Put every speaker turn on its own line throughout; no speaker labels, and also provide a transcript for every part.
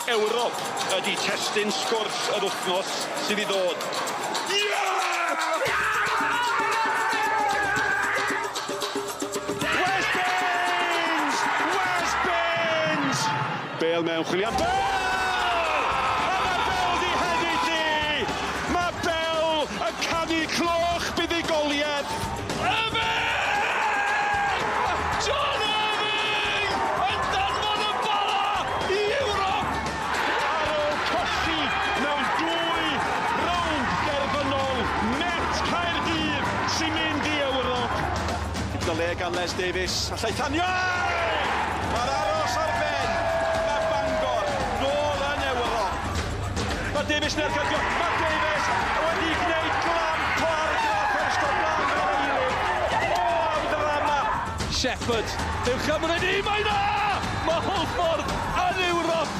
Ewrop ydi testyn sgwrs yr wythnos sydd I ddod. Bêl mewn chwiliad. Bêl! A mae Bêl di hennill I! Mae Bêl yn canu cloch buddigoliaeth. Irving! John Irving! Yn danfon y Bala I Ewrop! Ar ôl colli mewn 2 rownd Gynderfynol Met Caerdydd sy'n mynd I Ewrop. Gyda le gan Les Davies. Allai thanio! Mae'r aros ar ben. Davies neu'r gydio. Mae Davies wedi gwneud glam clar graff Scotland yn yr eilydd. O, am drama. Shepherd. Yw'n Cymru ni, mae na! Mae Holford yn Ewrop.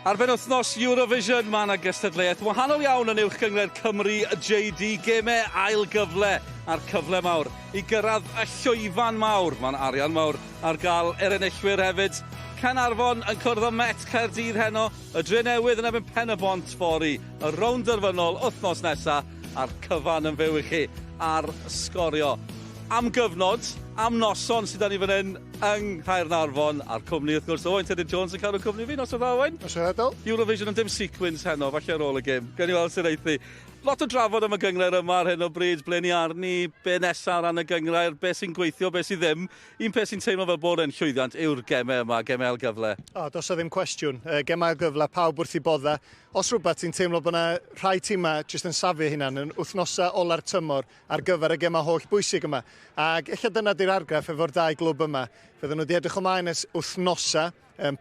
Ar ben wythnos Eurovision, mae yna gystadleuaeth wahanol iawn yn uwch gyngor Cymru JD Gemau Ail Gyfle a'r cyfle mawr I gyrraedd y llwyfan mawr. Mae'n arian mawr ar gael enillwyr hefyd. Caernarfon yn cwrdd o Met Caerdydd heno, y dre newydd yn ebyn pen y bont fori, y rownd gynderfynol wythnos nesa, a'r cyfan yn fyw I chi ar sgorio. Am gyfnod, am noson sydd ni fan hyn yng Caernarfon, a'r cwmni wrth gwrs. Owen Teddy Jones yn cael y cwmni fi, nos o dda, Owen?
Nos o edl.
Eurovision yn dim sequence heno, falle ar ôl y gêm. Gen I weld sy'n eithi. Lot o drafod am y gyngor yma ar hyn o bryd, ble ni arni, be nesaf ran y gyngor, be sy'n gweithio, be sy'n ddim. Un peth sy'n teimlo fel bod e'n llwyddiant yw'r gemau yma, Gemau Ail Gyfle.
Dos o ddim cwestiwn. Gemau Ail Gyfle, pawb wrth I bodda. Os rhywbeth ti'n teimlo bod yna rhai tîmau jyst yn safio hynna'n yn wythnosau ola'r tymor ar gyfer y gemau holl bwysig yma. Ac eich dyna di'r argraff efo'r 2 glwb yma. Fydden nhw wedi edrych ymlaen ys wythnosau,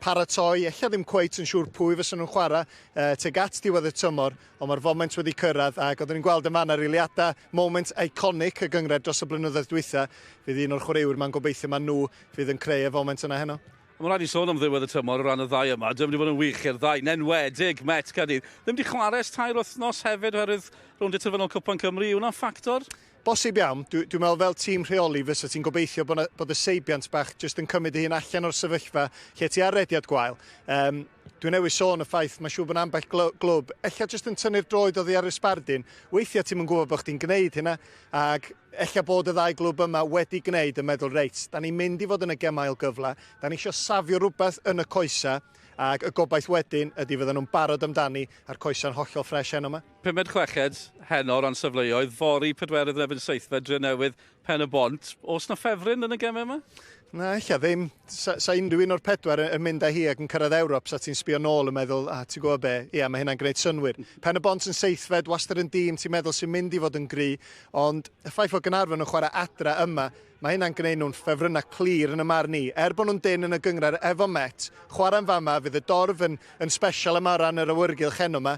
paratoi, eich ddim cweit yn siŵr pwy fysa nhw'n chwarae teg at diwedd y tymor, ond mae'r foment wedi cyrraedd ac oedden ni'n gweld yma yna riliadau moment iconic y gyngred dros y blynyddoedd dwytha. Fydd un o'r chwaraewyr ma'n gobeithio ma nhw fydd yn creu y foment yna heno. Mae
rhaid I sôn am ddiwedd y tymor o ran y ddau yma. Dwi'n mynd I fod yn wych i'r ddau. Nenwedig Met Caerdydd. Ddim wedi chwarae 3 wythnos hefyd oherwydd Rownd Gynderfynol Gwpan Cymru. Hwna'n ffactor?
Bosib iawn. Dwi'n meddwl fel tîm rheoli fysa ti'n gobeithio bod y seibiant bach jyst yn cymryd I hyn allan o'r sefyllfa lle ti ar rediad gwael. Dwi'n newid sôn y ffaith, mae siŵr bod yna ambell glwb. Ella jyst yn tynnu'r droed oddi ar ysbardyn. Weithiau ti'n gwybod bod chdi'n gwneud hynna. Ac ella bod y 2 glwb yma wedi gwneud yn meddwl reit. Da ni'n mynd I fod yn y Gemau Ail Gyfle. Da ni eisiau safio rhywbeth yn y coesa. Ac y gobaith wedyn ydy fydden nhw'n barod amdani a'r coesa'n hollol ffres heno yma.
5 chweched heno o ran sefleoedd, fori 4 yn ebyn 7 dre newydd pen y bont. Oes na ffefryn yn y gemau yma?
Na, eich ddim. Sa unrhyw un o'r 4 yn mynd â hi ac yn cyrraedd Ewrop, sa ti'n sbio nôl yn meddwl, ti'n gwybod be, ia, mae hynna'n gwneud synwyr. Pen y bont yn 7, wastad yn dîm, ti'n meddwl sy'n mynd I fod yn gry, ond y ffaith fod Caernarfon yn chwarae adra yma, mae hynna'n gwneud nhw'n ffefrynnau clir yn y marn ni. Er bod nhw'n dyn yn y gyngor efo Met, chwarae'n fama, fydd y dorf yn special yma ran yr awyrgylch heno yma.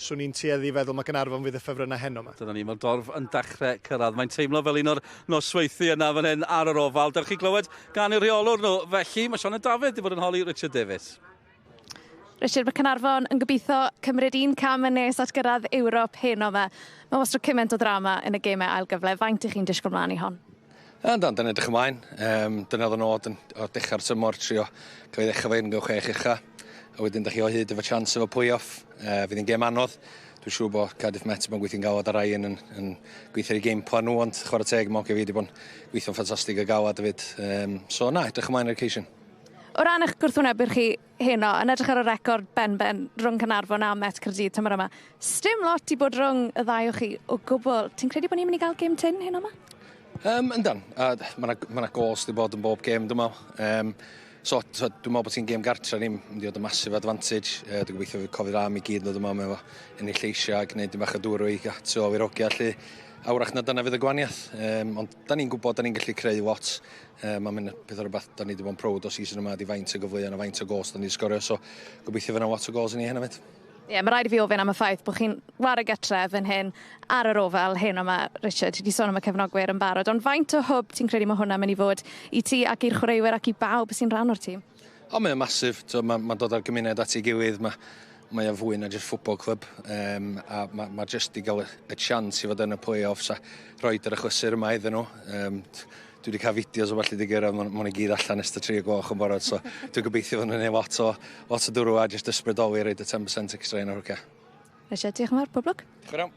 Swn i'n tueddu I feddwl mae Caernarfon fydd y ffefrynnau heno yma.
Dyna ni, mae'r dorf yn dechrau cyrraedd. Mae'n teimlo fel un o'r nosweithu yna fan hyn ar yr ofal. Dewch chi glywed gan i'r rheolwr nhw. Felly, mae Sion David wedi bod yn holi Richard Davies.
Richard, mae Caernarfon yn gobeithio cymryd 1 cam yn nes at gyrraedd Ewrop heno yma. Mae wastad cymaint o drama yn y Gemau Ail Gyfle. Faint chi'n disgwyl mlaen I hon?
Dyna edrych ymlaen. Dyna oedd yn oed o dechrau'r tymor trio cael ei ddechrau fe yn gyw 6 ucha. A wedyn ydych chi o hyd efo chance efo play-off. Fydd yn gêm anodd. Dwi'n siŵr bod Cardiff Met mae'n gweithio'n gawad ar Ryan yn gweithio'r game plan nhw, ond chwarae teg mae fi wedi bod yn gweithio'n ffantastig o gawad hefyd. So na, edrych ymlaen i'r ceisio.
O ran eich gwrthwynebydd chi heno, yn edrych ar y record ben rhwng Caernarfon a Met Caerdydd tymor yma, sdim lot I bod rhwng y ddau o chi o gwbl. Ti'n credu bod ni'n mynd I gael game 10 heno yma?
Yndan. Mae yna gols wedi bod yn bob game, dwi'n meddwl. So dwi'n meddwl bod ti'n gêm gartra ni'n mynd I fod yn massive advantage. Dwi'n gobeithio fi cofio'r am I gyd ddod yma efo ennill eisiau a gwneud dim bach o dŵr o I gato o firogia. Felly awrach na dyna fydd y gwaniaeth. Ond da ni'n gwybod da ni'n gallu creu lot. Mae'n mynd beth o'r rhywbeth da ni wedi bod yn proud o season yma di faint o gyfleon a faint o gols da ni wedi sgorio. So gobeithio fyna lot o gols I ni hyn am fyd.
Ie, mae rhaid I fi ofyn am y ffaith bod chi'n war y gytre fan hyn ar yr ofal hyn yma, Richard. Ti wedi sôn am y cefnogwyr yn barod, ond faint o hwb ti'n credu mae hwnna'n mynd I fod I ti ac i'r chwaraewyr ac I bawb sy'n rhan o'r tîm?
Mae'n masif. Mae'n dod ar gymuned at ei gilydd. Mae'n fwy na just football club. A mae just I gael y chance I fod yn y play-offs a roed yr achlysur yma iddyn nhw. dwi wedi cael fideos o falle digwydd, mae'n i gyd allan ystod 3 gloch yn barod, so dwi'n gobeithio fod nhw'n gwneud lot o dwrw a jyst ysbrydoli reid y 10% extra un o'r hwcia.
Eisiau, diolch yn fawr, poblwg.
Chwaraew.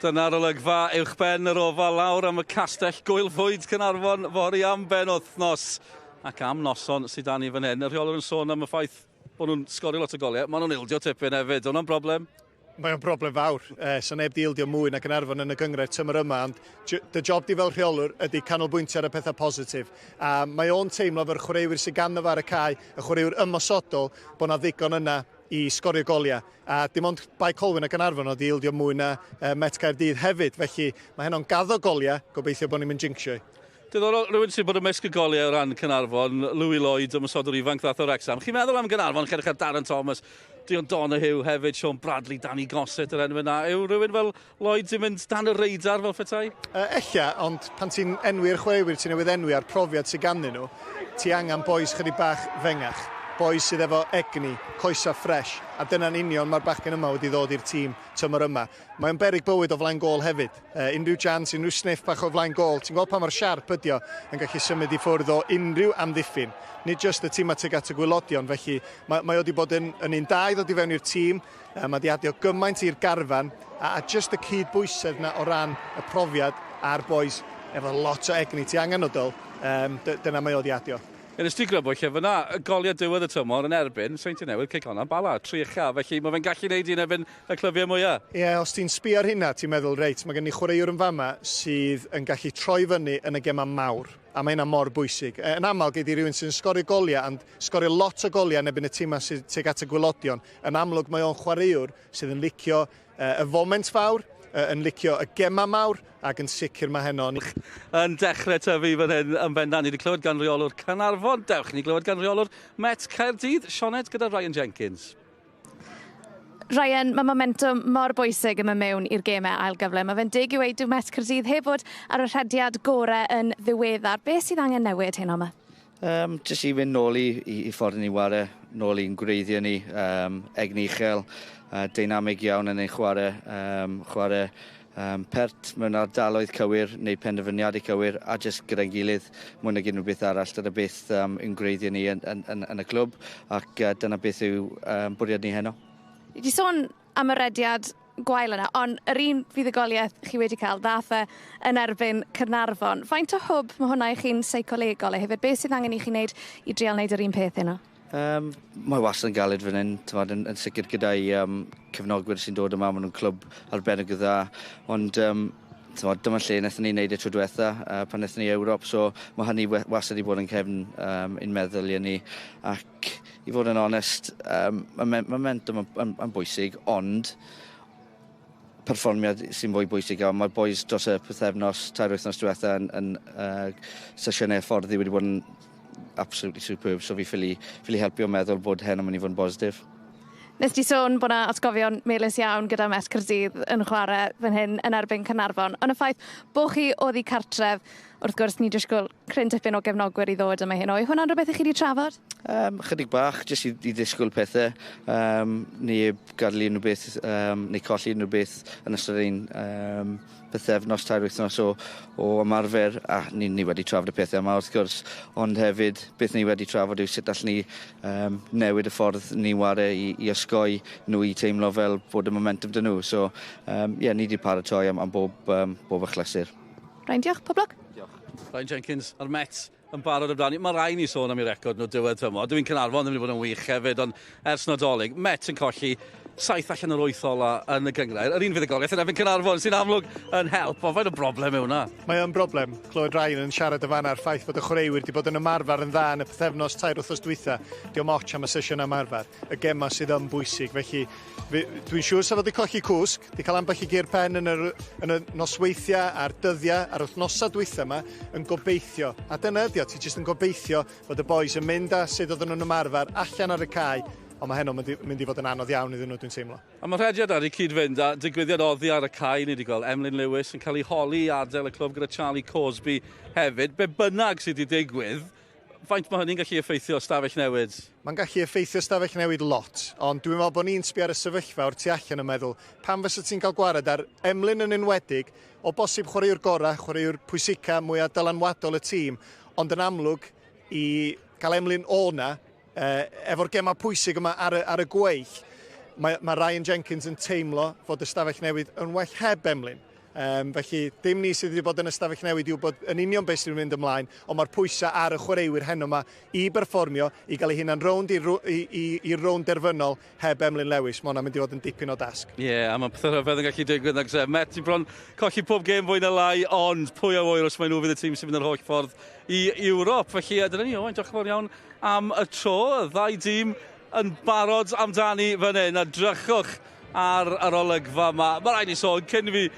Dyna'r olygfa uwchben yr ofal lawr am y castell Gŵylfwyd Caernarfon fori am ben wythnos ac am noson sydd dan ni fan hyn. Y rheolwr yn sôn am y ffaith bod nhw'n sgorio lot o goliau. Maen nhw'n ildio tipyn hefyd. Hwna'n broblem?
Mae'n broblem fawr. So neb di ildio mwy na Caernarfon yn y gyngred tymor yma, ond dy job di fel rheolwr ydy canolbwyntio ar y pethau positif. A mae o'n teimlo fel chwaraewyr sydd ganddo fo ar y cae, y chwaraewyr ymosodol, bod na ddigon yna i sgorio goliau. A dim ond bai Colwyn a Caernarfon o di ildio mwy na Met Caerdydd hefyd, felly mae hynny'n gaddo goliau, gobeithio bod ni'n mynd jinxio.
Diddorol, rhywun sy'n bod yn mesg y goliau o ran Caernarfon, Louis Lloyd, ymysodwr ifanc ddath o'r Wrexham. Chi'n meddwl am Caernarfon, chedwch ar Darren Thomas, Dion Donahue hefyd, Sean Bradley, Danny Gossett yr enw yna. Yw rhywun fel Lloyd sy'n mynd dan y reidar fel ffetai? Ella,
ond pan ti'n enwi'r chwaraewyr, ti'n newydd enwi ar profiad sydd ganddyn nhw, ti angen boes chydig bach fengach. Boes sydd efo egni, coesa ffres, a dyna'n union mae'r bachgen yma wedi ddod i'r tîm tymor yma. Mae'n beryg bywyd o flaen gôl hefyd. Unrhyw chance, unrhyw sniff bach o flaen gôl. Ti'n gweld pa mor siarp ydi o yn gallu symud i ffwrdd o unrhyw amddiffyn. Nid just y tîm ateg at y gwylodion, felly mae wedi bod yn un da i ddod i fewn i'r tîm. Mae wedi adio gymaint i'r garfan, a just y cydbwysedd na o ran y profiad a'r boes efo lot o egni. Ti angen odol, dyna mae o wedi adio.
Yn ysdi grybo lle fyna, y goliau diwedd y tymor yn erbyn, Seintiau Newydd, Cei Connah, Bala, 3-1, felly mae fe'n gallu neud un erbyn y clybiau mwyaf.
Ie, os ti'n sbio ar hynna, ti'n meddwl, reit, mae gen i chwaraewr yn fama sydd yn gallu troi fyny yn y gemau mawr, a mae hynna mor bwysig. Yn aml, gei di rhywun sy'n sgorio goliau, ond sgorio lot o goliau yn ebyn y tîmau sydd teg at y gwylodion. Yn amlwg, mae o'n chwaraewr sydd yn licio y foment fawr, yn licio y gema mawr, ac yn sicr mae heno.
Yn dechrau tyfu fan hyn yn bendant, ni wedi clywed gan reolwr Caernarfon, dewch ni glywed gan reolwr Met Caerdydd, Sioned gyda Ryan Jenkins.
Ryan, mae momentum mor bwysig yma mewn i'r gemau ail gyfle. Mae fe'n dig i weid Met Caerdydd heb bod ar y rhediad gorau yn ddiweddar. Be sydd angen newid hyn o'ma?
Jyst i fynd nôl i ffordd ni'n ware, nôl i'n gwreiddio ni, egni uchel, dynamig iawn yn ein chwarae pert mewn ardaloedd cywir neu penderfyniadau cywir a jyst gyda'n gilydd mwy nag unrhyw beth arall. Dyna beth yn gwreiddio ni yn y clwb ac dyna beth yw bwriad ni heno.
Ni wedi sôn am y rediad gwael yna, ond yr un fuddugoliaeth chi wedi cael ddath yn erbyn Caernarfon. Faint o hwb mae hwnna i chi'n seicolegol hefyd? Beth sydd angen i chi wneud i drial wneud yr un peth yna?
Mae wastad yn galed fan hyn, yn sicr gyda'i cefnogwyr sy'n dod yma, maen nhw'n clwb arbennig o dda, ond dyma lle wnaethon ni wneud y tro diwetha pan wnaethon ni Ewrop, so mae hynny wastad i bod yn cefn un meddwl i ni, ac i fod yn onest, mae momentum yn bwysig, ond perfformiad sy'n fwy bwysig a mae'r boys dros y pythefnos, 2 wythnos diwetha yn sesiynau fforddi wedi bod yn absolutely superb, so fi ffili helpu o meddwl bod hyn yn mynd i fod yn bositif.
Nes ti sôn bod yna atgofion melys iawn gyda Met Caerdydd yn chwarae fan hyn yn erbyn Caernarfon, ond y ffaith bod chi oddi cartref, wrth gwrs ni disgwyl cryn tipyn o gefnogwyr i ddod yma hyn. O'i hwnna'n rhywbeth i chi wedi trafod?
Chydig bach, jyst i ddisgwyl pethau. Ni gadlu unrhyw beth, neu colli unrhyw beth yn ystod un bythefnos, 2 wythnos o ymarfer, a ni wedi trafod y pethau yma wrth gwrs, ond hefyd beth ni wedi trafod yw sut allwn ni newid y ffordd ni ware i osgoi nhw i teimlo fel bod y momentum dyn nhw. So, ni wedi paratoi am bob achlysur.
Rhaid, diolch, poblwg.
Ryan Jenkins a'r Met yn barod o blaen. Mae rai ni sôn am ei record nhw diwedd tymor. Dwi'n Caernarfon ddim wedi bod yn wych hefyd, ond ers Nadolig, Met yn colli 7 allan yr 8 ola yn y gyngrair. Yr un fuddugoliaeth yn erbyn Caernarfon sy'n amlwg yn help. O, faint o broblem yw hwnna?
Mae o'n broblem. Clywed Ryan yn siarad y fan ar ffaith bod y chwaraewyr wedi bod yn ymarfer yn dda yn y pythefnos 2 wythnos dwytha. Diolch moch am y sesiwn ymarfer. Y gema sydd yn bwysig. Felly, dwi'n siŵr sef wedi colli cwsg, wedi cael ambell i gur pen yn y nosweithiau a'r dyddiau a'r wythnosa dwytha yma yn gobeithio. A dyna ydi o, ti jyst yn gobeithio bod y boys yn mynd a sydd oedden nhw'n ymarfer allan ar y cae. Ond mae heno mynd i fod yn anodd iawn iddyn nhw, dwi'n teimlo.
A mae rhediad ar ei cyd-fynd a digwyddiad oddi ar y cae, ni wedi gweld Emlyn Lewis yn cael ei holi i adael y clwb gyda Charlie Cosby hefyd. Be bynnag sydd wedi digwydd, faint mae hynny'n gallu effeithio stafell newid?
Mae'n gallu effeithio stafell newid lot, ond dwi'n meddwl bod ni'n sbio ar y sefyllfa o'r tu allan yn meddwl, pam fysa ti'n cael gwared ar emlyn yn enwedig, o bosib chwaraewr gorau, chwaraewr pwysica, mwyaf dylanwadol y tîm, ond yn amlwg i cael emlyn o'na, efo'r gemau pwysig yma ar y gweill, mae Ryan Jenkins yn teimlo fod y stafell newid yn well heb emlyn. Felly, dim ni sydd wedi bod yn y stafell newid i'w bod yn union beth sy'n mynd ymlaen, ond mae'r pwysau ar y chwaraewyr heno yma i berfformio, i gael eu hunan rownd i rownd derfynol heb emlyn lewis. Mae hwnna'n mynd i fod yn dipyn o dasg.
Ie, a mae pethau rhyfedd yn gallu digwydd nag Met i bron colli pob gêm fwy na lai, ond pwy a wyr os mae nhw fydd y tîm sy'n mynd yr holl ffordd i Ewrop. Felly, dyna ni, Owain, diolch yn fawr iawn am y tro. Y ddau dîm yn barod amdani fan hyn, a drychwch ar yr olygfa yma. Mae rhaid ni sôn, cyn fi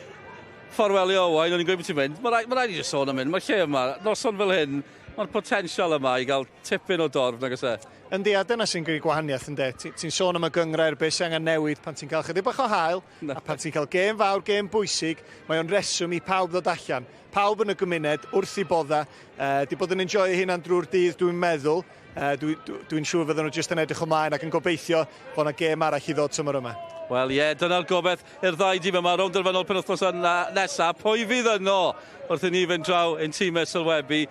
fforwelio Owain, o'n i'n gweud bod ti'n mynd, mae rhaid i sôn am mynd. Mae'r lle yma, noson fel hyn, mae'r potensial yma i gael tipyn o dorf, nag oes e?
Yndi, a dyna sy'n gwneud gwahaniaeth, ynddo. Ti'n sôn am y gyngrair, beth sy'n angen newid pan ti'n cael chydig bach o hael, a pan ti'n cael gêm fawr, gêm bwysig, mae o'n reswm i pawb ddod allan. Pawb yn y gymuned, wrth i bodda, di bod yn enjoy hynna'n drwy'r dydd, dwi'n meddwl. Dwi'n siŵr fydden nhw jyst yn edrych ymlaen ac yn gobeithio bod yna gêm arall i ddod tymor yma.
Wel, ie, dyna'r gobeith i'r ddau dîm yma. Rownd Gynderfynol penwythnos nesaf. Pwy fydd yno wrth i ni fynd draw ein tîmau sylwebu?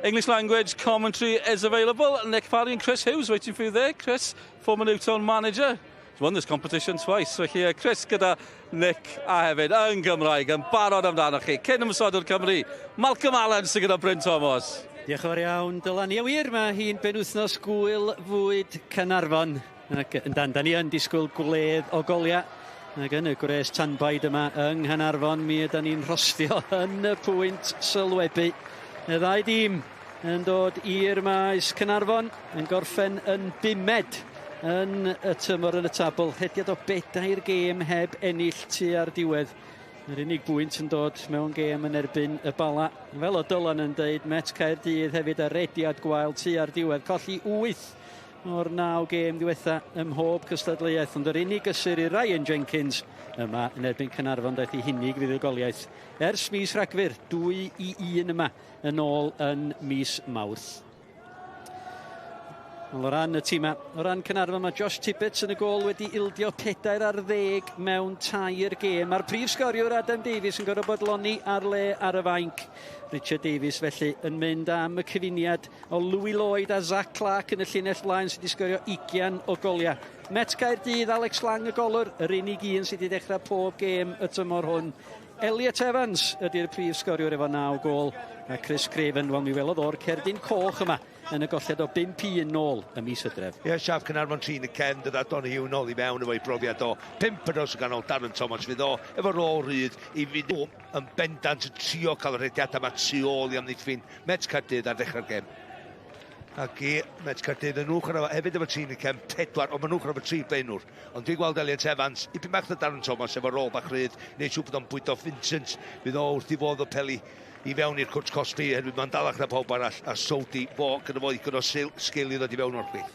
English language commentary is available. Nick Parry and Chris Hughes waiting for you there. Chris, former Newtown manager. He's won this competition twice. Felly, Chris gyda Nick a hefyd yn Gymraeg, yn barod amdano chi. Cyn ymwysodwr Cymru, Malcolm Allen sydd gyda Bryn Thomas.
Diolch yn fawr iawn, Dylan. Ie wir, mae hi'n benwythnos gwyl fwyd Caernarfon. Ac da ni yn disgwyl gwledd o golia. Ac yn y gwres tanbaid yma yng Nghanarfon, mi ydyn ni'n rhostio yn y pwynt sylwebu. Y ddau dîm yn dod i'r maes Caernarfon, yn gorffen yn 5 yn y tymor yn y tabl. Hediad o 4 gêm heb ennill tu ar diwedd. Yr unig bwynt yn dod mewn gêm yn erbyn y Bala. Fel o Dylan yn dweud, Met Caerdydd hefyd a rediad gwael tu ar diwedd. Colli 8 o'r 9 gêm diwetha ym mhob cystadleuaeth, ond yr unig gysur i Ryan Jenkins yma yn erbyn Caernarfon daeth i hunig fuddugoliaeth. Ers mis Rhagfyr, 2-1 yma yn ôl yn mis Mawrth. O ran y tîma, o ran Caernarfon, mae Josh Tibbets yn y gol wedi ildio 4 ar 10 mewn 2 gêm. Mae'r prif sgoriwr Adam Davies yn gorfod bodloni ar le ar y fainc. Richard Davies felly yn mynd am y cyfuniad o Louis Lloyd a Zach Clark yn y llinell blaen sydd wedi sgorio 20 o goliau. Met Caerdydd, Alex Lang y golwr, yr unig un sydd wedi dechrau pob gêm y tymor hwn. Elliot Evans ydy'r prif sgoriwr efo 9 gol. A Chris Craven, wel mi welodd o'r cerdyn coch yma yn y golled o 5-1 nôl y mis Hydref.
Ie, siaf Caernarfon 3 yn y cefn, dyda Donny Hugh nôl i mewn efo'i brofiad o 5 dros y ganol Darren Thomas fydd o efo rôl rydd i fynd o yn bendant y trio cael y rhediad yma tu ôl i amddiffyn Met Caerdydd ar ddechrau'r gêm. Ac i Met Caerdydd yn nhw'n chwarae hefyd efo 3 yn y cefn 4, ond maen nhw'n chwarae efo 3 blaenwr. Ond dwi'n gweld Elliot Evans, i byn bach o Darren Thomas efo rôl bach rydd, neu siw bod o'n bwydo Vincent, fydd o wrth i fodd o peli i fewn i'r cwrt cosbi, hefyd mae'n dalach na pob arall, a Sodi fo gyda fo ddigon o sgil i ddod i fewn o'r chwith.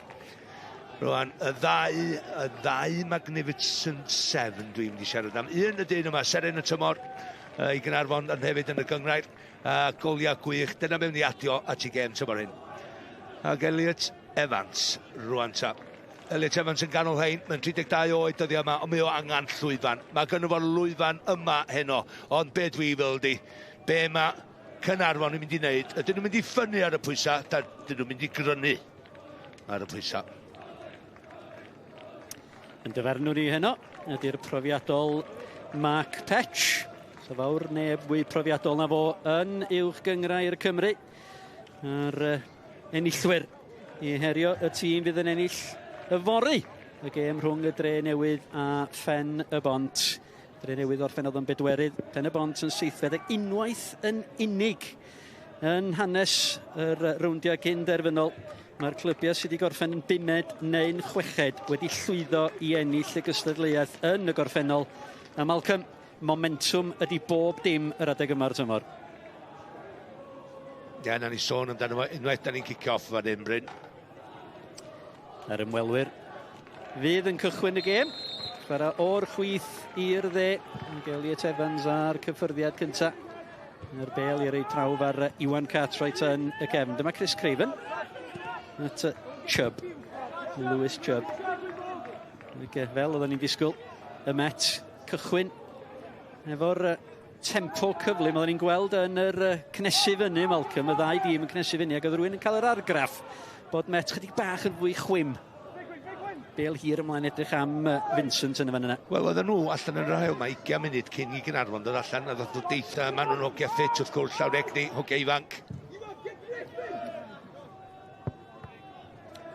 Rwan, y ddau Magnificent 7 dwi'n mynd i siarad am. Un y dyn yma, seren y tymor, i Caernarfon yn hefyd yn y gyngrair, a goliau gwych, dyna mewn i adio at i gêm tymor hyn. Ac Elliot Evans, rwan ta. Elliot Evans yn ganol hein, mae'n 32 oed dyddi yma, ond mae o angen llwyfan. Mae gynnu fo'r lwyfan yma heno, ond be dwi fel di, be mae Caernarfon yn mynd i wneud, ydyn nhw'n mynd i ffynnu ar y pwysau, ydyn nhw'n mynd i grynu ar y pwysau.
Yn dyfernwn ni heno, ydy'r profiadol Mark Petch. So fawr neb fwy profiadol na fo yn uwch gyngrair Cymru. A'r enillwyr i herio y tîm fydd yn ennill y fori. Y gêm rhwng y Dre Newydd a Phen y Bont. Dre Newydd orffennodd yn bedwerydd, Phen y Bont yn 7th, ac unwaith yn unig yn hanes yr rowndiau Gynderfynol. Mae'r clybiau sydd wedi gorffen yn 5 neu'n 6 wedi llwyddo i ennill y gystadleuaeth yn y gorffennol. A Malcolm, momentum ydy bob dim yr adeg yma'r tymor.
Ie, na ni sôn amdano fo, unwaith da ni'n cicio off fan hyn, Bryn.
Yr ymwelwyr fydd yn cychwyn y gêm. Chwarae o'r chwith i'r dde. Elliot Evans ar cyffyrddiad cyntaf. Yr bêl i rei prawf ar Iwan Cartwright yn y gefn. Dyma Chris Craven. at Chubb. Lewis Chubb. Fel oedden ni'n disgwyl y Met cychwyn efo'r tempo cyflym oedden ni'n gweld yn yr cnesu fyny, Malcolm. Y ddau dîm yn cnesu fyny ac oedd rhywun yn cael yr argraff bod Met chydig bach yn fwy chwym. Bêl hir ymlaen edrych am Vincent yn y fan yna.
Wel, oedden nhw allan yn yr ail mae 20 munud cyn i Caernarfon dod allan, a ddoth nhw deitha, maen nhw'n hogia ffit wrth gwrs, llawr egni, hogia ifanc.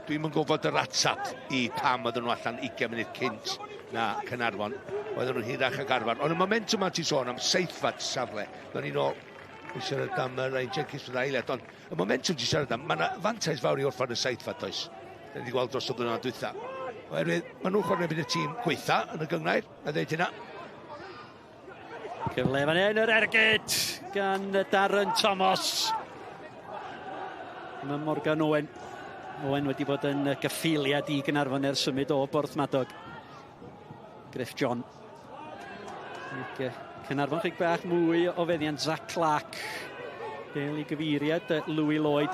Dwi'n mynd gofod yr atab i pam oedden nhw allan 20 munud cynt na Caernarfon. Oedden nhw'n hirach ag arfer. Ond y momentum ma ti sôn am seithfad safle. Do'n ni'n ôl i siarad am Ryan Jenkins fydd ailet. Ond y momentum ti siarad am, mae yna fantais fawr i orffan y seithfad, does. Da ni wedi gweld dros o blynedd dwytha. Oherwydd, maen nhw'n chwarae bydd y tîm gweitha yn y gyngnair, a dweud hynna.
Cyfle fan hyn, yr ergyd gan Darren Thomas. Mae Morgan Owen. Owen wedi bod yn gyffiliad i Caernarfon ers symud o Borthmadog. Griff John. Caernarfon chydig bach mwy o feddiant Zach Clark. Bêl i gyfeiriad Louis Lloyd.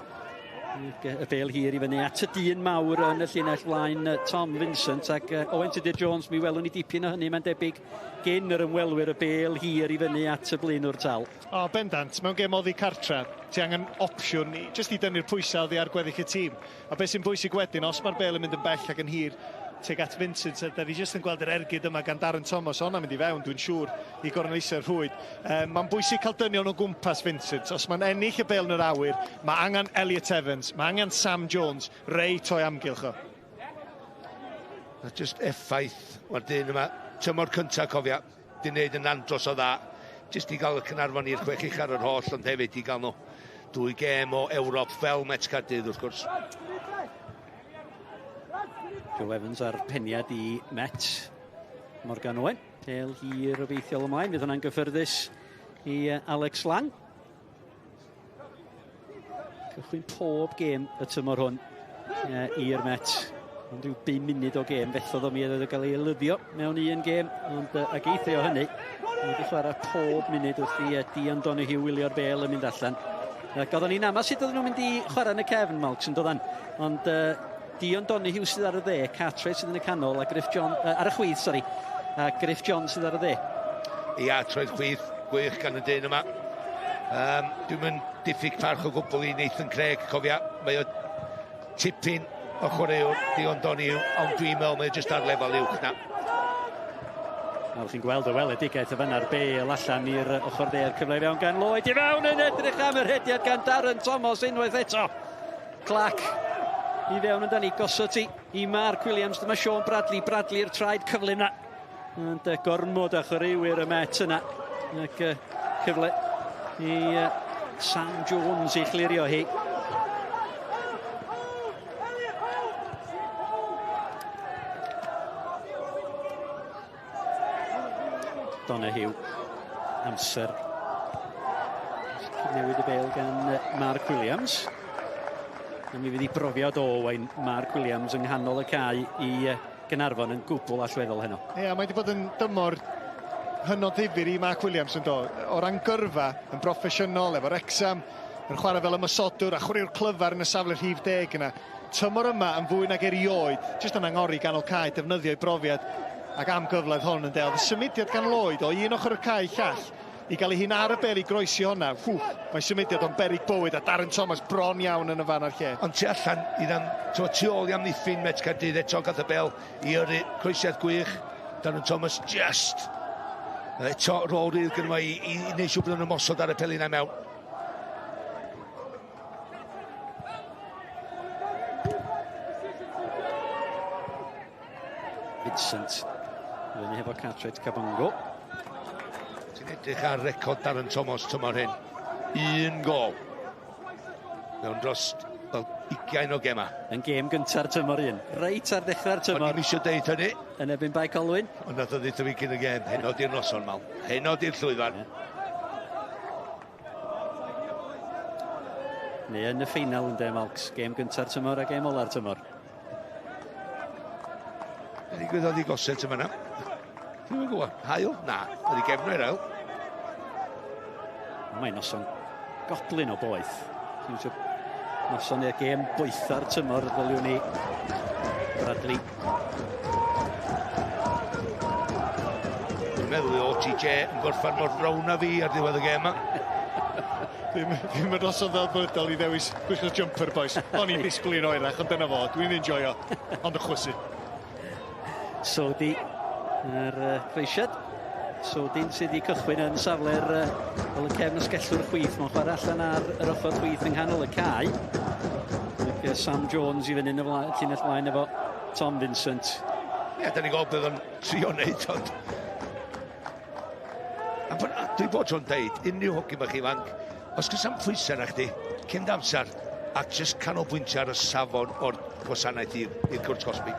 Y bêl hir i fyny at y dyn mawr yn y llinell flaen Tom Vincent ac Owen Tudur-Jones, mi welwn ni dipyn o hynny, mae'n debyg gen yr ymwelwyr y bêl hir i fyny at y blaenwr tal.
O, bendant, mewn gêm oddi cartra, ti angen opsiwn jyst i dynnu'r pwysau oddi ar gweddill y tîm. A beth sy'n bwysig wedyn, os mae'r bêl yn mynd yn bell ac yn hir, teg at Vincent, da ni jyst yn gweld yr ergyd yma gan Darren Thomas, o'na'n mynd i fewn, dwi'n siŵr, i gorneliso'r rhwyd. Mae'n bwysig cael dynion o gwmpas Vincent. Os mae'n ennill y bêl yn yr awyr, mae angen Elliot Evans, mae angen Sam Jones, rei toi amgylch o.
Mae jyst effaith, mae'r dyn yma, tymor cyntaf cofia, di wneud yn andros o dda. Jyst i gael y Caernarfon i'r chwech uchaf ar yr holl, ond hefyd i gael nhw 2 gêm o Ewrop fel Met Caerdydd, wrth gwrs.
Joe Evans ar peniad i Met. Morgan Owen. Bêl hir obeithiol ymlaen. Fydd hwnna'n gyffyrddus i Alex Lang. Cychwyn pob gêm y tymor hwn i'r Met. Ond rhyw 5 munud o gêm fethodd o mi oedd yn cael ei elyddio mewn un gêm. Ond ag eithio hynny, wedi chwarae pob munud wrth i Dion Donahue wylio'r bêl yn mynd allan. Ac oedden ni'n ama sut oedden nhw'n mynd i chwarae yn y cefn, Malcs, yn dod an. Ond Dion Donahue sydd ar y dde, Cartwright sydd yn y canol, a Griff John, ar y chwydd, sori, a Griff John sydd ar y dde.
Ia, troedd chwydd gwych gan y dyn yma. Dwi'n mynd diffyg parch o gwbl i Nathan Craig, cofia, mae o tipyn o chwaraewr Dion Donahue, ond dwi'n meddwl mae o jyst ar lefel uwch na.
Nawr chi'n gweld y weledigaeth y fanna'r bêl allan i'r ochr dde'r cyfle fewn gan Lloyd i fewn yn edrych am yr hediad gan Darren Thomas unwaith eto. Clac i fewn yn dani, gosod i Mark Williams, dyma Sean Bradley, Bradley'r traed cyflym na. Ond gormod a chwaraewyr y Met yna. Ac cyfle i Sam Jones i chlirio hi. Donahue, amser. Newid y bêl gan Mark Williams. A mi fydd i brofiad o Owain Mark Williams yng nghanol y cae i Caernarfon yn gwbl allweddol heno.
Ia, mae wedi bod yn dymor hynod ddifur i Mark Williams yn dod. O ran gyrfa, yn broffesiynol, efo Wrexham, yn chwarae fel ymysodwr a chwarae'r clyfar yn y safle rhif 10 yna. Tymor yma yn fwy nag erioed, jyst yn angori ganol cae, defnyddio'i brofiad ac am gyfledd hon yn del. Symudiad gan Lloyd o un ochr y cae llall i gael ei hun ar y bel i groesi honna. Mae symudiad o'n berig bywyd a Darren Thomas bron iawn yn y fan ar lle.
Ond tu allan, tu ôl i amddiffyn Met Caerdydd eto gath y bel i yrru croesiad gwych. Darren Thomas just eto rôl rydd gyda i wneud siw bod yn ymosod ar y pelin am mewn.
Vincent fyny hefo Cartwright Cabango.
Ti'n edrych ar record Darren Thomas tymor hyn. 1 gol. Mewn dros 20 o gema.
Yn gêm gynta'r tymor un. Reit ar ddechrau'r tymor.
O'n i'n eisiau deud hynny.
Yn ebyn bai Colwyn.
Ond nath o ddeud fi cyn y gêm. Heno di'r noson mal. Heno di'r llwyfan.
Neu yn y ffeinal yn de, Malcs. Gêm gynta'r tymor a gêm ola'r tymor.
Ydy gwyddoedd i gosod yma na. Dwi'n gwybod. Hael? Na. Ydy gefn o'r ail.
Mae'n noson goblin o boeth. Noson i'r gêm bwytha'r tymor, ddyliwn ni. Bradley.
Dwi'n meddwl i OTJ yn gorffan mor rown a fi ar ddiwedd y gêm yma.
Ddim yn os o ddelbydol i ddewis gwisgo jumper, boys. O'n i'n disgwyl i'n oerach, ond dyna fo. Dwi'n enjoyo, ond y chwysu.
Sodi yr creisiad. Sodin sydd wedi cychwyn yn safle'r y cefn ysgellwr chwith. Mae'n chwarae allan ar yr ochr chwith yng nghanol y cae. Ac Sam Jones i fyny yn y llinell flaen efo Tom Vincent.
Ie, da ni'n gweld bydd yn trio wneud, ond... Dwi'n bod tro'n deud, unrhyw hoci bach ifanc, os gys am pwysau na chdi, cyn amser, ac jyst canolbwyntio ar y safon o'r gwasanaeth i'r gwrs Cosby.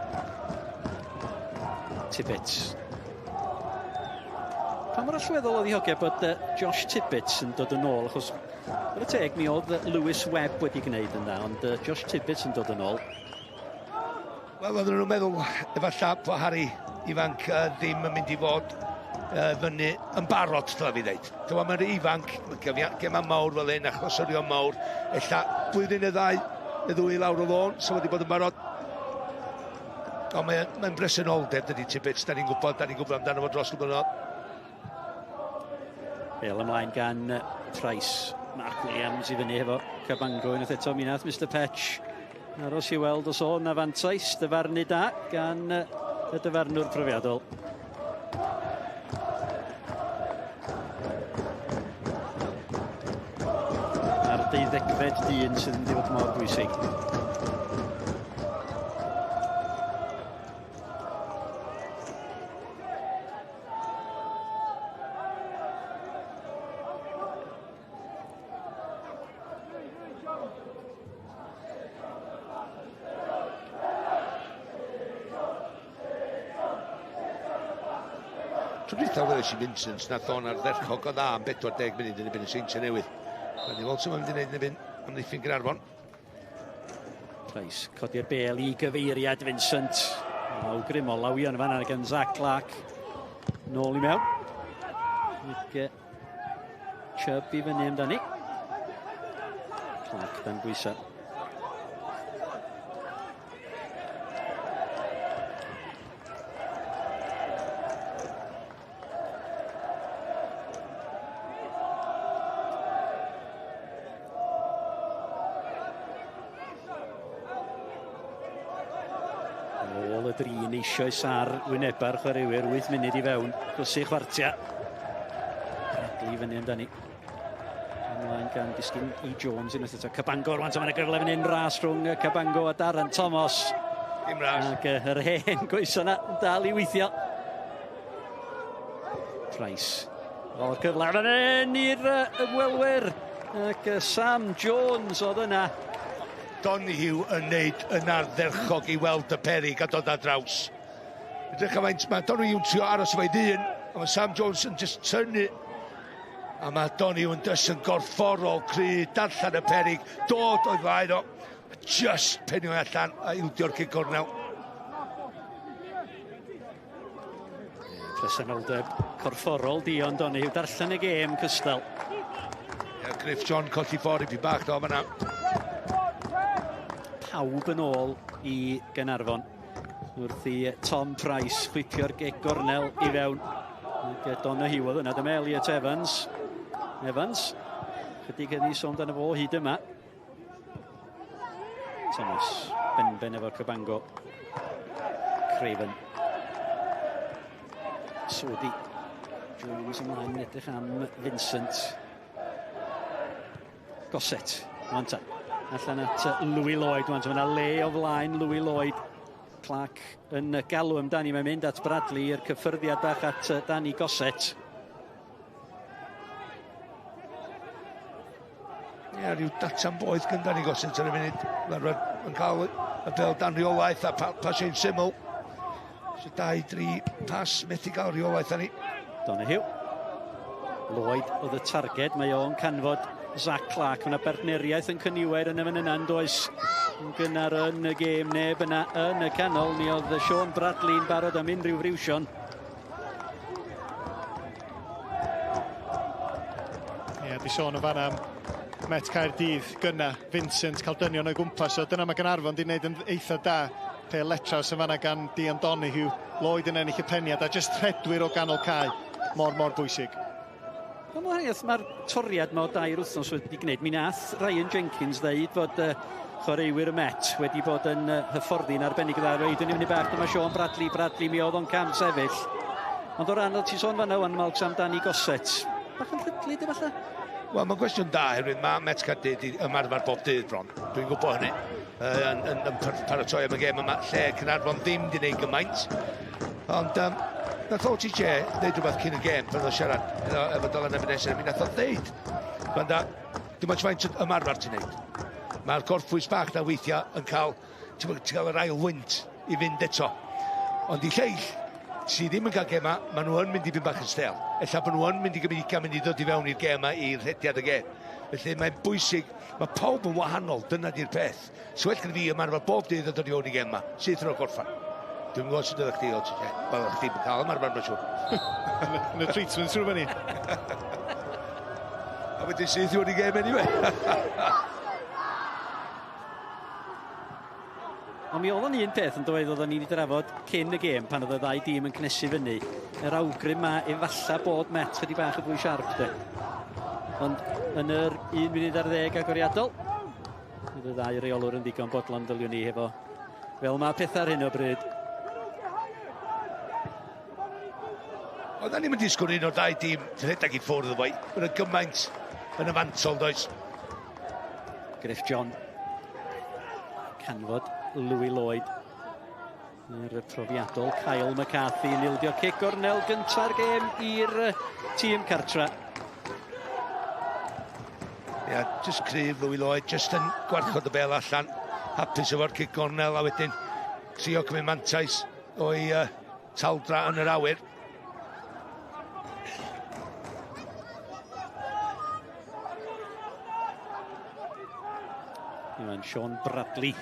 Tibbets. Pa mor allweddol oedd i hogea bod Josh Tibbets yn dod yn ôl, achos ar y teg mi oedd Lewis Webb wedi gwneud yn dda, ond Josh Tibbets yn dod yn ôl.
Wel, oedden nhw'n meddwl, efallai bod Harry ifanc ddim yn mynd i fod fyny yn barod, dyle fi ddeud. Dyma mae'r ifanc, gemau mawr fel un, achlosorion mawr, ella blwyddyn y ddwy lawr o lôn, so wedi bod yn barod. Ond mae'n bresenoldeb, dydy Tibbets, da ni'n gwybod amdano fo dros y blynyddoedd.
Bel ymlaen gan Price. Mark Williams i fyny efo Cabango unwaith eto. Mi nath Mr Petch aros i weld os o'n afantais. Dyfarnu da gan y dyfarnwr profiadol. A'r 12fed dyn sydd yn mynd i fod mor bwysig.
Trydydd weles i Vincent nath o'n ar dderchog o dda am 40 munud yn ebyn y Seintiau Newydd. Rhaid ni weld sy'n mynd i wneud yn ebyn amddiffyn Caernarfon.
Price, codi'r bel i gyfeiriad Vincent. Awgrym o lawion fan yna gan Zach Clark. Nôl i mewn. Chubb i fyny amdani. Clark dan bwysau. Y drin eisoes ar wyneba'r chwaraewyr 8 munud i fewn. Gwsi chwartia. Bradley fyny amdani. Ymlaen gan disgyn i Jones unwaith eto. Cabango rwan, so mae'n gyfle fan hyn ras rhwng Cabango a Darren Thomas.
Dim ras.
Ac yr hen goesa yna dal i weithio. Price. O'r cyfle fan hyn i'r ymwelwyr. Ac Sam Jones oedd yna.
Donihue yn neud yn ardderchog i weld y peryg a dod ar draws. Ydych am faint, mae Donihue yn trio aros efo'i dyn, a mae Sam Jones yn just tynnu. A mae Donihue yn dys yn gorfforol, cry, darllen y peryg, dod o'i flaen o, just penio allan a ildio'r cig gornel.
Presenoldeb corfforol Dion Donihue, darllen y gêm cystal.
Griff John colli ffordd i fi bach do fan'na.
Pawb yn ôl i Caernarfon wrth i Tom Price chwipio'r geg gornel i fewn. Donihue oedd yna, dyma Elliot Evans. Chydig yn ei sôn dan y fo hyd yma. Thomas, ben efo Cabango. Craven. Sodi. Jones ymlaen edrych am Vincent. Gosset, Manta. Allan at Louis Lloyd, wan, so yna le o flaen Louis Lloyd. Clark yn galw amdani, mae'n mynd at Bradley i'r cyffyrddiad bach at Danny Gosset.
Ie, rhyw data'n boeth gan Danny Gosset ar y munud. Mae'n cael y bel dan reolaeth a pas ein syml. So 2-3 pas methu gael reolaeth ani.
Donihue. Lloyd oedd y targed, mae o'n canfod Zach Clark. Mae'na partneriaeth yn cyniwer yn y fan yna'n does. Yn gynnar yn y gêm, neb yna yn y canol. Mi oedd Sean Bradley'n barod am unrhyw friwsion.
Ie, di sôn yn fan am Met Caerdydd, Gynnau, Vincent, cael dynion o'i gwmpas. So dyna mae Caernarfon di wneud yn eitha da. Pêl-letraws yn fanna gan Dian Donahue. Lloyd yn ennill y peniad a just rhedwyr o ganol cae. Mor bwysig.
Mae'r toriad mae o 2 wythnos wedi gwneud. Mi nath Ryan Jenkins ddeud bod chwaraewyr y Met wedi bod yn hyfforddi'n arbennig o dda. Reidwn i fyny bach, dyma Sean Bradley mi oedd o'n cam sefyll. Ond o ran o ti sôn fanna wan Malcs amdani Goset. Bach yn rhydlyd efallai?
Wel, mae'n gwestiwn da, herwydd mae Met Caerdydd i ymarfer bob dydd bron. Dwi'n gwybod hynny. Yn paratoi am y gêm yma, lle Caernarfon ddim wedi gwneud gymaint. Ond nath o TJ ddeud rhywbeth cyn y gêm, pan oedd siarad efo Dylan Ebenezer, mi nath o ddeud. Banda, dim ond faint ymarfer ti'n neud. Mae'r gorffwys bach na weithiau yn cael, ti'n cael yr ail wynt i fynd eto. Ond i lleill, sydd ddim yn cael gema, maen nhw yn mynd i fynd bach yn stel. Ella bod nhw yn mynd i gymryd i ddod i fewn i'r gema i'r rhediad y gem. Felly mae'n bwysig, mae pawb yn wahanol, dyna di'r peth. So well gyda fi ymarfer bob dydd yn dod i fewn i gema, sydd yn o'r gorffan. Dwi'n gwybod sydd ydych chi o ti, wel, chdi yn cael ymarfer mae'n siŵr.
Yn y treatment rhyw fan ni.
A wedyn sydd i fewn i gem anyway.
Ond mi oedd o'n un peth yn dweud oedd o'n i wedi drafod cyn y gêm pan oedd y 2 dîm yn cnesu fyny. Yr awgrym ma efalla bod Met chydig bach y fwy siarp de. Ond yn yr 1 munud ar 10 agoriadol, bydd y 2 reolwr yn ddigon bodlon dyliwn ni hefo fel mae pethau ar hyn o bryd.
Oedden ni'n mynd i sgwr un o'r 2 dîm rhedeg i ffwrdd o fwy. Mae'n gymaint yn y fantol, does.
Griff John. Canfod Louis Lloyd. Yr profiadol Kyle McCarthy yn ildio cic gornel gynta'r gêm i'r tîm cartra.
Ia, just cryf Louis Lloyd, just yn gwarchod y bel allan. Hapus efo'r cic gornel a wedyn trio cymryd mantais o'i taldra yn yr awyr.
Iwan Sean Bradley.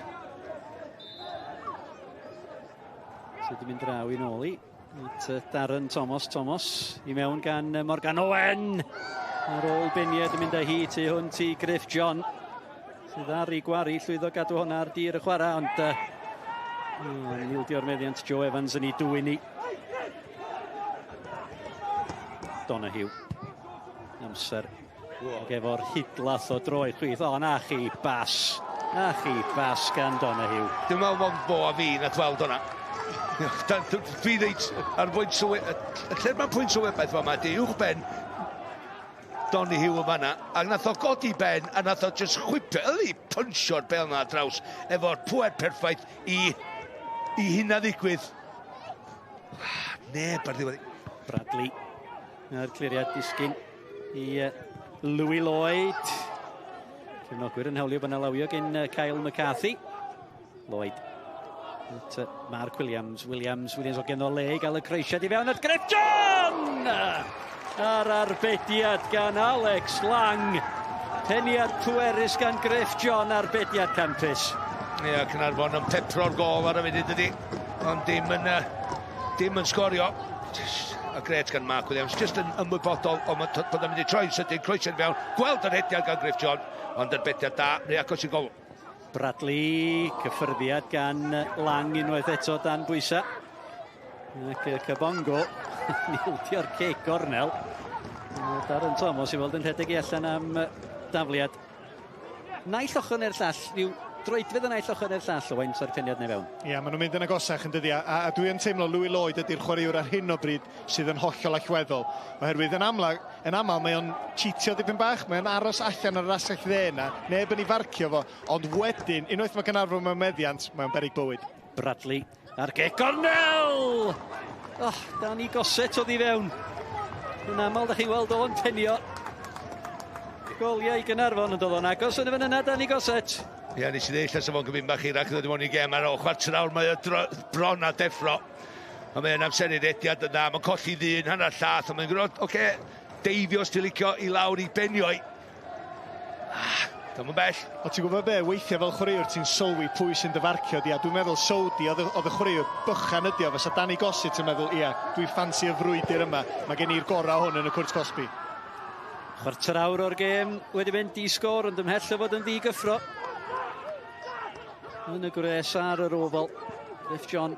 Sydd wedi mynd draw i nôl i. Darren Thomas i mewn gan Morgan Owen. Ar ôl beniad yn mynd â hi tu hwnt i Griff John. Sydd ar ei gwari llwyddo gadw hwnna ar dir y chwarae, ond nildio'r meddiant Joe Evans yn ei dwy'n ni. Donahue. Amser. Ac efo'r hidlath o droi chwith. O, na chi bas. Na chi bas gan Donahue.
Dwi'n meddwl bod bo a fi na gweld hwnna. Fi ddeud ar bwynt sylwedd, lle mae'n pwynt sylwebeth fa yma, di uwch ben Donahue o fanna, ac nath o godi ben, a nath o just chwipio, ydy punsio'r bel na draws, efo'r pwer perffaith i hynna ddigwydd. Neb ar ddiwedd.
Bradley, na'r cliriad disgyn i Louis Lloyd. Cefnogwyr yn hawlio bod yna lawio gen Kyle McCarthy. Lloyd. Mark Williams o gen o le i gael y creisiad i fewn at Griff John! Ar arbediad gan Alex Lang. Peniad pwerus gan Griff John ar arbediad campus.
Ia, Caernarfon yn pepro'r gol ar y funud ydi, ond dim yn sgorio. A gret gan Mark Williams, just yn ymwybodol ond bod yn mynd i troi sydyn croesiad fewn, gweld yr hediad gan Griff John, ond yn bediad da, neu agos i gol.
Bradley, cyffyrddiad gan Lang unwaith eto dan bwysa. Ac Cybongo, nildio'r cic gornel. Darren Thomas i fod yn rhedeg i allan am dafliad. Naill ochr neu'r llall, rhyw droedfedd yn naill ochr neu'r llall o waint ar peniad neu fewn.
Ia, maen nhw'n mynd yn agosach yn dydi, a dwi'n teimlo Louis Lloyd ydy'r chwaraewr ar hyn o bryd sydd yn hollol allweddol. Oherwydd yn aml mae o'n cheatio dipyn bach, mae o'n aros allan ar yr asgell dde yna, neb yn ei farcio fo, ond wedyn, unwaith mae Caernarfon mewn meddiant, mae o'n beryg bywyd.
Bradley ar cic gornel! Dan i Goset oedd i fewn. Yn aml, da chi'n weld o'n penio. Goliau i Caernarfon yn dod o'n agos yn y fan yna, Dan i Goset.
Ia, nes i ddeill as efo'n gymryd bach i'r ac ddod i mewn i gem ar ôl chwarter awr, mae o bron a deffro. A mae'n amseru'r ediad yna, mae'n colli ddyn, hanner llath, a mae'n gwrdd, oce, deifio os ti'n licio i lawr i benioi. Dyma'n bell.
O ti'n gwybod be, weithiau fel chwaraewr ti'n sylwi pwy sy'n dyfarcio di, a dwi'n meddwl Sodi oedd y chwaraewr bychan ydi o, fysa Dan i Goset yn meddwl, ia, dwi'n ffansi y frwydr yma, mae gen i'r gorau hwn yn y cwrt Cosby.
Chwarter awr o'r gêm wedi mynd i sgôr, ond ymhell o fod yn ddigyffro. Yn y gwres ar yr ofal. Griff John.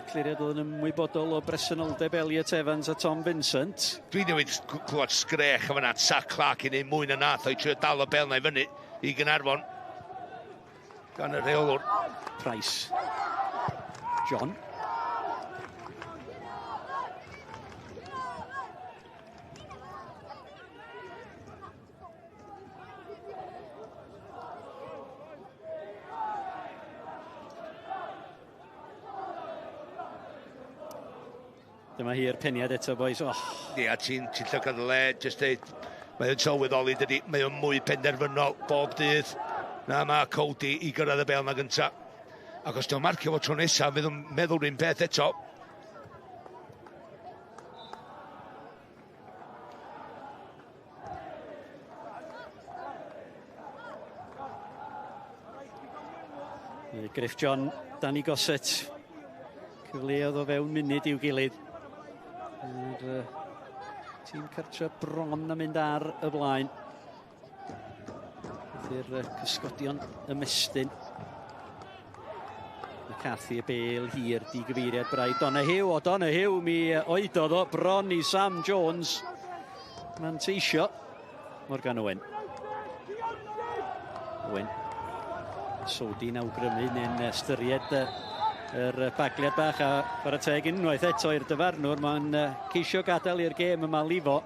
Cliriad oedd yn ymwybodol o bresenoldeb Elliot Evans a Tom Vincent.
Dwi newid clywed sgrech am yna, Sac Clark i neud mwy na nath o'i trio dal o bel na i fyny i Gaernarfon. Gan y reolwr.
Price. John. Dyma hi'r peniad eto, boys.
Ia, ti'n llygad y le, jyst deud, mae o'n sylweddoli, dydy, mae o'n mwy penderfynol bob dydd na mae Cody i gyrraedd y bel na gynta. Ac os di'n marcio fo tro nesaf, fydd o'n meddwl rhywun peth eto.
Griff John, Danny Gossett. Cyfleodd o fewn munud i'w gilydd. Tîm cartre bron yn mynd ar y blaen. Ydy'r cysgodion ymestyn. McCarthy y bêl hir, digyfeiriad braidd. Donahue, mi oedodd o bron i Sam Jones. Manteisio. Morgan Owen. Sodi'n awgrymu neu'n ystyried yr bagliad bach a chwarae teg unwaith eto i'r dyfarnwr. Mae'n ceisio gadael i'r gêm yma lifo.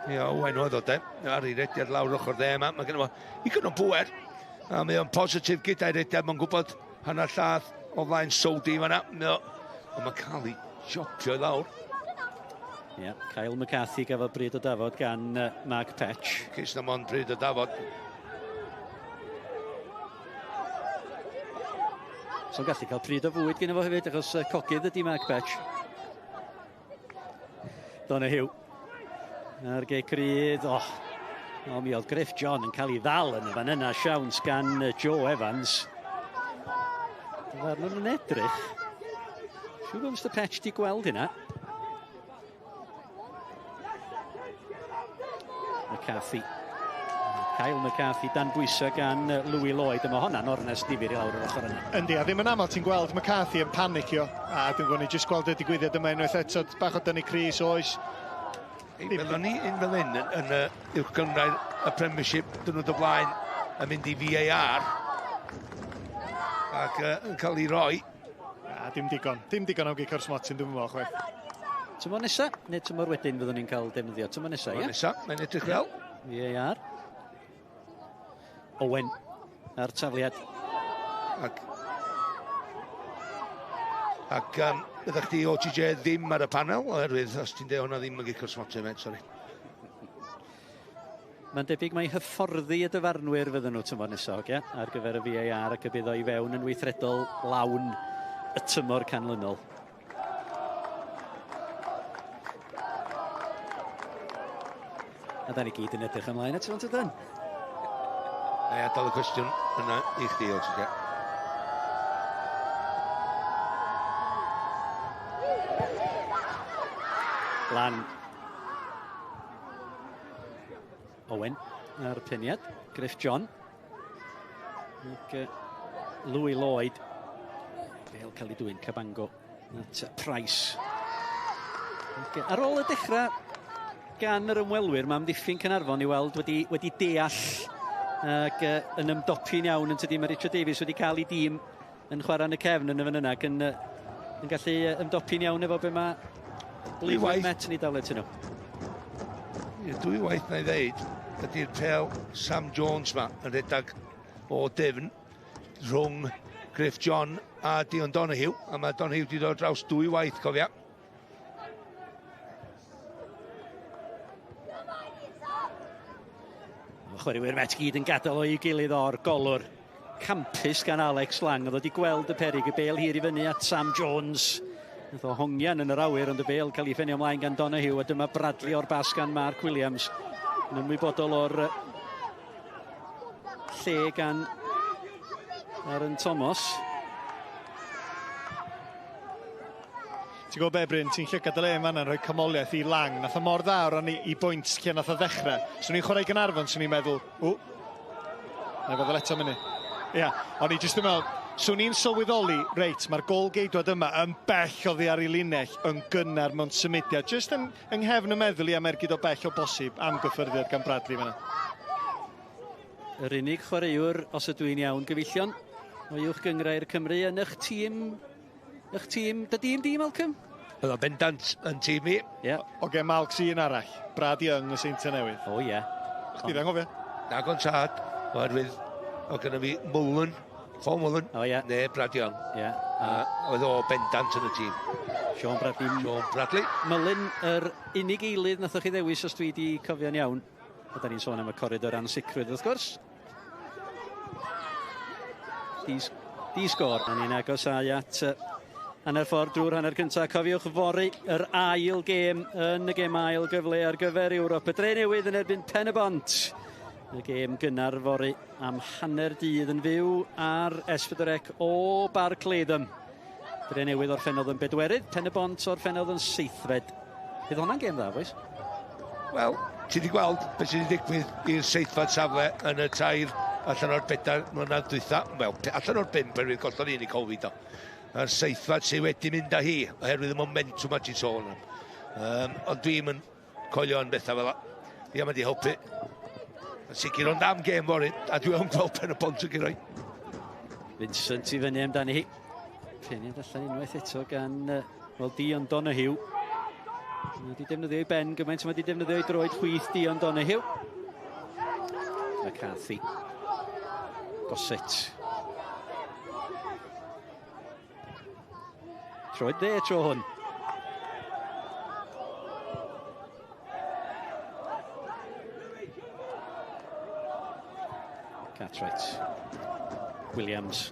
Ia, Owen oedd o de. Ar ei rediad lawr ochr dde yma. Mae gen o igon o bwer. A mae o'n positif gyda'i rediad. Mae'n gwybod hanner lladd o flaen Sodi fan'na. Ond mae'n cael ei jopio i lawr.
Ie, Kyle McCarthy gafodd bryd o dafod gan Mark Patch.
Cys na mon bryd o dafod.
So'n gallu cael pryd o fwyd gen i fo hefyd, achos cogydd ydi Mark Patch. Donahue. Ar Cei Connah. Mi oedd Griff John yn cael ei ddal yn y fan yna siawns gan Joe Evans. Dyfarnwr yn edrych. Siw bod Mr Patch di gweld hynna. McCarthy. Kyle McCarthy dan bwysa gan Louis Lloyd. Mae hwnna'n ornes difyr i lawr o'r ochr yna.
Yndi, a ddim yn aml ti'n gweld McCarthy yn panicio. A dwi'n gwneud jyst gweld y digwyddiad yma unwaith eto. Bach o dynnu Cris oes.
Fel ni un fel hyn yn uwch gynrair y Premiership, dyn nhw'n blaen yn mynd i VAR ac yn cael ei roi.
Dim digon. Dim digon am Gicar Smotin, dwi'n meddwl chwaith.
Tymor nesa, neu tymor wedyn fyddwn ni'n cael defnyddio? Tymor nesa, ie?
Tymor nesa, mae'n edrych fel.
VAR. Owen ar tafliad.
Ac ydych chi OTJ ddim ar y panel, oherwydd os ti'n dweud hwnna ddim yn Gicar Smotin, sori.
Mae'n debyg mae hyfforddi y dyfarnwyr fydden nhw tymor nesa, ogia, ar gyfer y VAR ac y bydd o i fewn yn weithredol lawn y tymor canlynol. A da ni gyd yn edrych ymlaen at hwnt ydyn.
Neu adael y cwestiwn yna i chdi, OTJ.
Lan. Owen ar peniad. Griff John. Ac Louis Lloyd. Bêl cael ei dwyn, Cabango. At Price. Ar ôl y dechrau gan yr ymwelwyr, mae amddiffyn Caernarfon i weld wedi deall ac yn ymdopi'n iawn yn tydi. Mae Richard Davies wedi cael ei dîm yn chwarae yn y cefn yn y fan yna ac yn gallu ymdopi'n iawn efo be mae Blwywaith Met ni dawle tyn nhw.
Dwy waith na i ddeud ydy'r pêl Sam Jones ma yn redag o Devon rhwng Griff John a Dion Donahue, a mae Donahue wedi dod draws dwy waith, cofia.
Chwaraewyr Met gyd yn gadael o'i gilydd o'r golwr. Campus gan Alex Lang, oedd wedi gweld y peryg, y bêl hir i fyny at Sam Jones. Nath o hongian yn yr awyr, ond y bêl cael ei ffenio ymlaen gan Donahue, a dyma Bradley o'r bas gan Mark Williams. Yn ymwybodol o'r lle gan Aaron Thomas.
Ti'n gwybod be, Bryn, ti'n llygad y le yma yn rhoi camoliaeth i lang. Nath o mor dda o ran i bwynt lle nath o ddechrau. Swn i'n chwarae Caernarfon, swn i'n meddwl, na fod eto mynd. Ia, o'n i jyst yn meddwl, swn i'n sylweddoli, reit, mae'r gol geidwad yma yn bell oddi ar ei linell yn gynnar mewn symudiad. Jyst yn nghefn y meddwl i am ergyd o bell o bosib am gyffyrddiad gan Bradley fyna.
Yr unig chwaraewr, os ydw i'n iawn, gyfeillion, o uwch gyngrau'r Cymru yn eich tîm, dy dîm di, Malcolm?
Oedd o bendant yn tîm i.
Ie.
O gen Malc un arall, Brad Young y Seintiau Newydd.
O ie.
Chdi ddangofio?
Nag o'n tad, oherwydd o gynnu fi Mwlyn, Ffôn Mwlyn,
O ie.
neu Brad Young.
Ie.
Oedd o bendant yn y tîm.
Sean Bradley.
Sean Bradley.
Mylun, yr unig eilydd nathoch chi ddewis os dwi wedi cofio'n iawn. A da ni'n sôn am y corridor ansicrwydd, wrth gwrs. Di sgor. A ni'n agosau at hanner ffordd drwy'r hanner cyntaf. Cofiwch fori yr ail gêm yn y Gemau Ail Gyfle ar gyfer Ewrop. Y Dre Newydd yn erbyn Pen y Bont. Y gêm gynnar fori am hanner dydd yn fyw ar S4C o Barclaydom. Dre Newydd orffennodd yn bedwerydd, Pen y Bont orffennodd yn seithfed. Bydd hwnna'n gêm dda, boes?
Wel, ti wedi gweld beth sydd wedi digwydd i'r seithfad safle yn y tair allan o'r 4 mlynedd dwytha. Wel, allan o'r 5 oherwydd gollon ni'n ei Covid o. A'r seithfad sydd wedi mynd â hi oherwydd y momentum a ti'n sôn am. Ond dwi'n yn coelio yn bethau fel la. Ia, mae di helpu. Yn sicr ond am gêm fory, a dwi'n gweld Pen y Bont yn gyroi.
Vincent i fyny amdani hi. Peniad allan unwaith eto gan Dion Donoghue. Mae wedi defnyddio i ben gymaint, mae wedi defnyddio i droed chwith Dion Donoghue. McCarthy. Gossett. Troed dde tro hwn. Cartwright. Williams.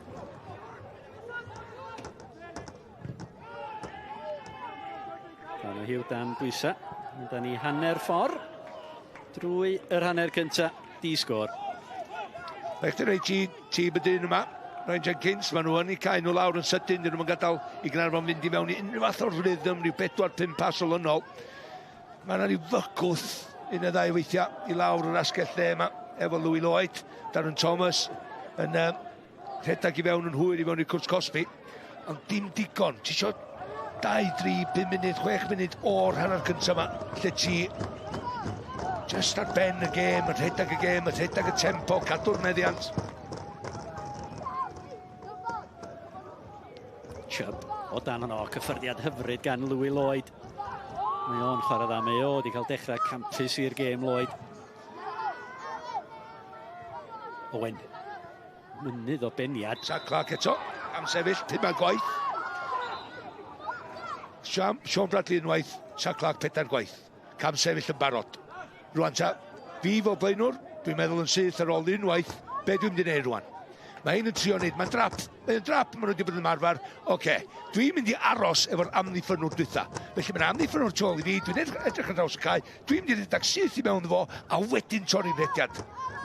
Donoghue dan bwysa. Da ni hanner ffordd drwy yr hanner cyntaf. Di sgor.
Rhaid i rhaid tîm y dyn yma. Ryan Jenkins, maen nhw yn ei cael nhw lawr yn sydyn. Dyn nhw'n gadael i Caernarfon fynd i mewn i unrhyw fath o'r rhythm, rhyw 4-5 pas olynol. Mae yna rhyw fygwth un y ddau weithiau i lawr yr asgell lle yma. Efo w.a.y, Darren Thomas yn rhedag i fewn yn hwyr i fewn i'r cwrs Cosby. Ond dim digon. Ti isio 2, 3, 5 munud, 6 munud o'r hanner cyntaf yma. Lle ti just ar ben y gêm, yn rhedag y tempo, cadw'r meddiant.
Chubb o dan yno, cyffyrddiad hyfryd gan w.a.y. Mae o'n chwarae dda, mae o wedi cael dechrau campus i'r gêm Lloyd. Owen. Mynydd o beniad.
Zach Clark eto, am sefyll, 5 gwaith. Sean Bradley unwaith, Zach Clark 4 gwaith. Cam sefyll yn barod. Rwan ta, fi fel blaenwr, dwi'n meddwl yn syth ar ôl unwaith, be dwi'n mynd i wneud rwan? Mae hyn yn trio wneud, mae'n drap, maen nhw wedi bod yn marfer. Oce, dwi'n mynd i aros efo'r amddiffynwr dwytha. Felly mae'n amddiffynwr tôl i fi, dwi'n edrych ar draws y cae, dwi'n mynd i redag syth i mewn fo, a wedyn torri'r rediad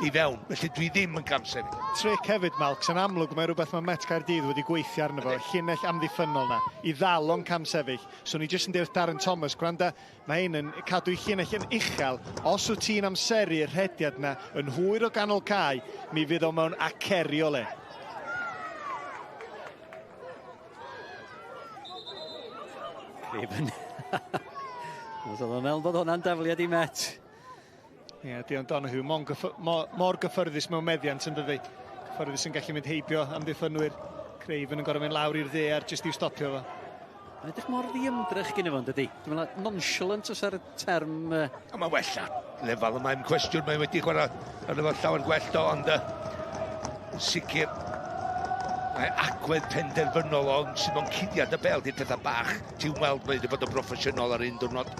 i fewn. Felly dwi ddim yn camsefyll.
Tric hefyd, Malc, sy'n amlwg mae rhywbeth mae Met Caerdydd wedi gweithio arno fo, llinell amddiffynol na, i ddal o'n camsefyll. So ni jyst yn deall Darren Thomas, gwranda, mae hyn yn cadw i llinell yn uchel. Os wyt ti'n amseru'r rhediad na yn hwyr o ganol cae, mi fydd o mewn aceri o le.
Craven. Os oedd o'n meddwl bod hwnna'n dafliad i Met.
Ie, Dion Donoghue, mor gyffyrddus mewn meddiant yn dydi. Gyffyrddus yn gallu mynd heibio amddiffynwyr. Craven yn gorau mynd lawr i'r ddear jyst i'w stopio fo.
Mae'n edrych mor ddiymdrech gyda fo'n dydi. Dwi'n meddwl nonchalant os ar y term...
A mae wella. Lefel yma yn cwestiwn, mae wedi chwarae ar lefel llawer gwell o, ond sicr mae agwedd penderfynol o'n sydd mewn cuddiad y bel, di'r pethau bach. Ti'n weld mae wedi bod yn broffesiynol ar un diwrnod.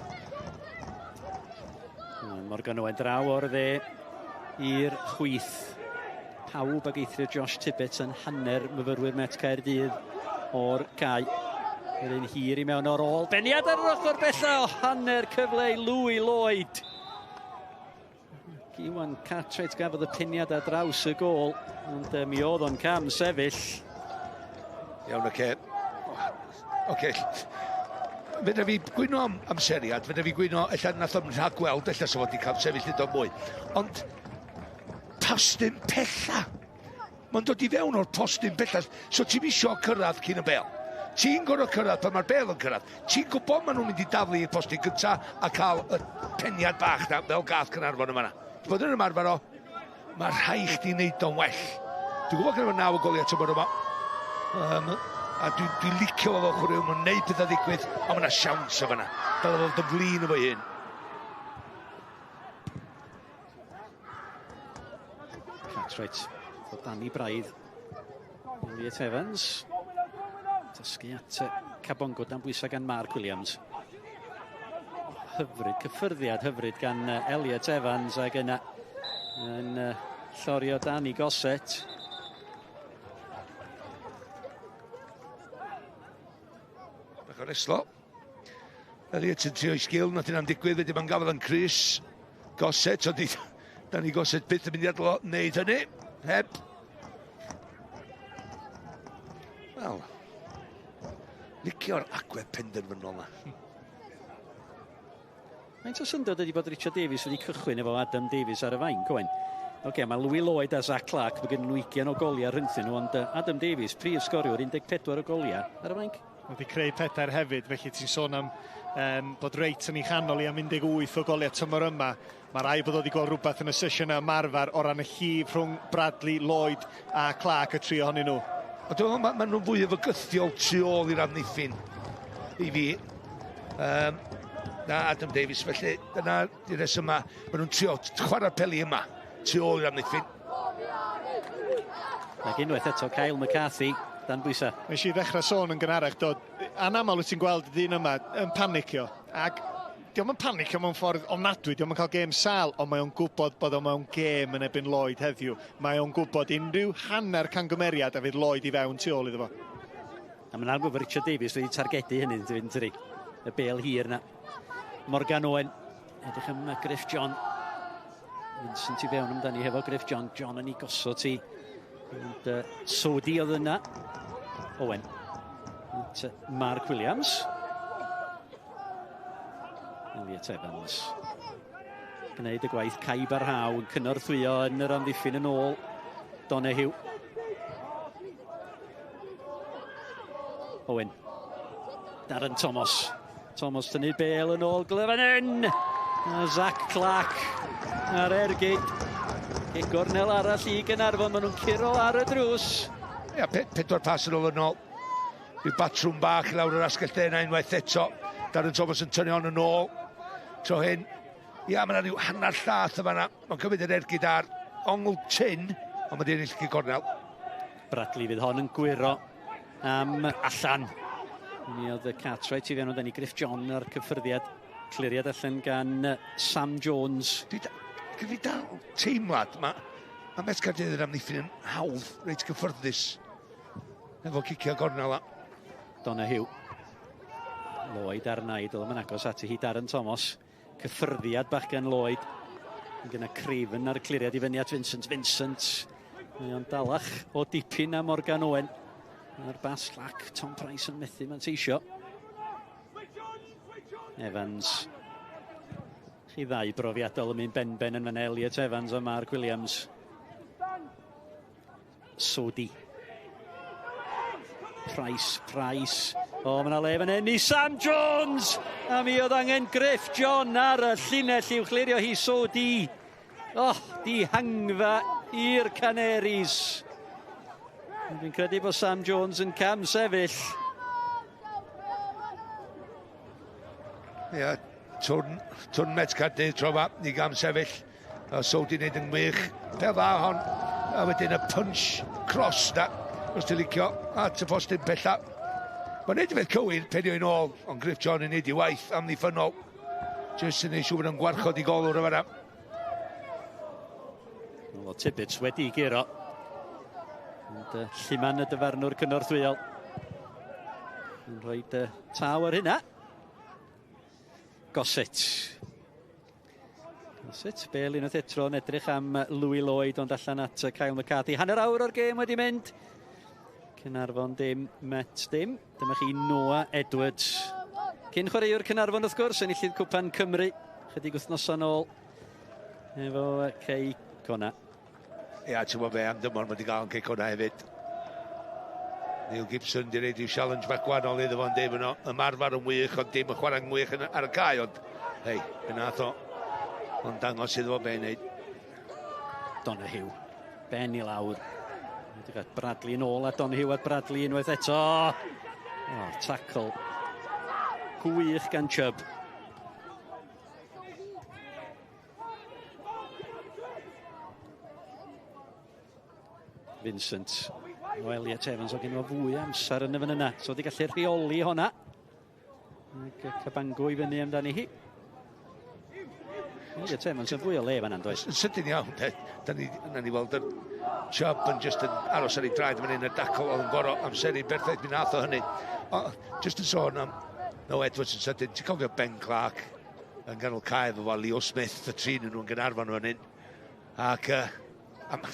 Morgan Owen draw o'r dde i'r chwith. Pawb ag eithrio Josh Tibbett yn hanner myfyrwyr Met Caerdydd o'r cae. Yr un hir i mewn o'r ôl. Beniad ar yr ochr bella o hanner cyfle i w.a.y. Iwan Cartwright gafodd y piniad ar draws y gôl. Ond mi oedd o'n cam sefyll.
Iawn, oce. fydda fi gwyno am amseriad, fydda fi gwyno, ella nath o'n rhagweld, ella sef wedi cael sefyll hyd o mwy. Ond, postyn pella. Mae'n dod i fewn o'r postyn pella. So ti'n isio cyrraedd cyn y bêl. Ti'n gorfod cyrraedd pan mae'r bêl yn cyrraedd. Ti'n gwybod maen nhw'n mynd i daflu i'r postyn gyntaf a cael y peniad bach na fel gath Caernarfon yma. Ti'n bod yn ymarfer o, mae rhai chdi wneud o'n well. Dwi'n gwybod gyda 9 o goliau tymor yma. A dwi'n licio fel chwaraew, mae'n neud pethau ddigwydd, a mae yna siawns o fanna. Dal o fel dyflin efo hyn.
Cartwright, o Danny Braidd. Elliot Evans. Dysgu at Cabongo dan bwysau gan Mark Williams. Hyfryd, cyffyrddiad hyfryd gan Elliot Evans ac yna yn llorio Danny Gosset.
Bach o'r eslo. Elliot yn trio i sgil, nath yna'n digwydd, wedi ma'n gafodd yn Chris. Gosset, ond Danny Gosset byth yn mynd i adlo wneud hynny. Heb. Wel, licio'r agwedd penderfynol na.
Faint o syndod ydi bod Richard Davies wedi cychwyn efo Adam Davies ar y fain, Coen? Oce, mae Louis Lloyd a Zach Clark, mae gen nhw 20 o goliau rhyngthyn nhw, ond Adam Davies, prif sgoriwr, 14 o goliau ar y fain.
Wedi creu pedair hefyd, felly ti'n sôn am bod reit yn ei chanol i am 18 o goliau tymor yma. Mae rai bod wedi gweld rhywbeth yn y sesiwn ymarfer o ran y llif rhwng Bradley, Lloyd a Clark, y tri ohonyn nhw.
Mae nhw'n fwy o fygythiol tu ôl i'r amddiffyn i fi. Na Adam Davies, felly dyna di'r reswm yma. Mae nhw'n trio chwarae'r peli yma tu ôl i'r amddiffyn.
Ac unwaith eto Kyle McCarthy, dan bwysa.
Nes i ddechrau sôn yn gynharach dod. Anaml wyt ti'n gweld y dyn yma yn panicio. Ac diolch yn panicio mewn ffordd ofnadwy, diolch yn cael gêm sal, ond mae o'n gwybod bod o'n mewn gêm yn ebyn Lloyd heddiw. Mae o'n gwybod unrhyw hanner cangymeriad a fydd Lloyd i fewn tu ôl iddo fo.
A mae'n arwydd bod Richard Davies wedi targedu hynny, dydy. Y bêl hir na. Morgan Owen, edrych am Griff John. Vincent i fewn amdani hefo Griff John. John yn ei gosod ti. Sodi oedd yna. Owen. Mark Williams. Elliot Evans. Gwneud y gwaith Cai Barhaw yn cynorthwyo yn yr amddiffyn yn ôl. Donahue. Owen. Darren Thomas. Thomas tynnu bêl yn ôl Glyfanen. A Zach Clark ar ergyd. Gornel arall i Caernarfon, maen nhw'n curo ar y drws.
Ia, 4 pas yn ôl yn ôl. Rhyw batrwm bach lawr yr asgelltena unwaith eto. Darren Thomas yn tynnu hon yn ôl. Tro hyn. Ia, mae yna rhyw hanner llath yma na. Mae'n cymryd yr ergyd ar ongl tin, ond mae di'n illu gornel.
Bradley fydd hon yn gwiro am allan. Mi oedd y Cartwright i fewn o dynnu Griff John ar cyffyrddiad. Cliriad allan gan Sam Jones.
Gyda fi dal teimlad, mae Met Caerdydd yn amddiffyn yn hawdd, reit gyffyrddus. Efo cicio gornel a.
Donahue. Lloyd ar naid, oedd yn agos ati hi Darren Thomas. Cyffyrddiad bach gan Lloyd. Gyda Craven ar y cliriad i fyny at Vincent. Vincent. Mae o'n dalach o dipyn a Morgan Owen. Mae'r bas Slack, Tom Price yn methu mae'n teisio. Evans. Chi ddau brofiadol yn mynd ben yn fan Elliot Evans a Mark Williams. Sodi. Price. O, mae yna le fan hyn i Sam Jones! A mi oedd angen Griff John ar y llinell i'w chlirio hi Sodi. O, di hangfa i'r Canaries. Fi'n credu bod Sam Jones yn cam sefyll.
Ia, twrn Met Caerdydd tro fa, ni gam sefyll. Sodi wneud yn wych. Pel dda hon. A wedyn y punch cross na. Os ti'n licio, at y postyn pella. Mae'n neud i fedd cywir, pedio i'n ôl, ond Griff John yn neud i waith amddiffynol. Just yn ei siŵr yn gwarchod i golwr y fanna.
O Tibbets wedi i giro. Ond Lliman y dyfarnwr cynorthwyol. Yn rhoi taw ar hynna. Gosset, bêl unwaith etro yn edrych am Louis Lloyd, ond allan at Kyle McCarthy. Hanner awr o'r gêm wedi mynd. Caernarfon dim, Met dim. Dyma chi Noah Edwards. Cyn chwaraewr Caernarfon wrth gwrs, enillydd Gwpan Cymru. Chydig wythnoson ôl. Efo Cei Connah.
Ia, ti'n gwybod be, am dymor mae wedi gael yn Cei Connah hefyd. Neil Gibson di reid i'w challenge bach gwahanol iddo fo'n dweud yno. Ymarfer yn wych, ond dim y chwarae'n wych ar y cae, ond hei, be nath o. Ond dangos iddo fo be i wneud.
Donahue, ben i lawr. Wedi cael Bradley yn ôl a Donahue at Bradley unwaith eto. Tackle gwych gan Chubb. Vincent. Elliot Evans o gen o fwy amser yn y fan yna. So wedi gallu rheoli honna. Cabango i fyny amdani hi. Elliot Evans yn fwy o le fan yna, does?
Sydyn iawn, de. Dyna ni weld yr Chubb yn just yn aros ar ei draed fan hyn, y dacl oedd yn gorau amseru berffaith mi nath o hynny. Just yn sôn am No Edwards yn sydyn, ti'n cofio Ben Clark yn ganol cae efo Leo Smith, y trin nhw'n Gaernarfon fan hyn. Ac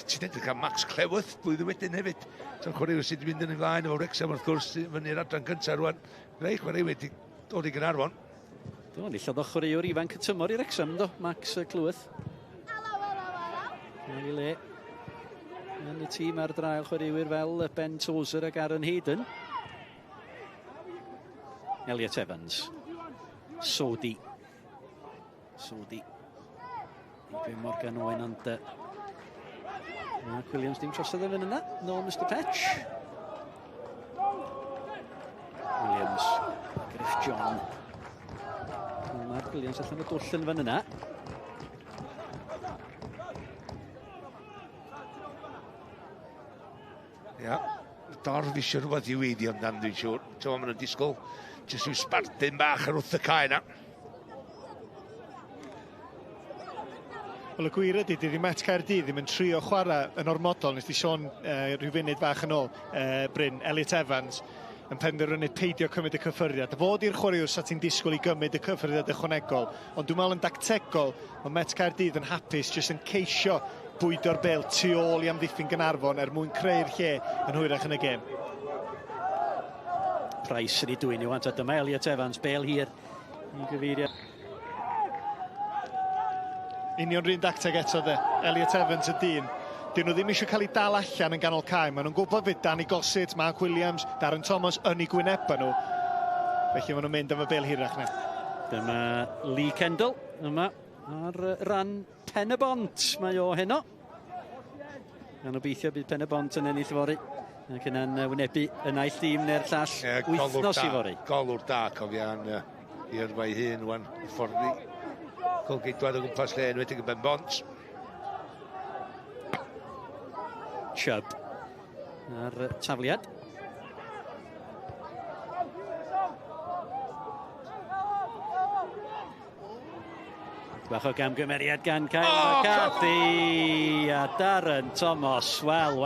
ti'n edrych am Max Cleworth blwyddyn wedyn hefyd. So'n chwaraewyr sydd wedi mynd yn ei flaen efo Wrexham wrth gwrs fyny'r adran gyntaf rwan. Rei chwaraewyr wedi dod i Gaernarfon.
Do, ni llodd o chwaraewr ifanc y tymor i Wrexham, do, Max Cleworth. Yn ei le. Yn y tîm ar draul chwaraewyr fel Ben Tozer ac Aaron Hayden. Elliot Evans. Sodi. Dwi'n Morgan Owen ond... Mark Williams dim trosodd yn yna. No, Mr Petch. Williams. Griff John. Mark Williams allan o dwll yn fan yna.
Ia, dorf eisiau rhywbeth i weidi amdan dwi'n siŵr. Ti'n maen nhw'n disgwyl jyst yw sbartyn bach ar wrth y cae na.
Wel, y gwir ydy, dydy Met Caerdydd ddim yn trio chwarae yn ormodol. Nes di sôn rhyw funud bach yn ôl, Bryn, Elliot Evans, yn penderfynu peidio cymryd y cyffyriad. Fod i'r chwaraewr sa ti'n disgwyl i gymryd y cyffyriad ychwanegol, ond dwi'n meddwl yn dactegol, mae Met Caerdydd yn hapus, jyst yn ceisio bwydo'r bêl tu ôl i amddiffyn Gaernarfon mwyn creu'r lle yn hwyrach yn y gêm.
Price yn ei dwy'n i wan, dyma Elliot Evans, bêl hir i gyfeirio.
Union rhywun dacteg eto de, Elliot Evans y dyn. Dyn nhw ddim eisiau cael ei dal allan yn ganol cae. Maen nhw'n gwybod fyd Danny Gossett, Mark Williams, Darren Thomas yn ei gwyneba nhw. Felly maen nhw'n mynd am y bêl hirach na.
Dyma Lee Kendall, yma ar ran pen y bont. Mae o heno. Gan obeithio bydd pen y bont yn ennill fori. Ac yna'n wynebu y naill dîm neu'r llall wythnos i fori.
Golwr da, cofia'n i'r fai hun, wan, y ffordd ni. Colgeidwad o gwmpas le enwedig yn ben bont.
Chubb ar tafliad. Bach o gamgymeriad gan Cael McCarthy a Darren Thomas. Wel.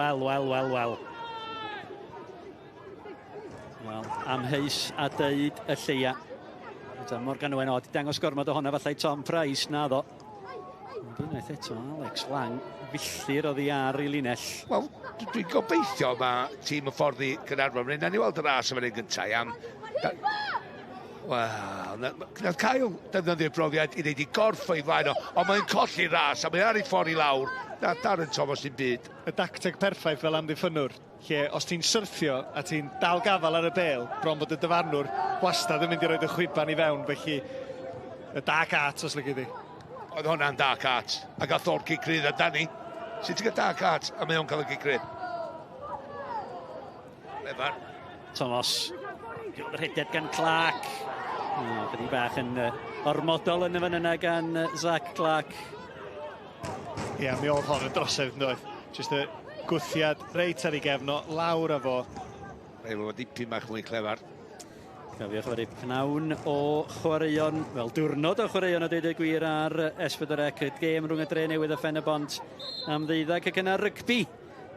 Wel, amheus a deud y lleia. Morgan Owen wedi dangos gormod o honna falle Tom Price, na ddo. Unwaith eto, Alex Lang, filltir oddi ar ei linell.
Wel, dwi'n gobeithio mae tîm y ffordd i Caernarfon. Rhaid ni weld y ras yma'n ein gyntaf am... Wel, nath Cael defnyddio'r brofiad i wneud i gorff o'i flaen o, ond mae'n colli ras, a mae'n ar ei ffordd i lawr. Na, Darren Thomas dim byd.
Y dacteg perffaith fel amddiffynwr, lle os ti'n syrthio a ti'n dal gafal ar y bêl, bron bod y dyfarnwr wastad yn mynd i roed y chwiban i fewn, felly y dark art os lygu di.
Oedd hwnna'n dark art, a gath o'r gigrydd a Danny. Sut ti'n gael dark art, a mae o'n cael y gigrydd? Lefar.
Thomas, diolch yr hediad gan Clark. Bydd bach yn ormodol yn y fan yna gan Zach Clark.
Ia, mi oedd hon yn drosedd, yn doedd. Just y gwthiad reit ar ei gefno, lawr a fo.
Efo dipyn bach mwy clefar.
Cofiwch fod ei pnawn o chwaraeon, wel diwrnod o chwaraeon a dweud y gwir ar S4C, y gêm rhwng y Dre Newydd a Phen y Bont am ddeuddag ac yna rygbi.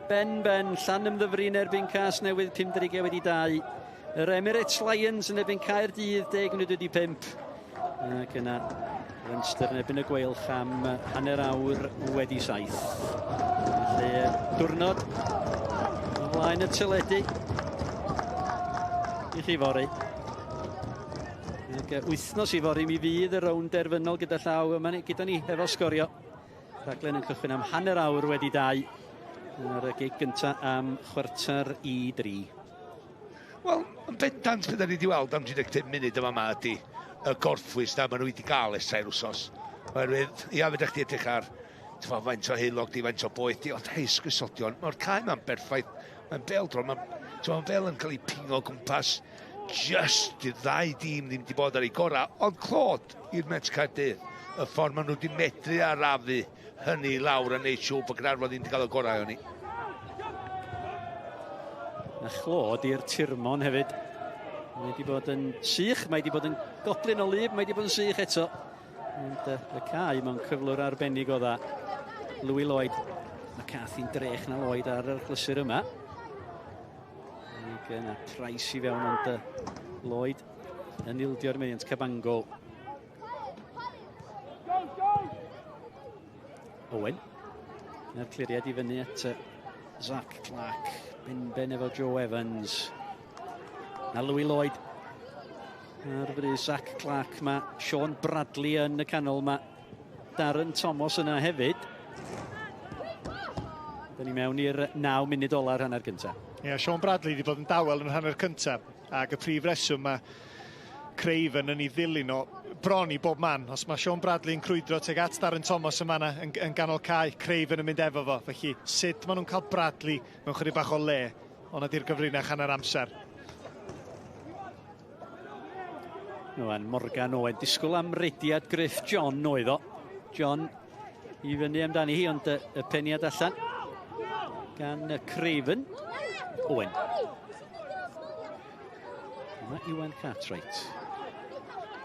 Ben, llan ymddyfrin erbyn Cas Newydd 52-2. Yr Emirates Lions yn erbyn Caerdydd 10-5. Ac yna Leinster yn erbyn y Gweilch am hanner awr wedi 7. Felly diwrnod ymlaen y teledu i chi fori. Wythnos i fori mi fydd y rownd derfynol gyda llaw yma gyda ni efo sgorio. Rhaglen yn cychwyn am hanner awr wedi 2 ar y gig gyntaf am 2:45.
Wel, yn bendant beth ni wedi weld am 35 munud yma ydy y gorffwys na maen nhw wedi cael estrau'r wsos. Oherwydd, ia, fydda chdi edrych ar faint o heilog di, faint o boeth di, ond hei, sgwysodion, mae'r cae ma'n berffaith, mae'n bêl-droed, mae'n bêl yn cael ei pingo gwmpas, just i'r ddau dîm ddim wedi bod ar ei gorau, ond clod i'r Met Caerdydd, y ffordd maen nhw wedi medru arafu hynny lawr a neud siŵr bod Caernarfon ddim wedi cael y gorau o'n ni.
A chlod i'r tirmon hefyd. Mae wedi bod yn sych, mae wedi bod yn goblin o lib, mae wedi bod yn sych eto. Ond y cae mewn cyflwr arbennig o dda. w.a.y. Mae Cathy'n drech na Lloyd ar yr chlysur yma. Yna Price i fewn ond Lloyd yn ildio'r mediant Cabango. Owen. Yna'r cliriad i fyny at Zach Clark. Ben efo Joe Evans. Na w.a.y. Ar frys Zach Clark, mae Sean Bradley yn y canol, mae Darren Thomas yna hefyd. Da ni mewn i'r 9 munud olar hanner cyntaf.
Ie, Sean Bradley wedi bod yn dawel yn hanner cyntaf, ac y prif reswm mae Craven yn ei ddilyn o bron i bob man. Os mae Sean Bradley yn crwydro teg at Darren Thomas yma yn ganol cae, Craven yn mynd efo fo. Felly, sut maen nhw'n cael Bradley mewn chydig bach o le, ond ydy'r gyfrinach hanner amser.
Rwan, Morgan Owen, disgwyl am rediad Griff John oedd o. John i fyny amdani hi, ond y peniad allan gan Craven. Owen. Yma Iwan Cartwright.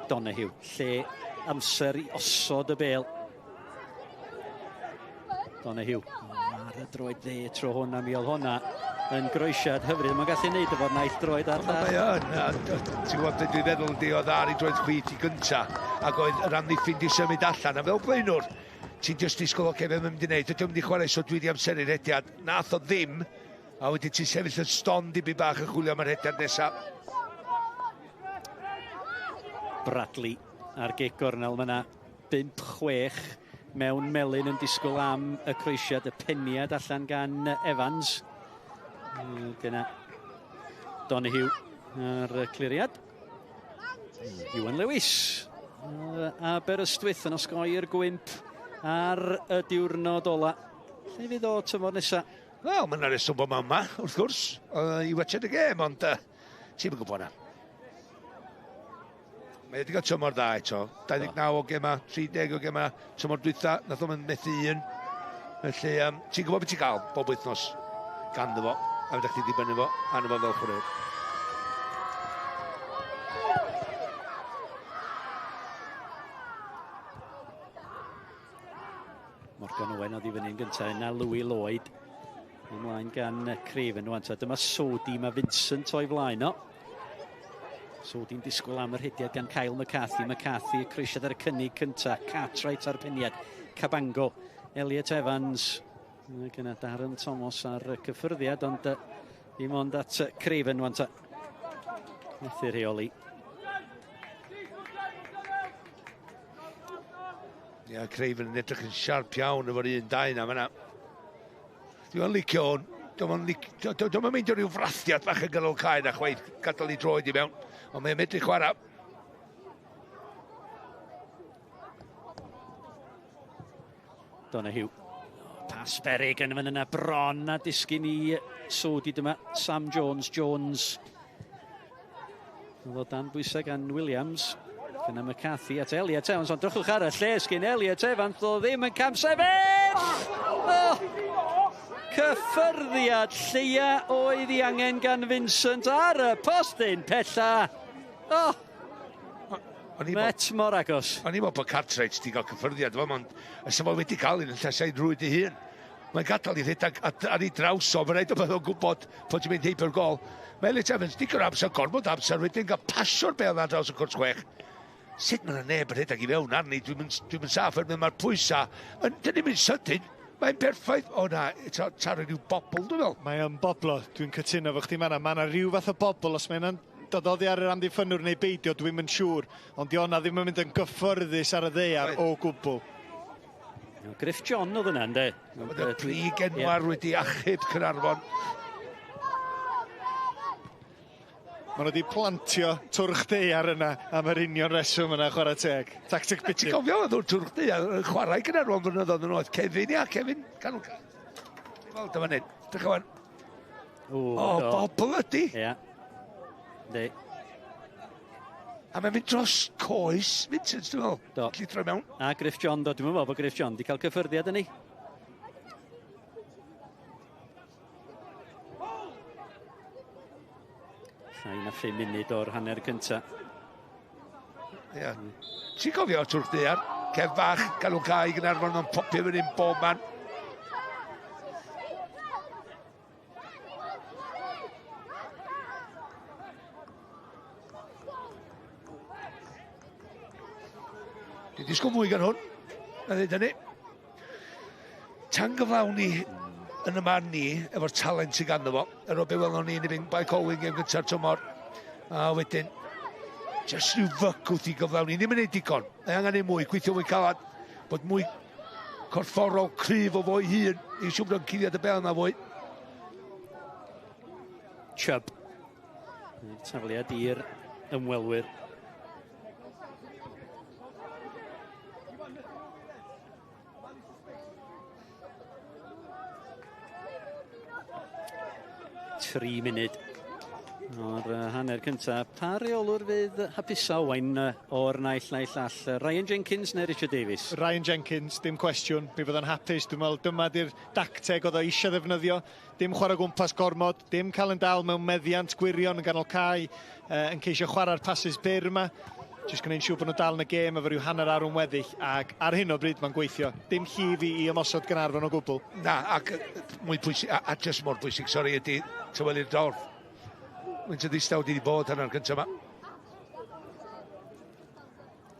Donahue, lle amser i osod y bêl. Donahue. Ar y droed dde tro hwnna, mi oedd hwnna yn groesiad hyfryd. Mae'n gallu neud efo'r naill droed ar llall.
Ti'n gwybod beth dwi'n feddwl ydi oedd ar ei droed chwith i gynta, ac oedd yr amddiffyn di symud allan, a fel blaenwr, ti'n just disgwyl o fe mynd i wneud, ydym wedi chwarae so dwi wedi amseru'r hediad, nath o ddim, a wedyn ti'n sefyll yn stond i byd bach yn chwilio am yr hediad nesaf.
Bradley ar gig gornel, mae yna 5-6 mewn melyn yn disgwyl am y croesiad, y peniad allan gan Evans. Gyna Donahue ar y cliriad. Iwan Lewis. Aberystwyth yn osgoi'r gwymp ar y diwrnod ola. Lle fydd o tymor nesa?
Wel, mae'n reswm bod yma, wrth gwrs, i watched y gêm, ond ti'n mynd gwybod na. Mae wedi cael tymor dda eto. 29 o gemau, 30 o gemau, tymor dwytha, nath o'n methu un. Felly, ti'n gwybod beth ti'n cael bob wythnos ganddo fo. A fydda chdi dibynnu fo, anna fo fel chwaraewr.
Morgan Owen oedd i fyny'n gyntaf yna w.a.y. Ymlaen gan Craven. Dyma Sodi, mae Vincent o'i flaen o. Sodi'n disgwyl am yr hediad gan Kyle McCarthy. McCarthy croesiad ar y cynnig cyntaf. Cartwright ar peniad. Cabango. Elliot Evans. Gyda Darren Thomas ar y cyffyrddiad, ond dim ond at Craven wan ta. Methu rheoli.
Ia, Craven yn edrych yn siarp iawn efo'r 1-2 na fyna. Dwi'n licio hwn. Dwi'n meindio rhyw frathiad fach yn ganol cae na chweith gadael ei droed i mewn, ond mae'n medru chwarae.
Donahue. Pas berig yn fan yna bron a disgyn i Sodi dyma. Sam Jones. Oedd o dan bwysau gan Williams. Gyna McCarthy at Elliot Evans. Ond drychwch ar y lles gyn Elliot Evans. Oedd ddim yn cam sefyll! Cyffyrddiad lleia oedd i angen gan Vincent ar y postyn pella. Met mor agos.
O'n i'n meddwl bod Cartwright wedi cael cyffyrddiad fo, ond ys yma wedi cael un yn llasau drwyd i hun. Mae'n gadael i ddedag ar ei draws o, mae'n rhaid o beth o'n gwybod bod ti'n mynd heibio'r gol. Mae Elliot Evans, digon amser, gormod amser, wedyn cael pasio'r bêl na draws y cwrs 6. Sut mae'n neb yn rhaid i fewn arni, dwi'n mynd saff ar mae'r pwysau. Dyn ni'n mynd sydyn, mae'n perffaith. O na, taro rhyw bobl, dwi'n fel.
Mae'n boblo, dwi'n cytuno fo chdi manna. Mae yna rhyw fath o bobl, os mae'n dod oddi ar yr amddiffynwr neu beidio, dwi'n yn siŵr. Ond di honna ddim yn mynd yn gyffyrddus ar y ddeiar o gwbl.
Griff John oedd yna, ynddo?
Oedd y brig enwar wedi achub Caernarfon.
Maen nhw wedi plantio twrch deiar yna am yr union reswm yna chwarae teg. Tactic
Ti'n
bitty.
cofio oedd o'r twrch deiar yn chwarae Caernarfon flynyddoedd yn oedd. Kevin, ia, Kevin. Canol. Wel, dyma nid. Drych o'n. O, bobl ydi.
Ia. Di.
A mae'n mynd dros coes, Vincent, dwi'n meddwl.
Do.
Lli troi mewn.
A Griff John, do. Dwi'n meddwl bod Griff John di cael cyffyrddiad yn ni. Llai na 5 munud o'r hanner cynta.
Ia. Ti'n cofio twrch deiar? Cef fach, galw cae Caernarfon yn popio fyny yn bob man. Di disgwyl mwy gan hwn, a ddweud hynny. Tan gyflawni yn y man ni, efo'r talent sy'n ganddo fo, o be welon ni yn y bai Colwyn gem gyntaf tymor. A wedyn, just rhyw fycwth i gyflawni, ddim yn ei digon. Mae angen ei mwy, gweithio mwy calad, bod mwy corfforol cryf o fo'i hun, i siwm rhan cuddiad y bel na fwy.
Chub. Tafliad i'r ymwelwyr. Tri munud o'r hanner cyntaf. Pa reolwr fydd hapusa wain o'r naill naill all? Ryan Jenkins neu Richard Davies?
Ryan Jenkins, dim cwestiwn. Mi fydd yn hapus. Dwi'n meddwl dyma di'r dacteg oedd o eisiau ddefnyddio. Dim chwarae gwmpas gormod, dim cael yn dal mewn meddiant gwirion yn ganol cae, yn ceisio chwarae'r passes byr yma. Jyst gwneud siŵr bod nhw dal yn y gêm efo rhyw hanner arwm weddill, ac ar hyn o bryd mae'n gweithio. Dim llif i ymosod Caernarfon o gwbl.
Na, ac mwy bwysig, a just mor bwysig, sori, ydy tywelu'r dorf. Wynt y ddistaw wedi bod hynna'r gyntaf yma.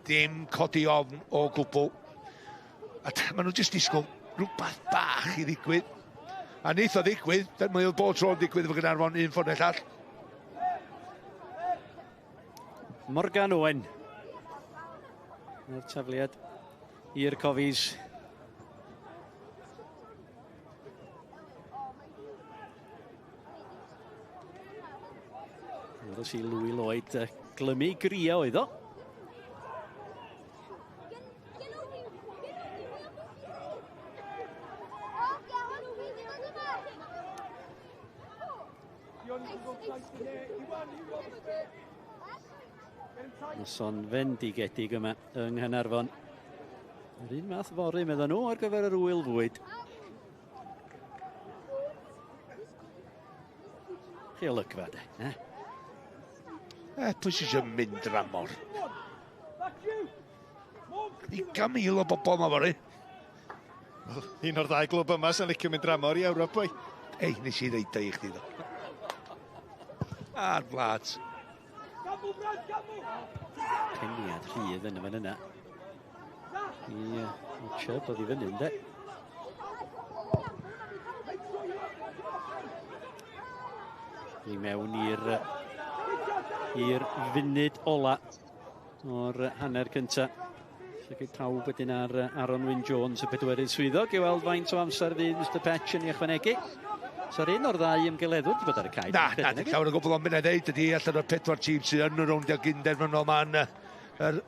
Dim codi ofn o gwbl. A maen nhw jyst disgwyl rhywbeth bach i ddigwydd. A neith o ddigwydd, mae oedd bod tro'n digwydd efo Caernarfon un ffordd neu llall.
Morgan Owen. O'r tafliad i'r Cofis. Os i Louis Lloyd glymu gria oedd o. Noson fendigedig yma yng Nghanarfon. Yr un math fori meddyn nhw ar gyfer yr wyl fwyd. Chi olygfa de,
Pwy sy'n mynd ramor? I gamil o bobl yma fori.
Un o'r ddau glwb yma sy'n licio mynd dramor i Ewrop, boi.
Ei, nes i ddeud i chdi, do. A'r blad.
Ceniad rhydd yn y fan yna. I Chub oedd i fyny, ynddo. I mewn i'r funud ola o'r hanner cynta. So gyda pawb wedyn ar Aaron Wyn Jones y bedwerydd swyddog i weld faint o amser fydd Mr Patch yn ei ychwanegu. So'r un o'r ddau ymgeleddwr wedi bod ar y cae.
Na, dim llawer o gwbl o'n mynd a ddeud ydi allan o'r 4 tîm sydd yn y rowndiau Gynderfynol man yr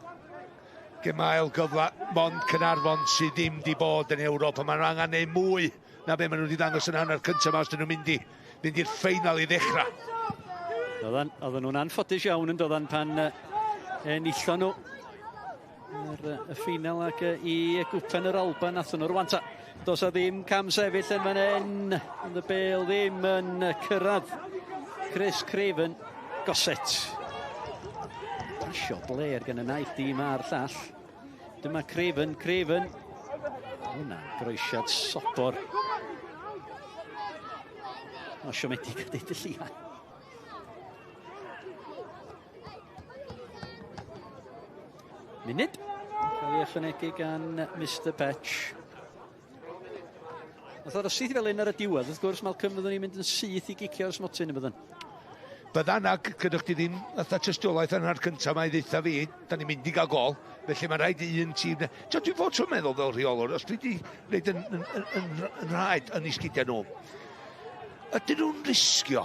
Gemau Ail Gyfle, mond Caernarfon sydd ddim di bod yn Ewrop, a maen angen neu mwy na be maen nhw wedi dangos yn hanner cyntaf mas dyn nhw'n mynd i'r ffeinal i ddechrau.
Oedden nhw'n anffodus iawn yn doddan pan enillon nhw y ffeinal ac i Gwpan Her nathon nhw rwan ta. Does a ddim cam sefyll yn fan hyn, ond y bêl ddim yn cyrraedd. Chris Craven, goset. Pasio bler gan y naeth dim a'r llall. Dyma Craven. Hwna, groesiad sobor. O, siomedig a deud y llian. Munud. Cael ei ychwanegu gan Mr Patch. Nath o'r syth fel un ar y diwedd, wrth gwrs Malcolm fyddwn ni'n mynd yn syth i gicio'r smotyn y byddwn.
byddanag gyda chdi ddim fatha tystiolaeth yna'r cyntaf mae ddeitha fi, da ni'n mynd i gael gol, felly mae'n rhaid i un tîm. Dwi'n fod trwy'n meddwl fel rheolwr, os dwi wedi gwneud yn rhaid yn ei sgidiau nhw, ydyn nhw'n risgio?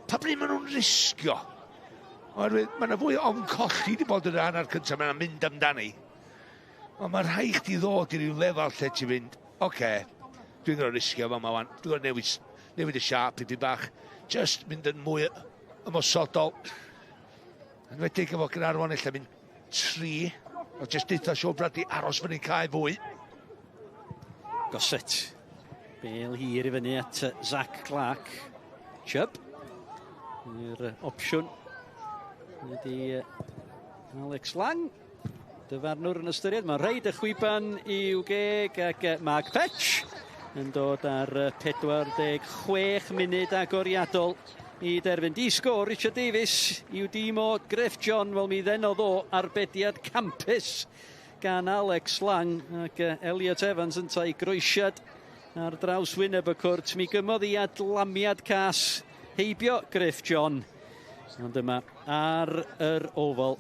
Pa bryd maen nhw'n risgio? Oherwydd, mae yna fwy o'n colli wedi bod yn rhan ar cyntaf, mae'n mynd amdani. Ond mae'n rhaid chdi ddod i ryw lefel lle ti'n mynd, oce, dwi'n gwneud risgio fan yma wan, dwi'n gwneud newid y siap i fi bach, just mynd yn mwy ymosodol. Yn wedig efo Caernarfon illa mynd 3, o just eitha sio brad i aros fyny cae fwy.
Goset. Bêl hir i fyny at Zach Clark. Chubb. I'r opsiwn. Ydy Alex Lang. Dyfarnwr yn ystyried. Mae'n rhaid y chwiban i'w geg ac Mark Petch yn dod ar 46 munud agoriadol i derfyn. Di sgôr Richard Davies i'w dîm o Griff John fel mi ddenodd o arbediad campus gan Alex Lang ac Elliot Evans yn tai groesiad ar draws wyneb y cwrt. Mi gymodd i adlamiad cas heibio Griff John. Ond yma ar yr ofal.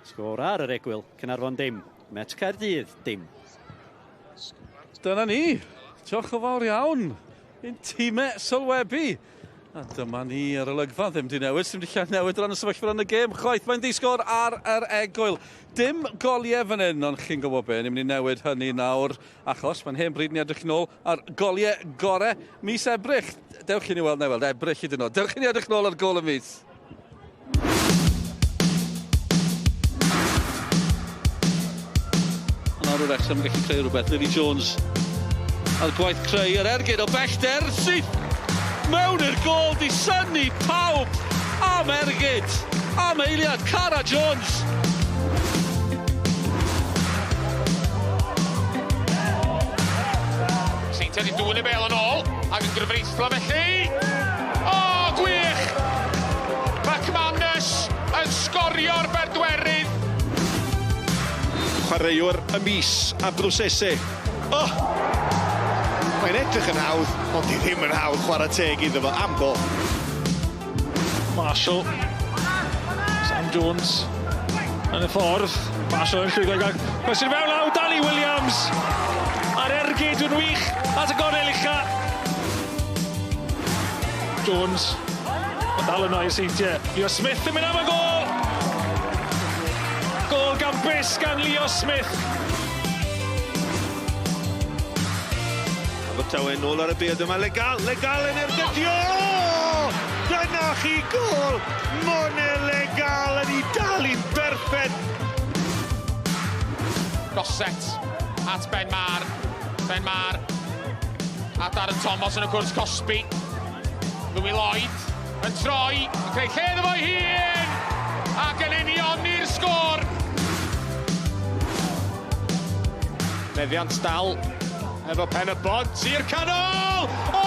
Sgôr ar yr egwyl. Caernarfon dim. Met Caerdydd dim.
Dyna ni. Diolch yn fawr iawn. Un tîmau sylwebu. A dyma ni ar y lygfa. Ddim di newid. Dim di llawn newid ran y sefyllfa yn y gêm. Chwaith mae'n disgwyl ar yr egwyl. Dim goliau fan hyn, ond chi'n gwybod be. Ni'n mynd i newid hynny nawr. Achos mae'n hen bryd ni edrych nôl ar goliau gorau mis Ebrill. Dewch i ni weld newid. Ebrill ydyn nhw. Dewch i ni edrych nôl ar gol y mis. Nawr o'r Wrexham yn gallu creu rhywbeth. Lily Jones a'r gwaith creu yr ergyd o bellter sydd mewn i'r gol di synnu pawb am ergyd, am eiliad Cara Jones.
Seintiau wedi dŵn y bêl yn ôl ac yn gryfreithlo felly. O, gwych! McManus yn sgorio'r berdwerydd.
Chwaraewr y mis a brosesau. Mae'n edrych yn hawdd, ond i ddim yn hawdd chwarae teg iddo fo am gol.
Marshall. Sam Jones yn y ffordd. Marshall yn llwyddo gael. Cwestiwn fewn law, Danny Williams. A'r ergyd yn wych at y gorau ucha. Jones. Yn dal yn o'i Seintiau. Leo Smith yn mynd am y gol. Gol gampus gan Leo Smith.
Tawen nôl ar y byd yma, legal yn ergydio! Dyna chi gol! Mone legal yn ei dal i'n berffet!
Goset at Ben Mar. A Darren Thomas yn y cwrs Cosby. Louis Lloyd yn troi, yn creu lle iddo fo'i hun! Ac yn union i'r sgôr!
Meddiant dal. Efo pen y bod, tir canol! O,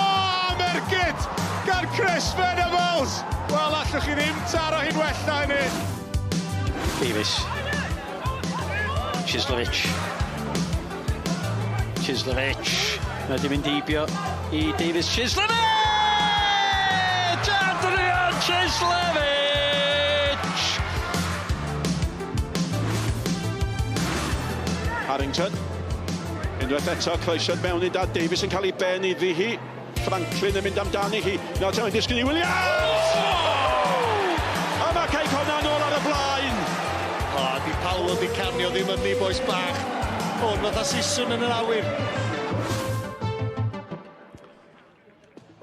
mergyd! Gan Chris Venables! Wel, allwch chi ddim taro hi'n well na hynny.
Davies. Chislovich. Mae di mynd heibio i Davies. Chislovich! Adrian Chislovich!
Harrington. Unwaith eto, croesiad mewn i Dad Davies yn cael ei ben iddi hi. Franklin yn mynd amdani hi. Nawr ta'n disgyn i Williams! A mae Cei Connah nôl ar y blaen.
Di Paolo di carnio ddim yn ni, boes bach. Hwn fatha siswn yn yr awyr.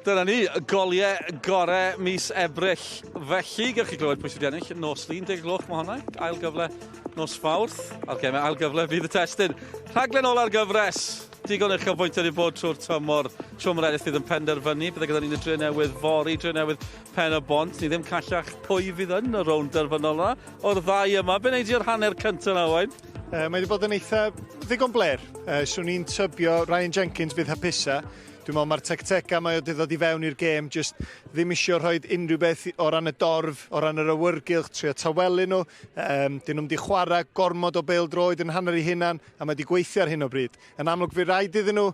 Dyna ni, goliau gorau mis Ebrill. Felly, gewch chi glywed pwy sydd wedi ennill nos lun, 10 gloch mae hwnna. Ail Gyfle nos Fawrth. A'r gemau Ail Gyfle fydd y testyn. Rhaglen ôl ar gyfres. Digon eich cyfwynt wedi bod trwy'r tymor. Tro mae'r ennill fydd yn penderfynu. Bydde gyda ni'n y dre newydd fori, dre newydd Pen y Bont. Ni ddim callach pwy fydd yn y Rownd Gynderfynol yna. O'r ddau yma, be wneud i'r hanner cyntaf na, Owain?
Mae wedi bod yn eitha ddigon bler. Swn i'n tybio Ryan Jenkins fydd hapusa. Dwi'n meddwl mae'r tec-teca mae wedi ddod i fewn i'r gêm, just ddim eisiau rhoi unrhyw beth o ran y dorf, o ran yr awyrgylch, trio tawelu nhw. Dyn nhw wedi chwarae gormod o bêl-droed yn hanner eu hunan, a mae wedi gweithio ar hyn o bryd. Yn amlwg fi rhaid iddyn nhw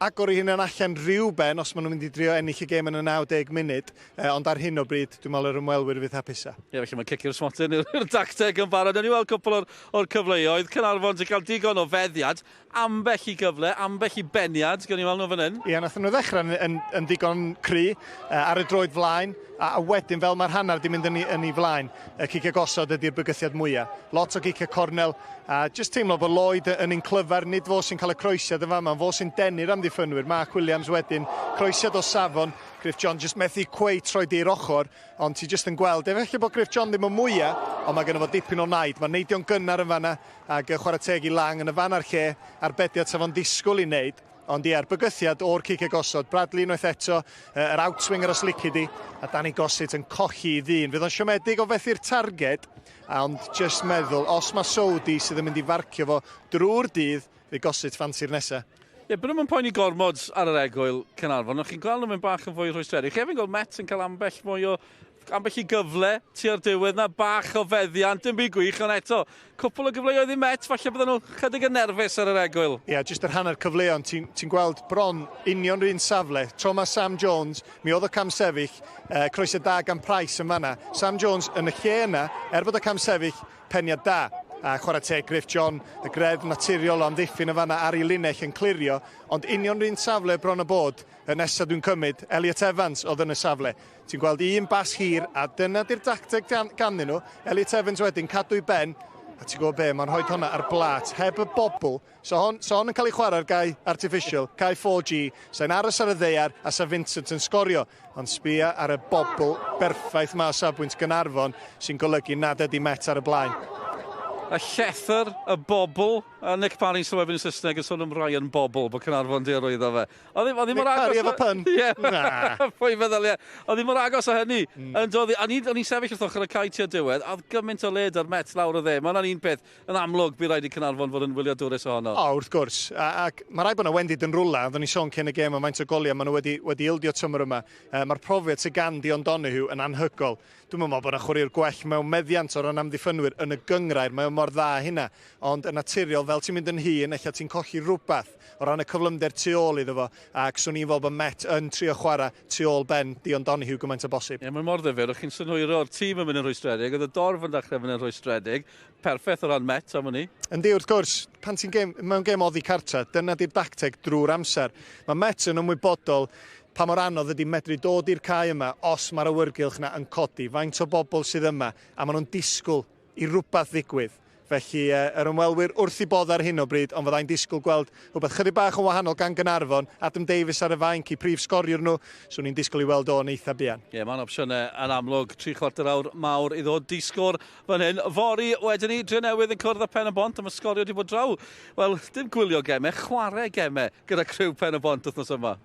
agor i hynny'n allan rhywben os maen nhw'n mynd i drio ennill y gêm yn y 90 munud, ond ar hyn o bryd, dwi'n meddwl yr ymwelwyr fydd hapusa.
Ie, felly mae'n cicio'r smotyn i'r dacteg yn barod. Yn i weld cwpl o'r cyfleoedd. Caernarfon sy'n cael digon o feddiad, ambell i gyfle, ambell i beniad, gan i weld nhw fan hyn.
Ie, nath nhw ddechrau yn digon cry ar y droed flaen, a wedyn fel mae'r hanner di mynd yn ei flaen, cicio gosod ydy'r bygythiad mwyaf. Lot o gicio cornel, a jyst teimlo bod Lloyd yn un clyfar, nid fo sy'n cael y croesiad yn fama, fo sy'n denu'r amddiffynwyr. Mark Williams wedyn, croesiad o safon, Griff John jyst methu cweit troi i'r ochr, ond ti jyst yn gweld, efallai bod Griff John ddim yn mwyaf, ond mae gennym fo dipyn o naid. Mae'n neidio'n gynnar yn fanna, ac chwarae teg i lang yn y fan ar lle, a'r bediad sa fo'n disgwyl i wneud. Ond ie'r bygythiad o'r cic e gosod. Bradley unwaith eto, yr outswinger os licidi, a Danny Gossett yn colli i ddyn. Fydd o'n siomedig o fethu'r targed, ond just meddwl, os mae Saudi sydd yn mynd i farcio fo drwy'r dydd, fydd Gossett ffansi'r nesaf.
Ie, byd nhw'n poeni gormod ar yr egwyl Caernarfon. O'ch chi'n gweld nhw'n mynd bach yn fwy rhwystredig. Hefyd gweld Met yn cael ambell i gyfle tua'r diwedd na, bach o feddiant, dim byd gwych, ond eto, cwpl o gyfleoedd i Met, falle bydden nhw chydig yn nerfus ar yr egwyl.
Ie, jyst yr hanner cyfleon, ti'n gweld bron union rhywun safle, tro mae Sam Jones, mi oedd o cam sefyll, croeso da gan Price yn fanna. Sam Jones yn y lle yna, bod o cam sefyll, peniad da. A chwarae teg Griff John, y gredd naturiol o amddiffyn y fanna ar ei linell yn clirio, ond union rhywun safle bron o bod, y nesaf dwi'n cymryd, Elliot Evans oedd yn y safle. Ti'n gweld un bas hir, a dyna di'r dacteg ganddyn nhw. Elliot Evans wedyn cadw i ben, a ti'n gwybod be, mae'n rhoi hwnna ar blat, heb y bobl. So hon yn cael ei chwarae ar gai artificial, gai 4G, sa'n aros ar y ddeiar, a sa Vincent yn sgorio. Ond sbia ar y bobl berffaith ma o safbwynt Caernarfon, sy'n golygu nad ydi Met ar y blaen.
Y llethyr, y bobl, a Nick Parry'n sylwebyn yn Saesneg yn sôn am Ryan Bobl, bod Caernarfon di arwyddo fe.
Nick Parry efo pun?
Ie, pwy feddwl, ie. Oedd hi mor agos o hynny. O'n i'n sefyll wrth ochr y cae tua diwedd, a oedd gymaint o led ar Met lawr o dde. Mae'n un peth yn amlwg bydd rhaid i Caernarfon fod yn wyliadwrus ohono.
O, wrth gwrs. Ac mae rhaid bod yna wendid yn rwla, oeddwn ni sôn cyn y gêm o maint o golia, maen nhw wedi ildio tymor yma. Mae'r profiad sy'n gan Dion Donoghue yn anhygol. Dwi'n meddwl bod yna chwarae'r gwell mewn meddiant o'r amddiffynwyr yn y gyngrair, mae o mor dda hynna. Ond yn naturiol, fel ti'n mynd yn hyn, eich ti'n colli rhywbeth o ran y cyflymder tu ôl iddo fo. Ac swn i'n fel bod Met yn trio chwarae tu ôl ben Dion Donoghue gymaint o bosib.
Ie, mae'n mor ddifyr. O'ch chi'n synhwyro o'r tîm yn mynd yn rhwystredig. Oedd y dorf yn dechrau mynd yn rhwystredig. Perffaith o ran Met am hynny.
Yndi, wrth gwrs, pan ti'n mewn gêm oddi cartra, dyna di'r dacteg drwy'r amser. Mae Met yn ymwybodol pa mor anodd ydy medru dod i'r cae yma os mae'r awyrgylch yna yn codi. Faint o bobl sydd yma, a maen nhw'n disgwyl i rhywbeth ddigwydd. Felly, yr ymwelwyr wrth i bodd ar hyn o bryd, ond fyddai'n disgwyl gweld rhywbeth chydig bach yn wahanol gan Caernarfon. Adam Davies ar y fainc i prif sgoriwr nhw, so ni'n disgwyl i weld o'n eitha buan.
Ie, mae'n opsiynau yn amlwg. 3/4 awr mawr i ddod disgwr fan hyn. Fori wedyn ni, Dre newydd yn cwrdd â Pen y Bont, a mae sgorio wedi bod draw. Wel, dim gwylio gemau, chwarae gemau gyda criw Pen y Bont wythnos yma.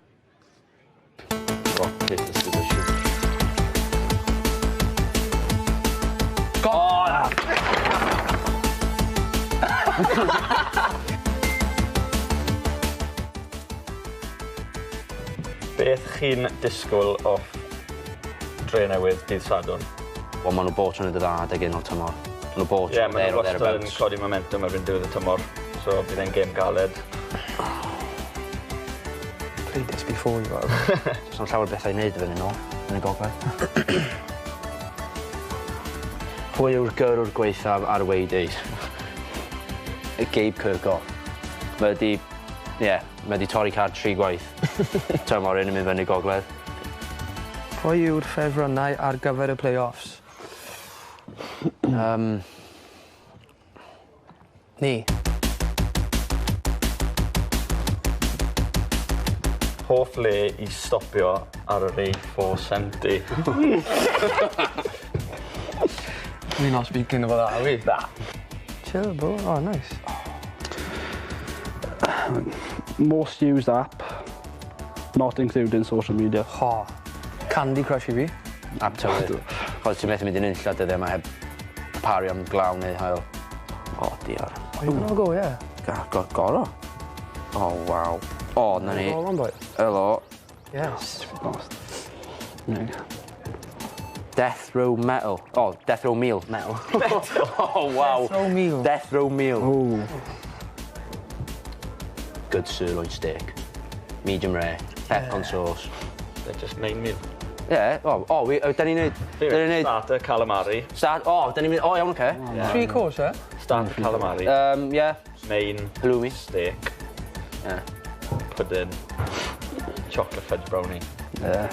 Beth chi'n disgwyl off Dre newydd dydd Sadwrn?
Wel, maen nhw bod yn y ddadeg un o'r tymor. Maen nhw bod
yn wastad yn codi momentum erbyn diwedd y tymor, so bydd e'n gêm galed.
Played this before, you know. So'n llawer bethau i wneud efo yn y gogledd. Pwy yw'r gyrwr gweithaf ar y WA.y? Gabe Kirkhoff. Mae wedi torri card 3 gwaith. Tymor un yn mynd fyny gogledd.
Pwy yw'r ffefrynnau ar gyfer y play-offs? Ni.
Hoff le i stopio ar yr A470.
We're not speaking about that, are we?
Nah.
Chill, bro. Oh, nice.
Most used app, not including social media.
Oh, Candy Crush i fi.
App tywydd. Chos ti'n methu mynd i'n unlla dyddiau yma heb pari am glaw neu hael. O, diar.
Oh, you're gonna go, yeah?
Goro? Oh, waw. O, na ni.
Roll on, boy.
Helo.
Yes.
Death Row Metal. Oh, Death Row Meal. Metal. Oh, wow.
Death Row Meal.
Death Row Meal.
Oh.
Good sirloin steak. medium rare, peppercorn sauce.
They're just main meal.
Yeah, da ni'n neud...
Starter calamari.
Da ni'n mynd... O, iawn, oce.
3 course, eh?
Starter calamari.
Yeah.
Main.
Halloumi.
Steak.
Yeah.
Pudding. Chocolate fudge brownie.
Yeah.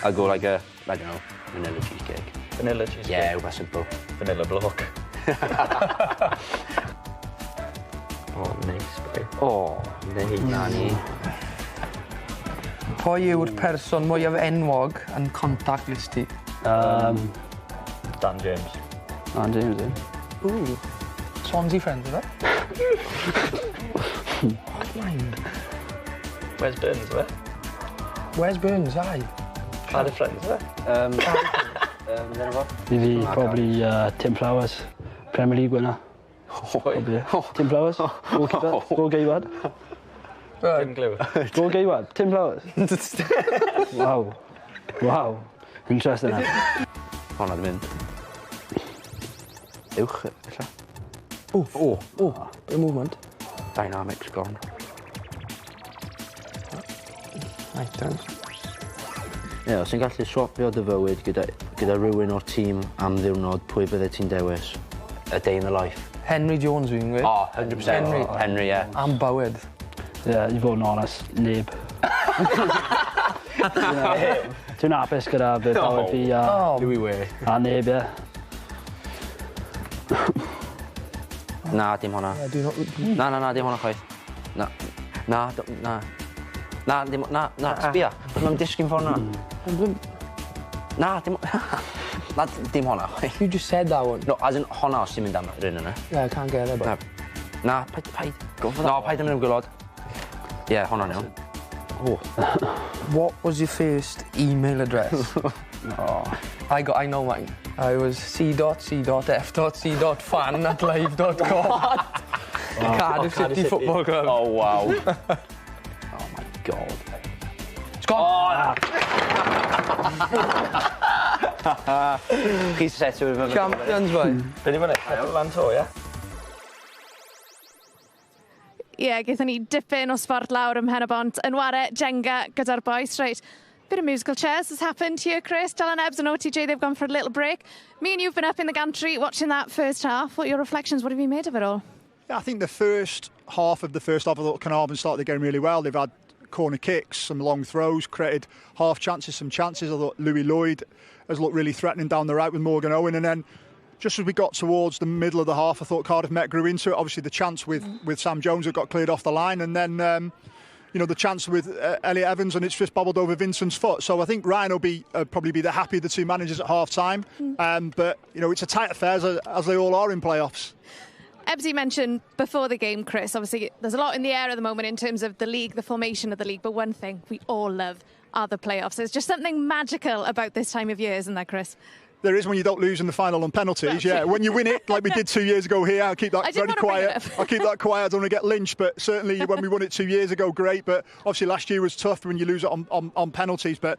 I'll go like a, I don't know, vanilla cheesecake.
Vanilla cheesecake?
Yeah, rhywbeth simple.
Vanilla block. Oh, nice, boy.
O, na ni.
Pwy yw'r person mwyaf enwog yn contact list ti?
Dan James.
Dan James, eh?
Ooh. Swansea friend, is that? Mind.
Where's Burns, is it?
Where's Burns, aye?
Cardiff friends, is it?
I fi, probably Tim Flowers, Premier League winner. Tim Flowers, go Gaywad.
Tim Glue.
Go Gaywad, Tim Flowers. Wow. Wow. Interesting.
Honna di mynd. Uwch, illa.
Bit of movement.
Dynamic's gone.
Right, thanks.
Ie, os ti'n gallu swapio dy fywyd gyda rhywun o'r tîm am ddiwrnod, pwy bydde ti'n dewis? A day in the life.
Henry Jones fi'n gweud.
O, 100%. Henry, ie.
Am bywyd.
Ie, I fod yn honest, neb. Dwi'n apus gyda beth bywyd fi a neb, ie.
Na, dim honna. Na, dim honna chwaith. Na, sbia. Mae'n disgyn ffordd na. Na, dim honna.
You just said that one.
No, as in honna os ti'n mynd am yr un yna.
Yeah, I can't get it, but...
Na, paid. Go for that. No, paid am yn ymgwylod. Yeah, honna iawn.
What was your first email address? I know mine. I was c.c.f.c.fan@live.com. Cardiff City Football Club.
Oh, wow. Oh, my God.
It's gone!
Chi'n set o'r fyny.
Champions, boy.
Be di fyny? Lan to, ie?
Ie, gaethon ni dipyn o sport lawr ym Mhen y Bont yn ware Jenga gyda'r boys. Right, bit of musical chairs has happened here, Chris. Dylan Ebbs and OTJ, they've gone for a little break. Me and you've been up in the gantry watching that first half. What are your reflections? What have you made of it all?
Yeah, I think the first half, I thought Caernarfon started the game really well. They've had corner kicks, some long throws, created half chances, some chances. I thought Louis Lloyd has looked really threatening down the right with Morgan Owen, and then just as we got towards the middle of the half, I thought Cardiff Met grew into it. Obviously, the chance with Sam Jones that got cleared off the line, and then the chance with Elliot Evans, and it's just bobbled over Vincent's foot. So I think Ryan will probably be the happy of the two managers at half time. But it's a tight affair as they all are in playoffs.
Ebbsy mentioned before the game, Chris, obviously there's a lot in the air at the moment in terms of the league, the formation of the league, but one thing we all love are the playoffs. There's just something magical about this time of year, isn't there, Chris?
There is when you don't lose in the final on penalties, yeah. When you win it, like we did 2 years ago here, I'll keep that very quiet. I'll keep that quiet, I don't want to get lynched, but certainly when we won it 2 years ago, great. But obviously last year was tough when you lose it on penalties. But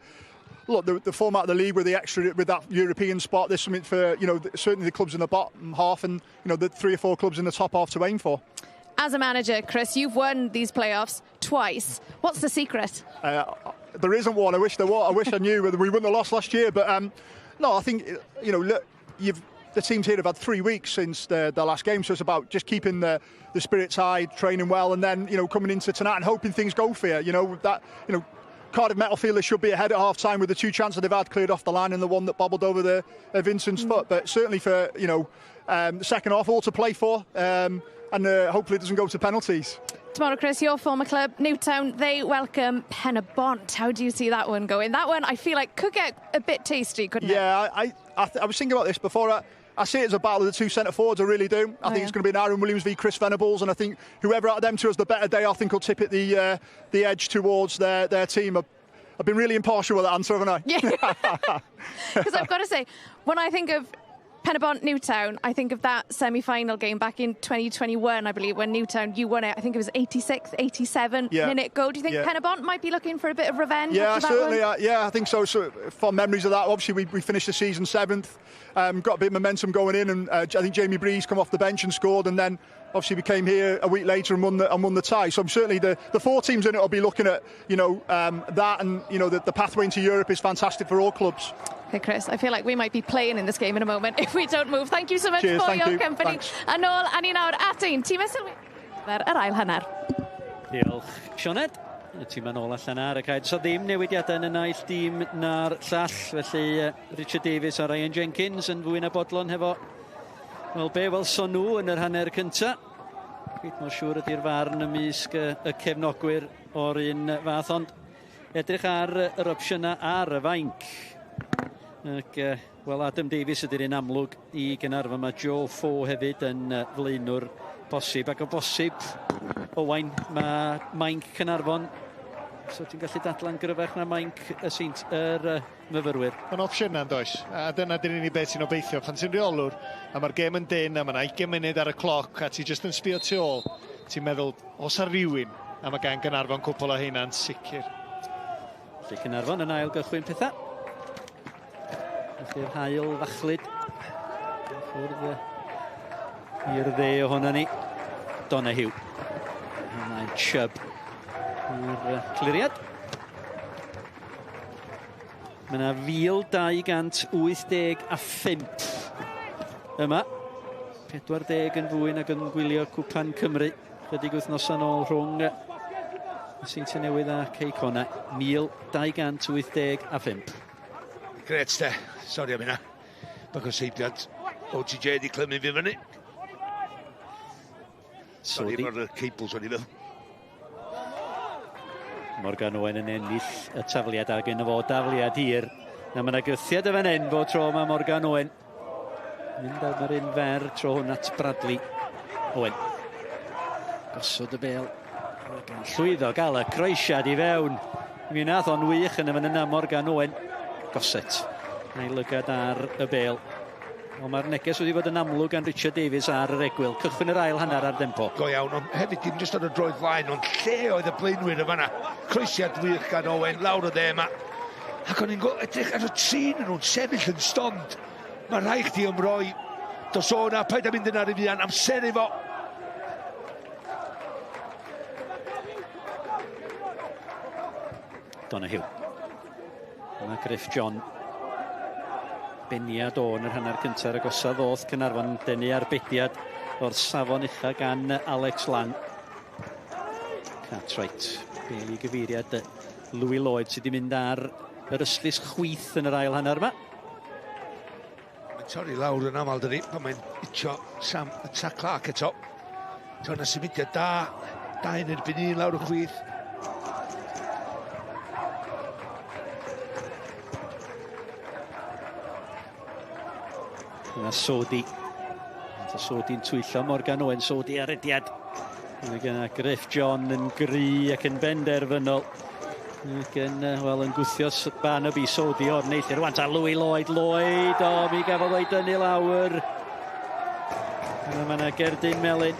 look, the format of the league with that European spot, there's something for, certainly the clubs in the bottom half and, the 3 or 4 clubs in the top half to aim for. As
a manager, Chris, you've won these playoffs twice. What's the secret?
There isn't one. I wish there was. I wish I knew whether we wouldn't have lost last year. But no, I think, look, the teams here have had 3 weeks since the last game, so it's about just keeping the spirits high, training well, and then, coming into tonight and hoping things go for you. Cardiff Met feel they should be ahead at half-time with the 2 chances they've had cleared off the line and the one that bobbled over the Vincent's foot. But certainly for, the second half, all to play for, and hopefully it doesn't go to penalties.
Tomorrow, Chris, your former club, Newtown, they welcome Mhen y Bont. How do you see that one going? That one, I feel like, could get a bit tasty, couldn't it?
Yeah, I was thinking about this before. I see it as a battle of the 2 centre-forwards, I really do. I think it's going to be an Aaron Williams v Chris Venables, and I think whoever out of them two has the better day, I think will tip it the edge towards their team. I've been really impartial with that answer, haven't I?
Yeah. Because I've got to say, when I think of Penabont, Newtown, I think of that semi-final game back in 2021, I believe, when Newtown, you won it. I think it was 86th, 87th-minute goal. Do you think Penabont might be looking for a bit of revenge after that
certainly.
one?
I think so. Fond memories of that. Obviously, we finished the season 7th. Got a bit of momentum going in, and I think Jamie Breeze come off the bench and scored, and then obviously we came here a week later and won the tie. So certainly the 4 teams in it will be looking at that, and the pathway into Europe is fantastic for all clubs.
Okay, Chris, I feel like we might be playing in this game in a moment if we don't move. Thank you so much for your company. A nôl, a ni nawr at ein tîm sylwi yr ail hanner.
Diolch, Sioned. Y tîm yn ôl allan ar y caid. So ddim newidiadau yn y naill dîm na'r llall. Felly Richard Davies a Ryan Jenkins yn fwy na bodlon hefo welson nhw yn yr hanner cynta. Gwyd mor siŵr ydy'r farn ymysg y cefnogwyr o'r un fath, ond edrych ar yr opsiynau ar y fainc. Ac, Adam Davies ydy'r un amlwg i Gaernarfon. Mae Joe Fo hefyd yn flaenwr bosib, ac o bosib Owain, mae mainc Caernarfon. So ti'n gallu dadla'n gryfach na mainc yr myfyrwyr.
Mae'n opsiynau yn does, a dyna dyn ni'n beth sy'n obeithio. Pan ti'n reolwr, a mae'r gêm yn dyn, a mae'n 20 munud ar y cloc, a ti jyst yn sbio tu ôl, ti'n meddwl, os ar rywun, a mae gan Gaernarfon cwpl o hynna'n sicr.
Felly Caernarfon yn ail gychwyn pethau. Felly'r hael fachlyd. Ffwrdd i'r dde ohona ni. Donahue. Mae'n Chubb. I'r cliriad. Mae yna 1,285 yma. 40 yn fwy nag yn gwylio Gwpan Cymru. Chydig wythnosau nôl rhwng Seintiau Newydd a Cei Connah. 1,285.
Gret te, sori am hynna. Bach o seibiad OTJ di clymu fi fyny. Sori, mae'r cables o'n i fel.
Morgan Owen yn ennill y tafliad ag yn fo dafliad hir. Na mae yna gythiad y fan hyn fo tro mae Morgan Owen. Mynd am yr un fer tro hwn at Bradley. Owen. Gosod y bêl. Llwyddo gael y croesiad i fewn. Mi nath o'n wych yn y fan yna Morgan Owen. Goset. Na'i lygad ar y bêl. Ond mae'r neges wedi bod yn amlwg gan Richard Davies ar yr egwyl. Cychwyn yr ail hanner ar dempo.
Go iawn, ond hefyd dim jyst ar y droedd flaen, ond lle oedd y blaenwyr y fanna. Croesiad wych gan Owen, lawr o dde yma. Ac o'n i'n edrych ar y trin yn nhw'n sefyll yn stond. Mae rhaid chdi ymroi. Dos o'na, paid a mynd yn ar y fian, amser i fo.
Donahue. Mae Griff John. Beniad o yn yr hanner cyntaf ar y gosaf ddoth Caernarfon denu arbediad o'r safon ucha gan Alex Lang. Cartwright. Bel i gyfeiriad Louis Lloyd sydd wedi mynd ar yr yslys chwith yn yr ail hanner yma.
Mae'n torri lawr yn aml dydi, pan mae'n itio Sam y Ta Clark eto. Torna symudiad da, yn erbyn un lawr y chwith.
Yna Sodi. Sodi'n twyllo Morgan Owen, Sodi arediad. Yna Griff John yn gry ac yn benderfynol. Ac yn, yn gwthio Barnaby Sodi o'r neillio. Rwan ta Louis Lloyd, mi gafodd o'i dynnu lawr. Yna mae yna Gerdyn Melin.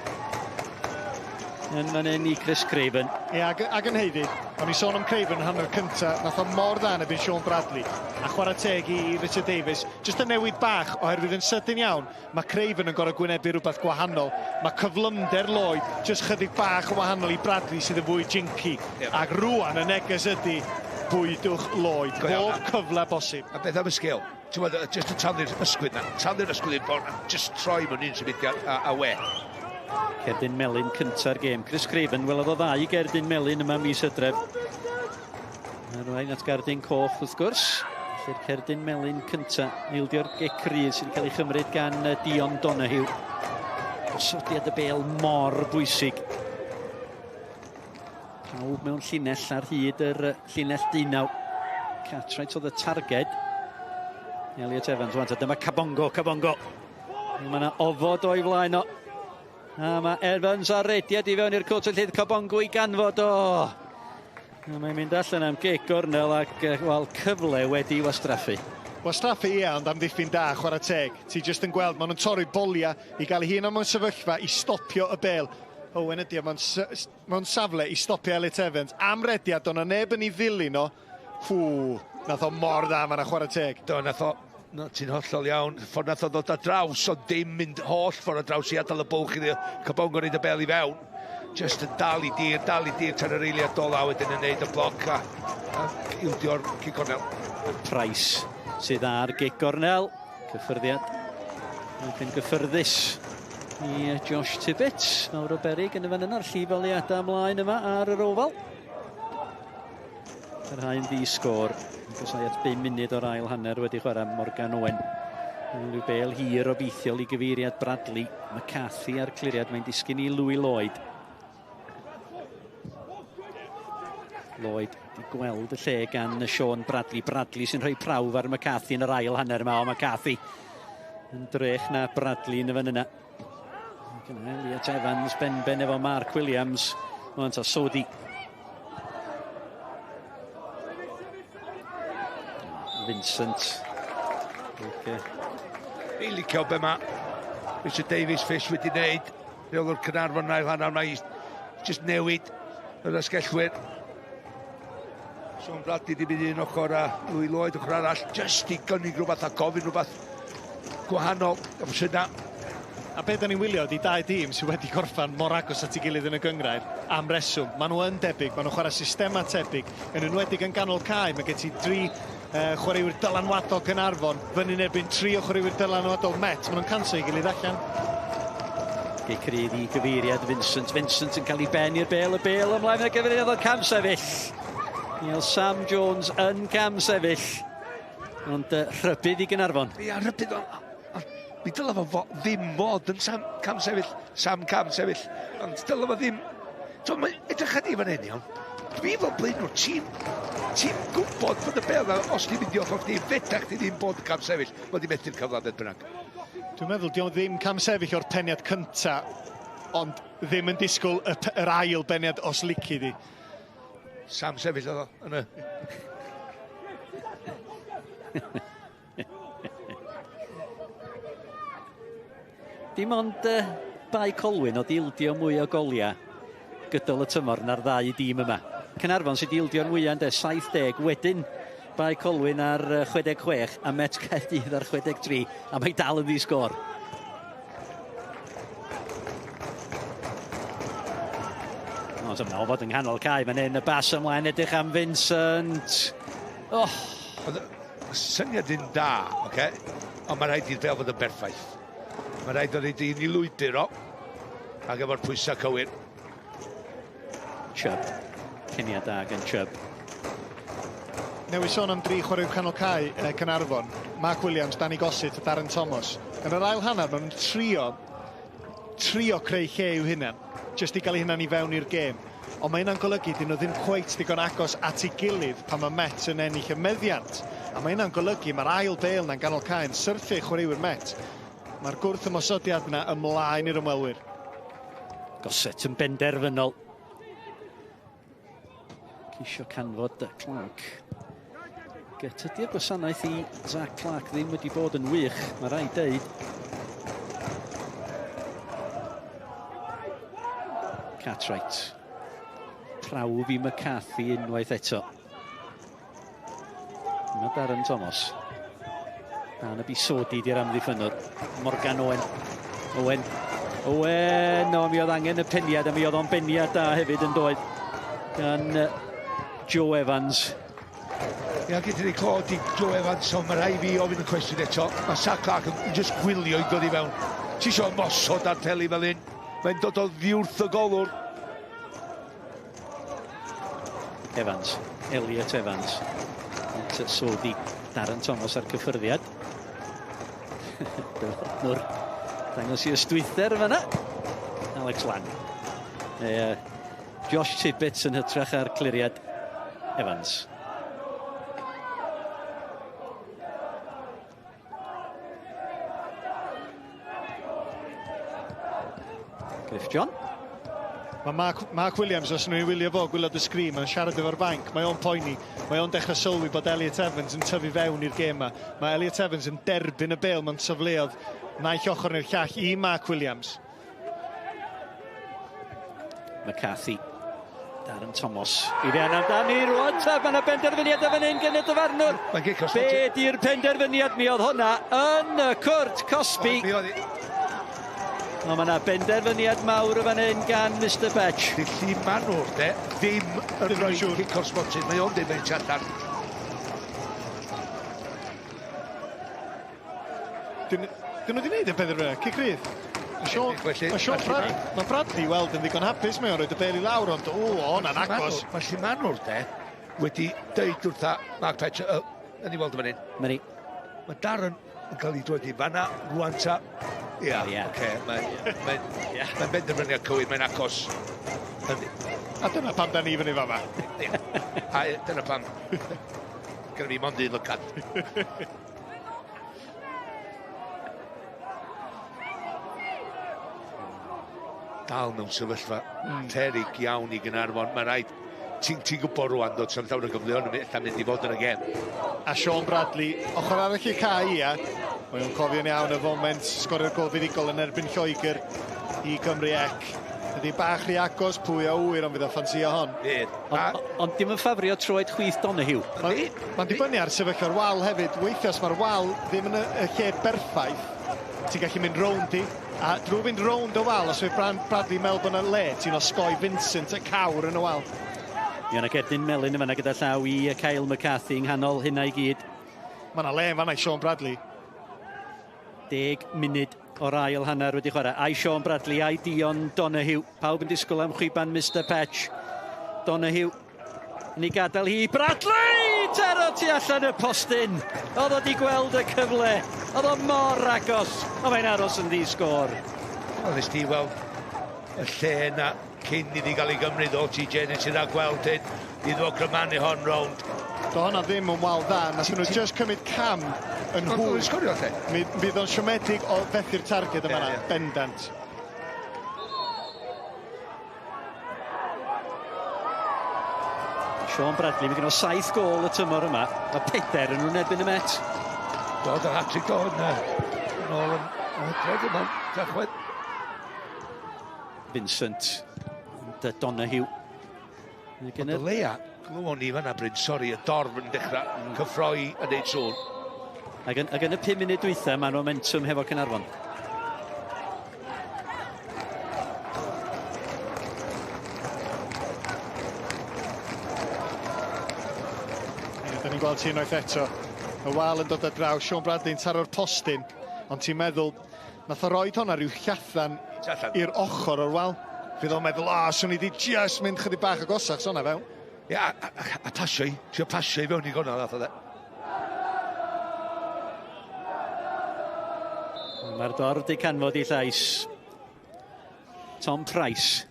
Yn fan hyn i Chris Craven.
Ac yn heiddi, o'n i sôn am Craven yn hanner cynta, nath o mor dda yn ebyn Sean Bradley. A chwarae teg i Richard Davies. Just yn newid bach, oherwydd yn sydyn iawn, mae Craven yn gorau gwynebu rhywbeth gwahanol. Mae cyflymder Lloyd, just chydig bach o wahanol i Bradley sydd yn fwy jinky. Ac rwan y neges ydy, bwydwch Lloyd. Bob cyfle bosib.
A beth am y sgil? Ti'n meddwl, just y tanlu'r ysgwyd na. Tanlu'r ysgwyd i'n bod, just troi mewn un symudiad a we.
Gerdyn Melin cynta'r gêm. Chris Craven, welodd o dda i Gerdyn Melin yma mis Hydref. Rhaid at Gerdyn Coch wrth gwrs. Felly'r Gerdyn Melin cynta. Eildio'r Gecrydd sydd wedi cael ei chymryd gan Dion Donahue. Osodiad y bêl mor bwysig. Pawb mewn llinell ar hyd yr llinell 19. Cartwright oedd y targed. Elliot Evans, wan, dyma Cabongo. Mae yna ofod o'i flaen o. A mae Evans a rediad i fewn i'r cwrt yn llyd Cabongo i ganfod o. Mae'n mynd allan am gic gornel ac cyfle wedi wastraffu.
Wel, straffu ie, ond am ddiffyn da, chwarae teg. Ti jyst yn gweld, maen nhw'n torri bolia i gael ei hun am mewn sefyllfa i stopio y bêl. Owen ydi, mewn safle i stopio Elliot Evans. Am rediad, o'na neb yn ei ddilyn o. Nath o mor dda, mae'na chwarae teg.
Do, nath o, ti'n hollol iawn. Ffordd nath o ddod a draws, o ddim mynd holl ffordd a draws i adael y bwlch iddi. Cybongo reid y bêl i fewn. Just yn dal i dir tan yr eiliad dola wedyn yn neud y bloc a ildio'r Cei Connah.
Price sydd ar Cei Connah. Cyffyrddiad. Yn gyffyrddus i Josh Tibbett. Mawr o berig yn y fan yna'r llifoliadau ymlaen yma ar yr ofal. Yr haen ddi-sgôr. Gosau at 5 munud o'r ail hanner wedi chwarae Morgan Owen. Rhyw bêl hir o beithiol i gyfeiriad Bradley. McCarthy ar cliriad, mae'n disgyn i Louis Lloyd. Lloyd wedi gweld y lle gan Sean Bradley. Bradley sy'n rhoi prawf ar McCarthy yn yr ail hanner yma. O McCarthy yn drech na Bradley yn y fan yna. Elliot Evans ben efo Mark Williams. Ond o Sodi. Vincent.
Fi licio be ma Richard Davies Fish wedi wneud. Reolwr Caernarfon ail hanner mae just newid yr ysgellwyr. Sean Bradley di mynd un ochr a Louis Lloyd ochr arall. Just i gynnig rhywbeth a gofyn rhywbeth gwahanol. Yna.
A beth da ni'n wylio ydi 2 dîm sydd wedi gorffan mor agos at ei gilydd yn y gyngrair am reswm. Maen nhw yn debyg, maen nhw'n chwarae systema tebyg. Yn enwedig yn ganol cae, mae gen ti 3 chwaraewyr dylanwadol Caernarfon, fyny erbyn 3 o chwaraewyr dylanwadol Met. Maen nhw'n canso ei gilydd allan.
Cei Connah i gyfeiriad Vincent. Vincent yn cael ei ben i'r bêl. Y bêl ymlaen y gyfeiriad o'r cam sefyll. Niel Sam Jones yn cam sefyll. Ond rhybydd i Caernarfon.
Ia, rhybydd o. Mi dylai fo ddim fod yn cam sefyll. Sam cam sefyll. Ond dylai fo ddim. So, mae edrych adi fan hyn iawn. Dwi fel blaen nhw, ti'n gwybod bod y bêl os ti'n mynd i ochr chdi, fedach ti ddim bod yn cam sefyll. Fod i methu'r cyflad yn bynnag.
Dwi'n meddwl, diolch ddim cam sefyll o'r peniad cynta, ond ddim yn disgwyl yr ail beniad os lici di.
Sam sefyll oedd o, yna.
Dim ond bai Colwyn o dildio mwy o goliau gydol y tymor na'r 2 dîm yma. Caernarfon sydd dildio'r mwyaf 70 wedyn bai Colwyn ar 66 a Met Caerdydd ar 63 a mae dal yn ddi-sgôr. Os yma o fod yng nghanol cae fan hyn y bas ymlaen edrych am Vincent.
Syniad yn da, oce? Ond mae rhaid i'r bêl fod yn berffaith. Mae rhaid o'n ei ni lwybr o. Ac efo'r pwysau cywir.
Chubb. Ceniad da gan Chubb.
Newi sôn am 3 chwaraewyr canol cae Caernarfon. Mark Williams, Danny Gossett a Darren Thomas. Yn yr ail hanner, maen nhw'n trio creu lle i'w hunan. Just i gael ei hunan i fewn i'r gêm. Ond mae hynna'n golygu dyn nhw ddim cweit digon agos at ei gilydd pan mae Met yn ennill y meddiant. A mae hynna'n golygu mae'r ail bêl na'n ganol cae yn syrthio chwaraewyr Met. Mae'r gwrth ymosodiad yna ymlaen i'r ymwelwyr.
Gossett yn benderfynol. Ceisio canfod Clark. Tydi'r gwasanaeth i Zach Clark ddim wedi bod yn wych, mae rai deud. Cartwright. Prawf i McCarthy unwaith eto. Mae Darren Thomas. Dan y busodi di'r amddiffynwr. Morgan Owen. O, mi oedd angen y peniad, a mi oedd o'n beniad da hefyd yn doedd. Gan Joe Evans.
Ia, gyda ni clod i Joe Evans, ond mae rhai fi ofyn y cwestiwn eto. Mae Zach Clark yn just gwylio i dod i fewn. Ti isio mosod ar teli fel un. Mae'n dod o ddiwrth y golwr.
Evans. Elliot Evans. Sodi Darren Thomas ar cyffyrddiad. Nwr dangos i ystwyther fyna. Alex Lang. Josh Tibbett yn hytrach ar cliriad Evans. Griff John.
Mae Mark Williams, os nhw'n wylio fo, gwylio'r sgrin, mae'n siarad efo'r banc, mae o'n poeni, mae o'n dechrau sylwi bod Elliot Evans yn tyfu fewn i'r gêm yma. Mae Elliot Evans yn derbyn y bêl mewn safleoedd naill ochr neu'r llall i Mark Williams.
McCarthy. Darren Thomas. I fewn amdani rwan, mae yna benderfyniad yn fan hyn gen y dyfarnwr. Be di'r penderfyniad? Mi oedd hwnna yn y cwrt Cosby. Mae yna benderfyniad mawr yn fan hyn gan Mr Betch.
Dilli Manwr, ddim yn rhoi cic o'r sbotyn. Mae o'n ddim yn siarad.
Dyn nhw wedi gwneud y penderfyniad, cic rydd. Mae Bradley weld yn ddigon hapus, mae o'n rhoi y bêl i lawr, ond hwnna'n agos.
Mae Lli Manwr, wedi dweud wrtha Mark Betch, yn ei weld yn fan hyn. Mae Darren yn cael ei droed i fanna, rwan ta. Mae'n benderfyniad cywir, mae'n agos.
A dyna pam da ni fyny fama.
A dyna pam. Gyda fi mond un lycad. Dal mewn sefyllfa terig iawn i Gaernarfon. Mae'n rhaid, ti'n gwybod rwan, dod sy'n llawn o gyfleon yn mynd i fod yn y gem.
A Sean Bradley, ochr arall i Cai, mae o'n cofio'n iawn y foment, sgorio'r gol fuddigol yn erbyn Lloegr i Gymru ec. Ydy bach rhy agos, pwy a wyr, ond fydd o ffansio hon.
Ond dim yn ffafrio troed chwith Donahue.
Mae'n dibynnu ar sefyllfa'r wal hefyd. Weithiau mae'r wal ddim yn y lle berffaith. Ti'n gallu mynd rownd i. A drwy fynd rownd o wal, os fydd Bradley mel bod yna'n le, ti'n osgoi Vincent y cawr yn y wal.
Mi o'na Gedyn Melyn yma gyda llaw i Kyle McCarthy yng nghanol hynna i gyd.
Mae yna le yn fanna i Sean Bradley.
10 munud o'r ail hanner wedi chwarae. Ai Sean Bradley, ai Dion Donahue. Pawb yn disgwyl am chwiban Mr Betch. Donahue yn ei gadael hi. Bradley! Taro tu allan y postyn. Oedd o di gweld y cyfle. Oedd o mor agos. O mae'n aros yn ddi-sgor.
Oedd ysdi weld y lle yna cyn iddi gael ei gymryd o TJ nes i rhagweld hyn. Iddo grymannu hon rownd.
Do hwnna ddim yn wal dda. Nath nhw just cymryd cam yn hwyl.
Oedd sgorio lle?
Bydd o'n siomedig o fethu'r targed yma na, bendant.
Sean Bradley, mae gen o 7 gol y tymor yma. A 4 yn nhw'n erbyn y Met.
Dod yr hat-trick o hwnna. Yn ôl yn hydred yma. Dachwedd.
Vincent. And Donahue.
Ond y leia, glywon ni fanna Bryn, sori, y dorf yn dechrau cyffroi a neud sôn.
Ac yn y 5 munud dwytha, mae'n momentum hefo Caernarfon.
Da ni'n gweld ti unwaith eto. Y wal yn dod ar draw, Sean Bradley'n taro'r postyn, ond ti'n meddwl, nath o roed hwnna rhyw llathan i'r ochr o'r wal. Fydd o'n meddwl, swn i di just mynd chydig bach agosach, sona fewn.
Ia, a pasio i, trio pasio i fewn i gona ddath o dde.
Mae'r dorf di canfod i llais. Tom Price.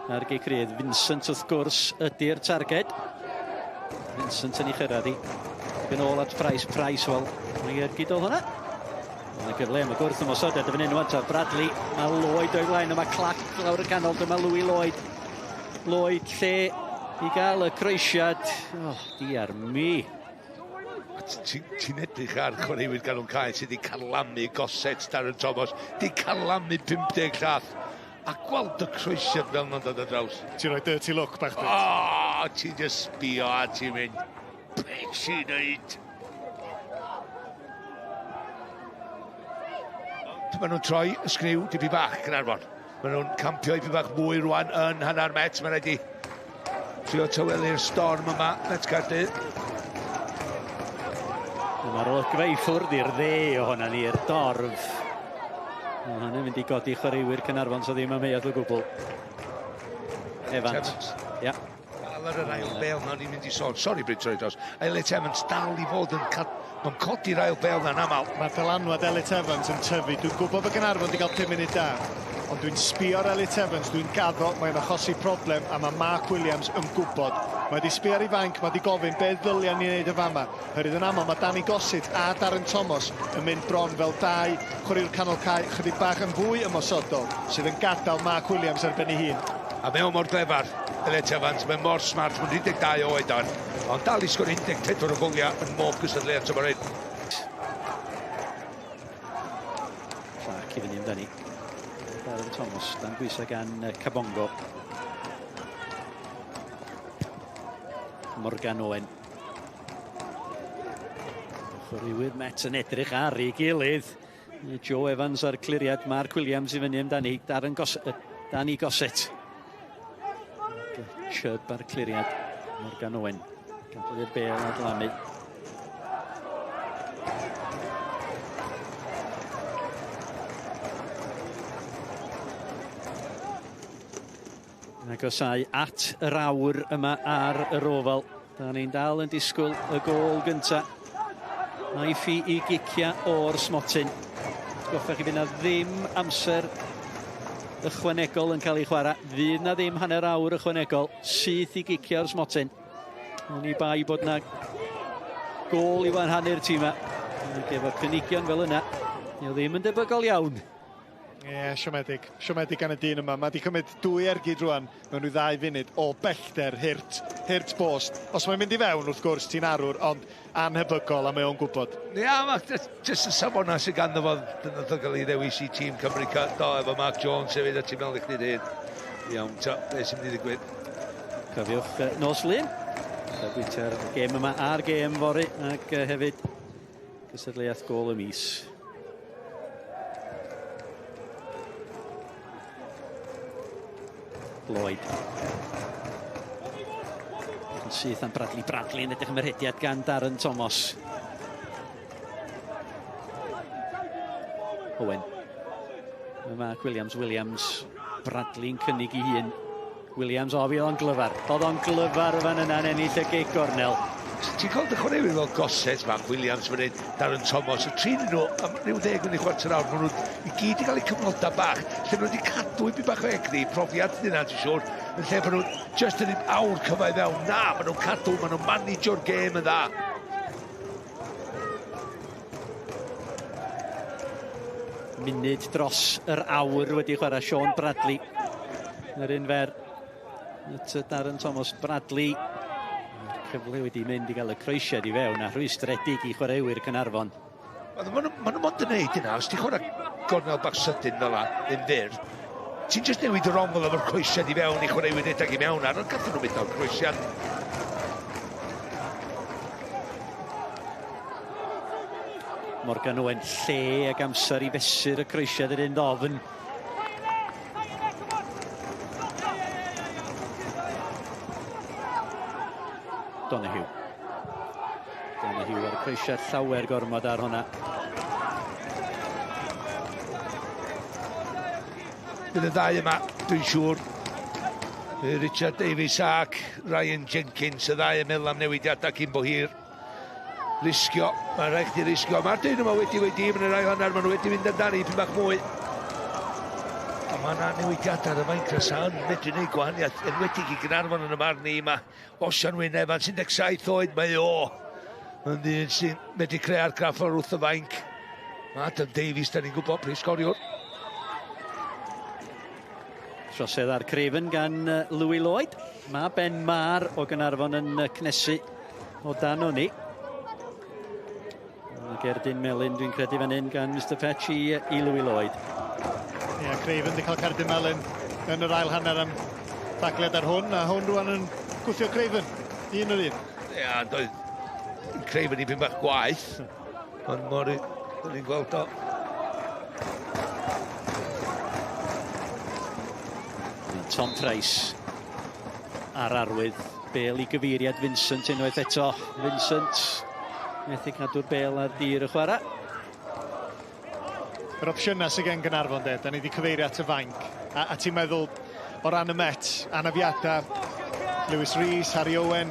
Ar Cei Connah, Vincent wrth gwrs ydy'r targed. Vincent yn ei chyrraedd i. Yn ôl at Price, wel, mae ergyd o hwnna. Mae'n gyfle am y gwrth ymosodiad y fan hyn wan. Bradley, mae Lloyd o'i flaen, mae Clack lawr y canol, dyma Louis Lloyd. Lloyd lle i gael y croesiad. Diar mi.
Ti'n edrych ar chwaraewyr ganol cae sydd wedi carlamu goset Darren Thomas, wedi carlamu 50 llath. A gweld y croesiad fel ma'n dod ar draws.
Ti'n rhoi dirty look bach dweud?
Ti'n just sbio a ti'n mynd. Be ti'n neud? Maen nhw'n troi y sgriw dibi bach Caernarfon. Maen nhw'n campio i bach mwy rwan yn hanner Met. Maen nhw wedi trio tawelu'r storm yma, Met Caerdydd.
Mae'r olygfa i ffwrdd i'r dde o hwnna ni'r dorf. Hynny'n mynd i godi chwaraewyr Caernarfon so ddim am euad o gwbl. Evans. Ia.
Al yr ail bêl na ni'n mynd i sôn. Sori Bryn troi dros. Elliot Evans dal i fod yn Mae'n codi'r ail bêl na'n aml.
Mae dylanwad Elliot Evans yn tyfu. Dwi'n gwybod bod Caernarfon wedi cael 5 munud da. Ond dwi'n sbio ar Elliot Evans, dwi'n gaddo, mae'n achosi problem, a mae Mark Williams yn gwybod. Mae wedi sbio ar ei fanc, mae wedi gofyn beth ddyliau ni'n neud y fama. Hyrwydd yn aml, mae Danny Gossett a Darren Thomas yn mynd bron fel 2 chwaraewr canol cae, chydig bach yn fwy ymosodol, sydd yn gadael Mark Williams ar ben ei hun.
A mewn mor glefar, Elliot Evans, mae mor smart, mae'n 12 oed on, ond dal i sgor 14 o goliau yn mob gystadleuaeth tymor hyn.
Llac i fyny amdani. Darren Thomas, dan bwysau gan Cabongo. Morgan Owen. Chwaraewyr Met yn edrych ar ei gilydd. Joe Evans ar cliriad, Mark Williams i fyny amdani, Danny Gossett. Chubb ar cliriad, Morgan Owen. Gafodd i'r bêl a dlanu. Agosau at yr awr yma ar yr ofal. Da ni'n dal yn disgwyl y gôl gyntaf. Naiff i gicia o'r smotyn. Goffech chi fydd na ddim amser ychwanegol yn cael ei chwarae. Fydd na ddim hanner awr ychwanegol. Syth i gicia o'r smotyn. Ond i bai bod na gôl i wanhanu'r tîm yma. Efo cynigion fel yna. Ni o ddim yn debygol iawn.
Ie, siomedig gan y dyn yma. Mae wedi cymryd 2 ergyd rwan mewn 2 funud o bellter, hirt bost. Os mae'n mynd i fewn, wrth gwrs, ti'n arwr, ond anhebygol a mae o'n gwybod.
Ia, mae jyst y safona sy'n ganddo fo nath o gael ei ddewis i tîm Cymru do efo Mark Jones hefyd a tîm mewn eich nid hyn. Iawn, beth sy'n mynd i ddigwydd?
Cofiwch nos lun. Bwyta'r gêm yma a'r gêm fori ac hefyd gysadleuaeth gôl y mis. Lloyd. Yn syth am Bradley yn edrych am yr hediad gan Darren Thomas. Owen. Mark Williams. Bradley'n cynnig i hun. Williams, fydd o'n glyfar. Oedd o'n glyfar fan yna'n ennill y gig gornel.
Ti'n gweld y chwaraewyr fel Gossett, Mark Williams fan hyn, Darren Thomas, y tri nhw am ryw 10 yn ei chwarter awr, maen nhw i gyd i gael eu cyfnoda bach, lle maen nhw wedi cadw i byd bach o egni, profiad dyna, ti'n siŵr, yn lle maen nhw just yn un awr cyfau fewn. Na, maen nhw'n cadw, maen nhw'n managio'r gêm yn dda.
Munud dros yr awr wedi chwarae Sean Bradley. Yr un fer, Darren Thomas Bradley. Cyfle wedi mynd i gael y croesiad i fewn a rhwystredig i chwaraewyr Caernarfon.
Maen nhw'n mond yn neud yna, os ti'n chwarae gornel bach sydyn fel la, yn fyr, ti'n just newid y rongol efo'r croesiad i fewn i chwaraewyr edag i mewn ar, ond gathon nhw mynd o'r croesiad.
Morgan Owen lle ag amser i fesur y croesiad yr un ddofn. Donahue ar y croesiad llawer gormod ar hwnna.
Bydd y ddau yma, dwi'n siŵr. Richard Davies ac Ryan Jenkins, y ddau yn meddwl am newidiadau cyn bo hir. Risgio, mae'n rhaid chdi risgio. Mae'r dyn yma wedi, yn yr ail hanner, maen nhw wedi mynd amdani, pyn bach mwy. A mae yna newidiadau ar y fain Crysan, medru gwneud gwahaniaeth, enwedig i Caernarfon yn y marn ni yma. Osian Wener, 17 oed, mae o. Mae'n dyn sy'n medru creu argraff o'r wrth y fainc. Mae Adam Davies, da ni'n gwybod, prif sgoriwr.
Trosedd ar Craven gan Louis Lloyd. Mae Ben Mar o Caernarfon yn cnesu o dan hwnni. Gerdyn Melyn, dwi'n credu fan hyn gan Mr Fetch i Louis Lloyd.
Ie, Craven wedi cael Cerdyn Melyn yn yr ail hanner am thagliad ar hwn, a hwn rwan yn gwthio Craven, un o'r un.
Ie, doedd Craven i byn bach gwaith, ond mori, da ni'n gweld o.
Tom Price ar arwydd, bêl i gyfeiriad Vincent unwaith eto. Vincent methu cadw'r bêl ar dir y chwarae.
Yr opsiynau sydd gen Caernarfon, de, da ni wedi cyfeirio at y fainc. A ti'n meddwl o ran y Met, anafiadau, Lewis Rees, Harry Owen,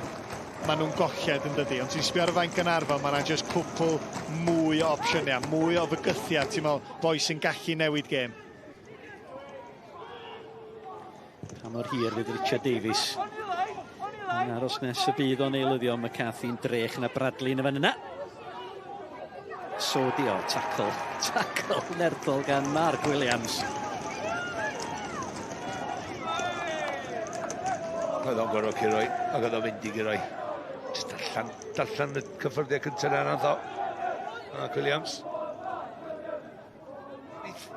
maen nhw'n golled yn dydi. Ond ti'n sbio ar y fainc Caernarfon, maen nhw'n just cwpl mwy o opsiynau, mwy o fygythiad, ti'n meddwl, boi sy'n gallu newid gêm.
Pa mor hir fydd Richard Davies. Yn aros nes y bydd o'n eilyddio, McCarthy'n drech na Bradley yn y fan yna. Sodi o, tackle nerthol gan Mark Williams.
Oedd o'n gorfod Ciroi, ac oedd o'n mynd i Ciroi. Just darllen y cyffyrddiau cyntaf yna nath o. Ac Williams.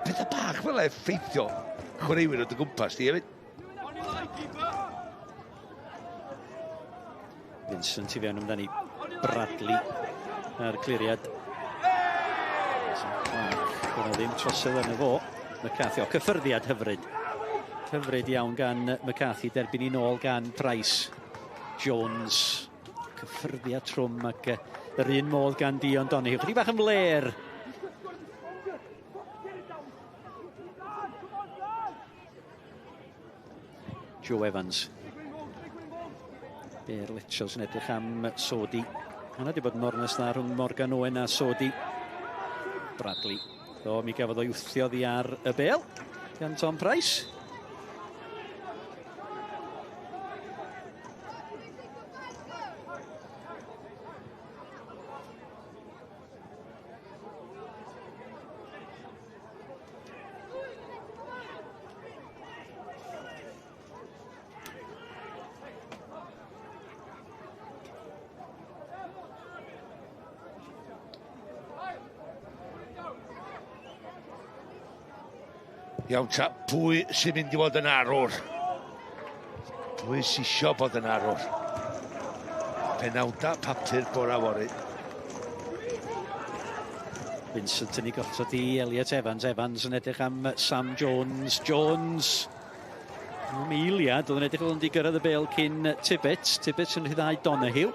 Beth y bach fel effeithio chwaraewyr oedd y gwmpas di hefyd.
Vincent i fewn amdani Bradley ar cliriad. Gwna ddim trosedd yn y fo. McCarthy, o cyffyrddiad hyfryd. Hyfryd iawn gan McCarthy, derbyn i nôl gan Price. Jones, cyffyrddiad trwm ac yr un modd gan Dion Donahue. Chydig bach yn fler. Joe Evans. Bear Litchels yn edrych am Sodi. Hwna wedi bod yn ornes dda rhwng Morgan Owen a Sodi. Bradley. Do, mi gafodd o'i wthio ddi ar y bêl gan Tom Price.
Iawn ta, pwy sy'n mynd i fod yn arwr? Pwy sy'n isio bod yn arwr? Penawda papur bora fori.
Vincent yn ei gosod i Elliot Evans. Evans yn edrych am Sam Jones. Jones. Am eiliad, oedd yn edrych o'n di gyrraedd y bêl cyn Tibbets. Tibbets yn rhyddhau Donahue.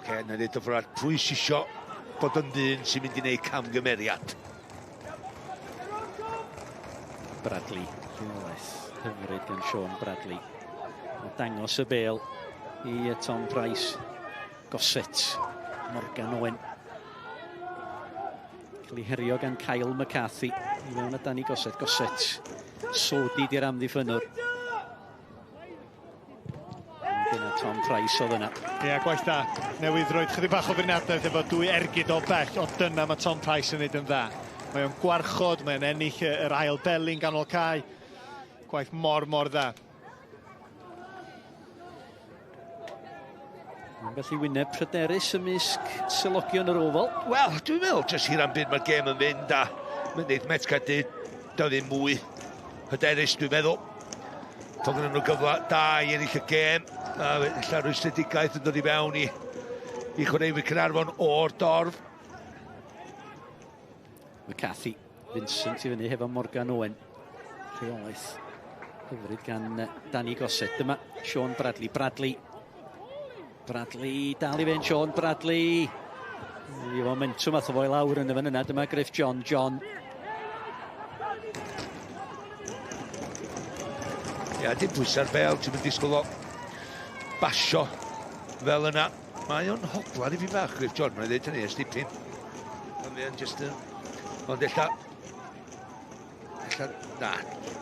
Oce, na dweud o ffrad, pwy sy'n isio bod yn ddyn sy'n mynd i wneud camgymeriad?
Bradley, rhywbeth hyfryd gan Sean Bradley. Dangos y bêl i Tom Price. Goset, Morgan Owen. Cael ei herio gan Kyle McCarthy. I mewn a Danny Goset, Goset. Sodi di'r amddiffynwr. Dyna Tom Price oedd yna.
Ie, gwaith da. Newydd roed chydig bach o feirniadaeth efo dwy ergyd o bell, o dyna mae Tom Price yn neud yn dda. Mae o'n gwarchod, mae'n ennill yr ail belyn ganol cae. Gwaith mor dda.
Yn gallu wyneb pryderus ymysg sylogion yr ofal.
Wel, dwi'n meddwl, jyst hir am byd mae'r gêm yn fynd a mae'n neud Met Caerdydd, da ddim mwy hyderus, dwi'n meddwl. Tog yn nhw gyfle da i ennill y gêm. A illa rwystredigaeth yn dod i fewn i chwaraewyr Caernarfon o'r dorf.
McCarthy, Vincent i fyny hefo Morgan Owen. Rheolaeth hyfryd gan Danny Goset. Dyma Sean Bradley. Bradley dal i fe'n Sean Bradley. I momentum ath o fo i lawr yn y fan yna. Dyma Griff John.
Ia, dim pwysa'r bel, ti'n mynd disgwyl o basio fel yna. Mae o'n hoglan i fi bach, Griff John. Mae'n dweud hynny, ysdipyn. Mae'n just yn... Ond ella... Na,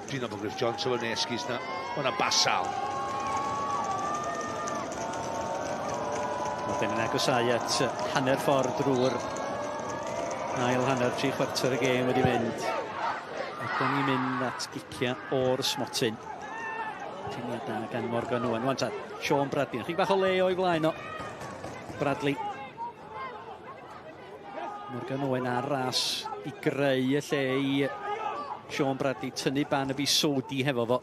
dwi'n meddwl Griff John, so fo'n esgus na. O'na basal.
Wedyn yn agosau at hanner ffordd drwy'r ail hanner 3/4 y gêm wedi mynd. Ac o'n i'n mynd at gicia o'r smotyn. Tiniad da gan Morgan Owen. Wan ta, Sean Bradley. Chydig bach o le o'i flaen o. Bradley. Morgan Owen ar ras i greu y lle i Sean Bradley tynnu ban y bu Sodi hefo fo.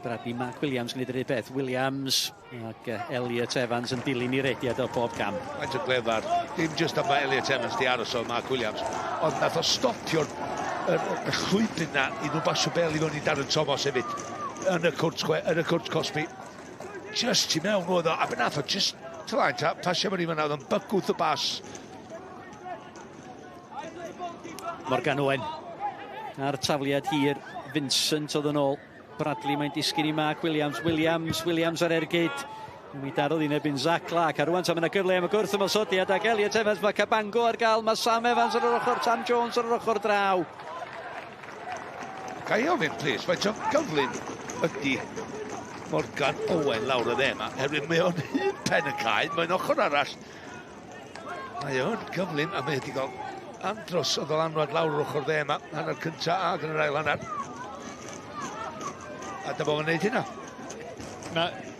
Bradley, Mark Williams gwneud yr un beth. Williams ac Elliot Evans yn dilyn i rediad o bob cam.
Mae'n yn glefar. Dim just am Elliot Evans di aros o Mark Williams. Ond nath o stopio'r llwybyn na i nhw basio bel i fewn i Darren Thomas hefyd. Yn y cwrt Cosby. Just ti mewn oedd o. A be nath o just... Tylaen ta, pasio fan i fan oedd yn bygwth y bas.
Morgan Owen. Ar tafliad hir, Vincent oedd yn ôl. Bradley mae'n disgyn i Mark Williams. Williams ar ergyd. Mi darodd un ebyn Zach Clark. A rwan ta mae'n gyfle am y gwrth ymosodiad ac Elliot Evans. Mae Cabango ar gael. Mae Sam Evans ar yr ochr. Sam Jones ar yr ochr draw.
Ga i ofyn, please, faint o gyflym ydy Morgan Owen lawr y ddema, herwydd mae o'n un pen y caed, mae'n ochr arall. Mae o'n gyflym, a mae wedi cael andros o ddylanwad lawr yr ochr ddema, hanner cynta ac yn yr ail hanner. A dyma fo'n neud hynna.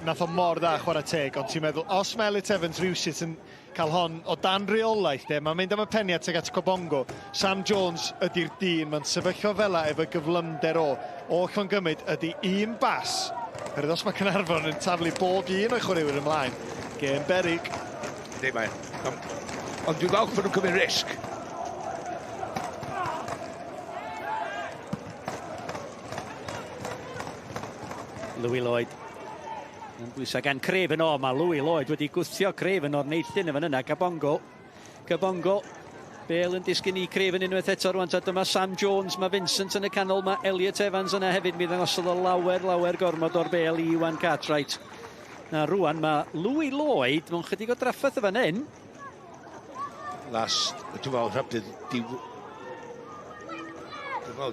Nath o mor dda chwarae teg, ond ti'n meddwl, os mae Elliot Evans rhywsut yn cael hon o dan reolaeth, mae'n mynd am y peniad teg at Cobongo. Sam Jones ydy'r dyn, mae'n sefyllfa fela efo gyflymder o. Oll o'n gymryd ydy un bas. Yr os mae Caernarfon yn taflu bob un o'i chwaraewyr ymlaen. Gêm berig.
Ydy mae. Ond dwi'n falch bod nhw'n cymryd risg.
Louis Lloyd. Yn bwysau gan Craven o, mae Louis Lloyd wedi gwthio Craven o'r neillyn efo yna. Cobongo. Bêl yn disgyn i Craven unwaith eto rwan. Dyma Sam Jones, mae Vincent yn y canol, mae Elliot Evans yna hefyd. Mi ddangosodd o lawer gormod o'r bêl i Iwan Cartwright. Na rwan mae Louis Lloyd mewn chydig o draffaeth efo hyn.
Dwi'n meddwl rhybudd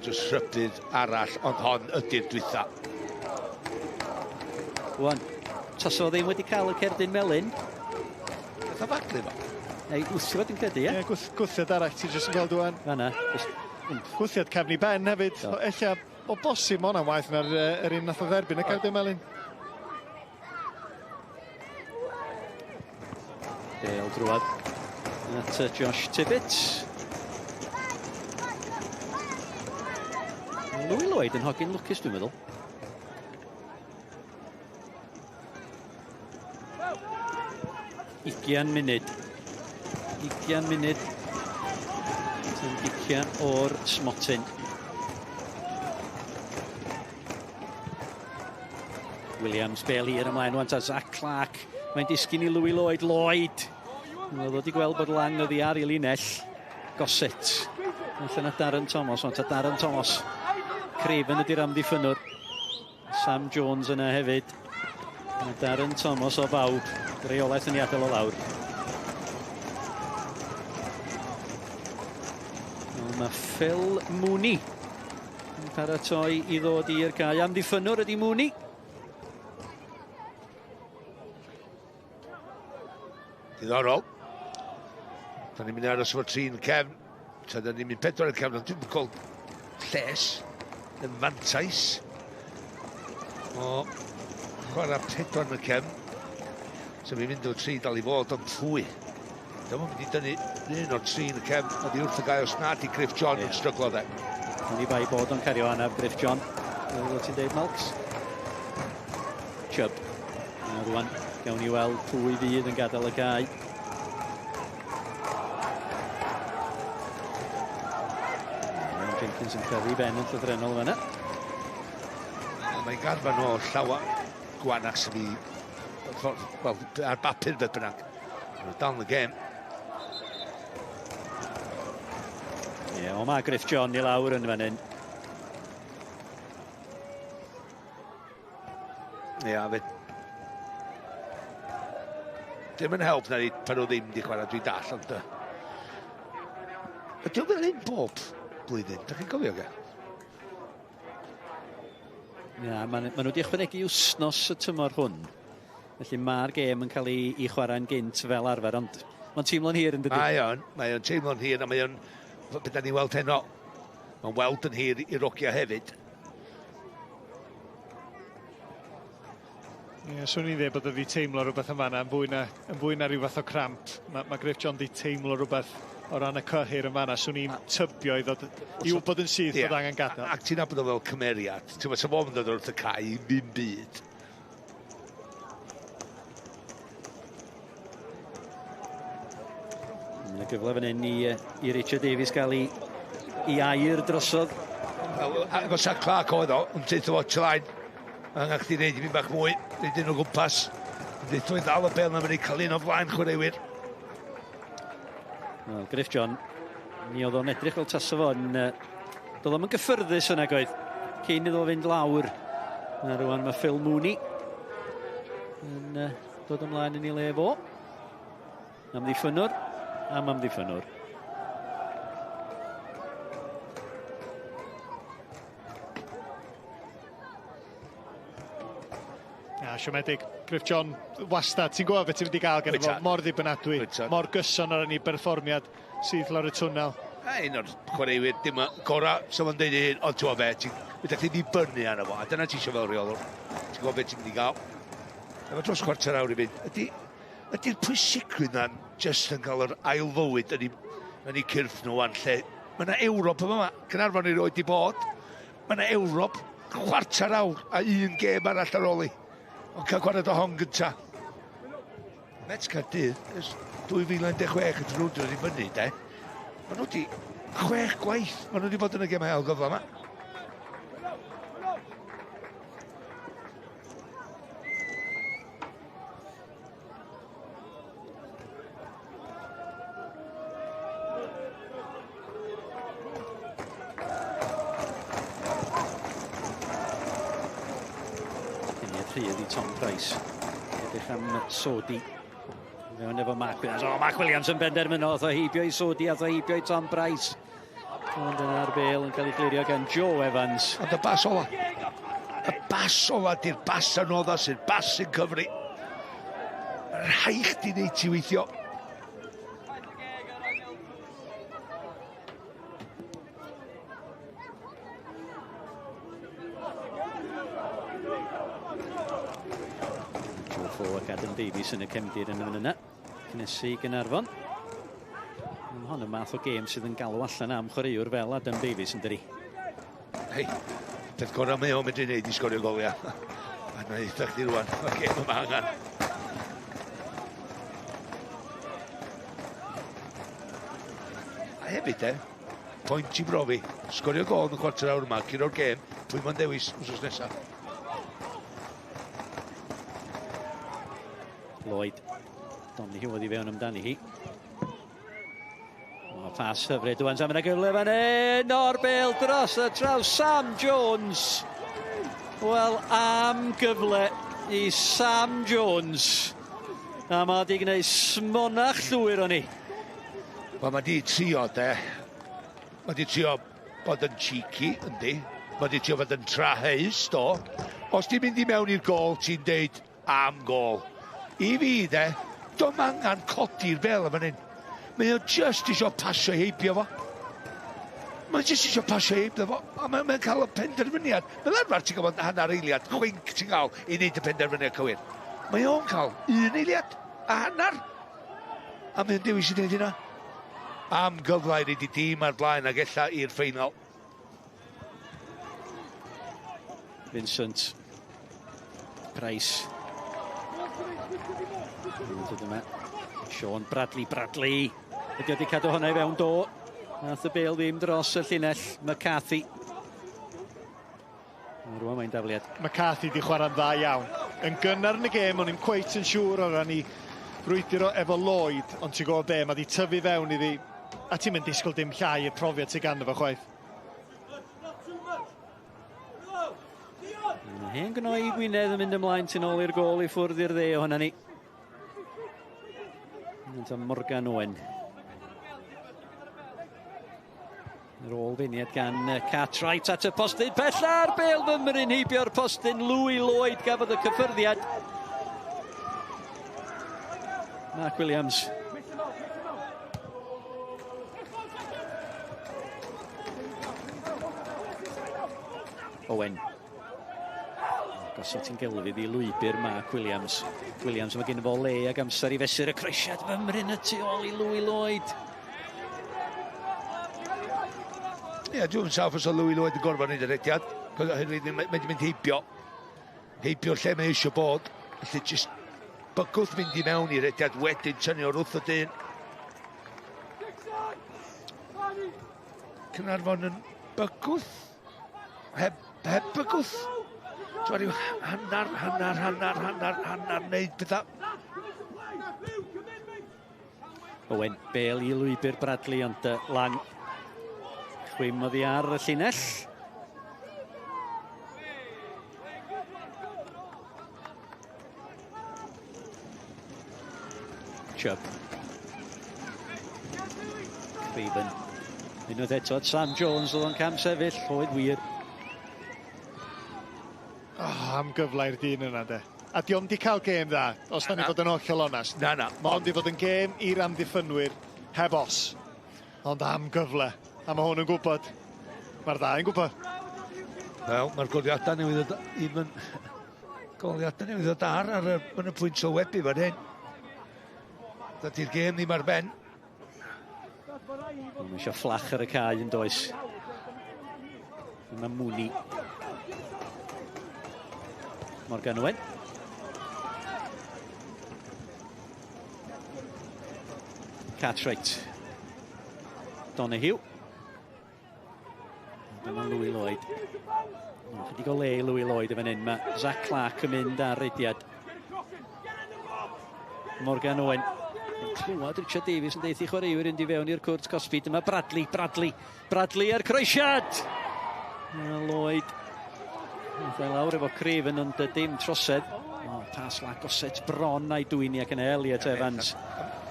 jyst rhybudd arall, ond hon ydy'r dwytha.
Rwan, taso ddim wedi cael y cerdyn melyn.
Ytha faglu fo?
Neu wthio dwi'n credu, ie?
Ie, gwthiad arall, ti jyst yn gweld dwi'n.
Fanna.
Gwthiad cefn i ben hefyd. Ella, o bosib ma' hwnna'n waith na'r un nath o dderbyn y cerdyn melyn.
Bêl-droed at Josh Tibbett. Louis Lloyd yn hogyn lwcus, dwi'n meddwl. Ugian munud. Sy'n gicia o'r smotyn. Williams, bêl hir ymlaen wan ta Zach Clark. Mae'n disgyn i Louis Lloyd. Mae'n ddod i gweld bod lang oddi ar i linell. Goset. Allan o Darren Thomas. Ond ta Darren Thomas. Craven ydy'r amddiffynwr. Sam Jones yna hefyd. Darren Thomas o bawb. Reolaeth yn ei adael o lawr. Mae Phil Mooney yn paratoi i ddod i'r cae. Amddiffynwr ydy Mooney.
Diddorol. Da ni'n mynd aros o'r trin cefn. Da ni'n mynd 4 yn cefn, ond dwi'n gweld lles yn fantais. O chwarae 4 yn y cefn. So mi'n mynd o'r tri dal i fod ond ffwy. Dyma mynd i dynnu un o'r tri yn y cefn. Oedd i wrth y gael os nad i Griff John yn stryglo dde.
Ni bai bod o'n cario anaf Griff John. Oedd ti'n deud, Malks? Chubb. Rwan, gawn ni weld pwy fydd yn gadael y cae. Jenkins yn cyrru ben yn llythrenol yma.
Mae'n garfan o llawer gwanach sy'n fi ar bapur beth bynnag. Dal yn y gêm.
Ie, o mae Griff John i lawr yn fan hyn.
Ie, fe. Dim yn help na ni pan o ddim di chwarae dwi dall, ond ydy'n fel un bob blwyddyn, da chi'n cofio ge?
Ie, maen nhw wedi ychwanegu wsnos y tymor hwn. Felly mae'r gêm yn cael ei chwarae'n gynt fel arfer, ond mae'n teimlo'n hir yn dydy.
Mae o'n teimlo'n hir, a mae o'n, beth da ni'n weld heno, mae'n weld yn hir i rogia hefyd.
Ie, swn i'n dweud bod ydi teimlo rhywbeth yn fanna, yn fwy na rhyw fath o cramp. Mae Griff John di teimlo rhywbeth o ran y cyhyr yn fanna, swn i'n tybio i wybod yn syth bod angen gadael.
Ac ti'n abod o fel cymeriad, ti'n meddwl sef o'n dod wrth y cae i ddim byd.
Yn y gyfle fan hyn i Richard Davies gael i air drosodd.
Efo Zach Clark oedd o, yn teithio o Tlaen. Angen chdi wneud i mi bach mwy, wneud un o gwmpas. Dwi'n ddal y bel na mynd i cael un o flaen chwaraewyr.
Griff John, mi oedd o'n edrych fel taso fo, doedd o'n gyffyrddus yna goedd, cyn iddo fynd lawr. A rwan mae Phil Mooney yn dod ymlaen yn ei le fo. Amddiffynwr. Am amddiffynwr.
Siomedig, Griff John, wastad, ti'n gwybod beth ti'n mynd i gael gen i fo, mor ddibynadwy, mor gyson ar ni berfformiad sydd lawr y twnnel.
Un o'r chwaraewyr dim gorau, so fo'n dweud un, ond ti'n fe, Ydych chi ddibynnu arno fo, a dyna ti eisiau fel reolwr. Ti'n gwybod beth ti'n mynd i gael? Efo dros chwarter awr i fynd. Ydy'r pwysigrwydd na'n just yn cael yr ail fywyd yn eu cyrff nhw wan lle. Mae yna Ewrop yma, Caernarfon i roed i bod. Mae yna Ewrop, chwarter awr a un gêm arall ar ôl i. Ond cael gwared o hon gynta. Met Caerdydd, 2016 ydyn nhw wedi fyny, de. Maen nhw wedi 6 gwaith, maen nhw wedi bod yn y Gemau Ail Gyfle yma.
Rhydd i Tom Price. Edrych am Sodi. Mewn efo Mark Williams. O, Mark Williams yn benderfynodd o heibio i Sodi a o heibio i Tom Price. Ond yna'r bêl yn cael ei glirio gan Joe Evans.
Ond y bas ola. Y bas ola di'r bas anodda sy'n bas sy'n cyfri. Rhai chdi neud ti weithio.
Adam Davies yn y cefndir yn y fan yna. Cynnesu Caernarfon. Hon y math o gêm sydd yn galw allan am chwaraewr fel Adam Davies yn dyri.
Hei, peth gorau mae o'n medru neud i sgorio goliau. A na eithaf chdi rwan, o'r gêm yma angan. A hefyd pwynt i brofi. Sgorio gol yn y chwarter awr yma, curo'r gêm, pwy ma'n dewis wsos nesaf.
Lloyd. Domni Hywod i fewn amdani hi. O, pas hyfryd dwi'n sam yn y gyfle fan hyn. O'r bêl dros y draws Sam Jones. Wel, am gyfle i Sam Jones. A mae wedi gwneud smonach llwyr o'n i.
Wel, mae di trio, de. Mae di trio bod yn cheeky, yndi. Mae di trio bod yn traheus, do. Os ti'n mynd i mewn i'r gol, ti'n deud am gol. I fi, de, do'n angan codi'r bel am hyn. Mae o just eisiau pasio heibio fo. Mae just eisiau pasio heibio fo. A mae'n cael y penderfyniad. Fel arfer ti'n gwybod hanner eiliad, chwink ti'n cael i wneud y penderfyniad cywir. Mae o'n cael 1 eiliad a hanner. A mae'n dewis i wneud hynna. Am gyfle i wedi dîm ar blaen ag ella i'r ffeinal.
Vincent. Price. Sean Bradley. Ydy wedi cadw hwnna i fewn do. Nath y bêl ddim dros y llinell. McCarthy. Rwan mae'n dafliad.
McCarthy di chwarae'n dda iawn. Yn gynnar yn y gêm, o'n i'n cweit yn siŵr o ran i frwydro efo Lloyd, ond ti'n gwybod be, mae di tyfu fewn iddi, a ti'n mynd disgwyl dim llai y profiad sy'n ganddo fo chwaith.
Hen gnoi i Gwynedd yn mynd ymlaen tu'n ôl i'r gol i ffwrdd i'r dde ohona ni. Yn Morgan Owen. Yr ôl finiad gan Cartwright at y postyn. Pella'r bêl fymryn heibio'r postyn. Louis Lloyd gafodd y cyffyrddiad. Mark Williams. Owen. Gosod ti'n gelfydd i lwybr Mark Williams. Williams mae gen fo le ag amser i fesur y croesiad fymryn y tu ôl i Louis Lloyd.
Ie, dwi'n saff os o Louis Lloyd yn gorfod wneud y rediad. Mae'n mynd heibio. Heibio lle mae eisiau bod. Felly jyst bygwth mynd i mewn i rediad wedyn tynnu o'r wrth o dyn. Caernarfon yn bygwth. Heb bygwth. Dwi'n rhyw hannar wneud bethau.
Owen, bêl i lwybr Bradley, ond lan. Chwym oddi ar y llinell. Chubb. Craven. Unwaith eto, Sam Jones oedd o'n cam sefyll, oedd wir.
Am gyflau'r dyn yna, de. A di o'n di cael gêm dda, os da ni fod yn hollol onast.
Na.
Mae o'n di fod yn gêm i'r amddiffynwyr heb os. Ond am gyfle. A mae hwn yn gwybod. Mae'r dda yn gwybod.
Wel, mae'r goliadau newydd o dar ar y pwynt sylwebu fan hyn. Dydy'r gêm ddim ar ben.
Mae eisiau fflach ar y cae yn does. Mae Mwni. Morgan Owen. Cartwright. Donahue. Dyma Louis Lloyd. Chydig o le Louis Lloyd yn fan hyn. Mae Zach Clark yn mynd ar reidiad. Morgan Owen. Clywad Richard Davies yn deith i chwaraewyr yn di fewn i'r cwrt cosbi. Dyma Bradley ar croesiad. Lloyd. Fe lawr efo Craven ond dim trosedd. Pas la gosed bron a'i dwyni ac yn Elliot Evans.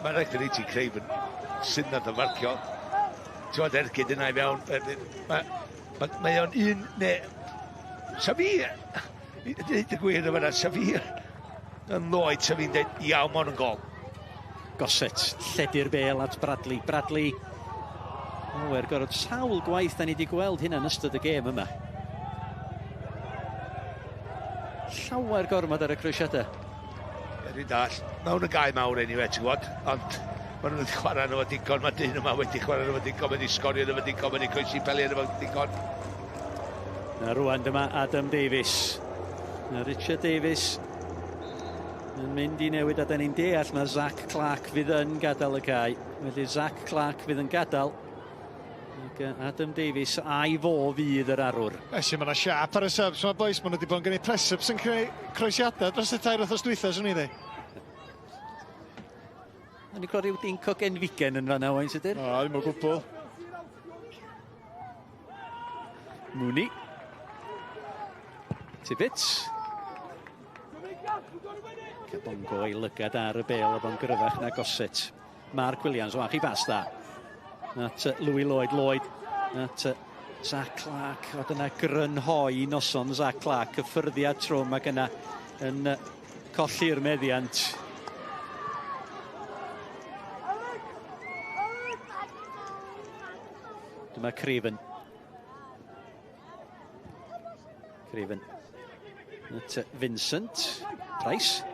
Mae'n rhaid yn eiti Craven sydd nad yn marcio. Ti'n ergyd yna i fewn. Mae o'n un sa fi dweud y gwir yma sa fi yn Lloyd sa fi'n dweud iawn mon yn gol.
Goset, lledu'r bêl at Bradley. Gorfod sawl gwaith da ni wedi gweld hynna yn ystod y gêm yma. Llawer gormod ar y croesiadau.
Dwi'n dall. Mewn y gae mawr anyway, ti'n gwybod? Ond maen nhw wedi chwarae nhw wedi digon. Mae dyn yma wedi chwarae nhw wedi digon. Mae wedi sgorio nhw wedi digon. Mae wedi coesi peli nhw wedi digon.
Na rwan dyma Adam Davies. Na Richard Davies yn mynd i newid a da ni'n deall mae Zach Clark fydd yn gadael y cae. Felly Zach Clark fydd yn gadael. Adam Davies a'i fo fydd yr arwr.
Felly mae yna siap ar y subs. Mae boes, maen nhw wedi bod yn gwneud press-ups yn creu croesiadau dros y tair wythnos dwythnos, swn i ddi.
Ni'n clywed rhyw dinc o genfigen yn fanna, wain sydyn?
O, ddim o gwbl.
Mwni. Tibbets. Bongo ei lygad ar y bêl o bon gryfach na goset. Mark Williams, wach i bas da. At Louis Lloyd. At Zach Clark. Oedd yna grynhoi noson Zach Clark. Cyffyrddiad trwm ac yna yn colli'r meddiant. Dyma Craven. At Vincent. Price.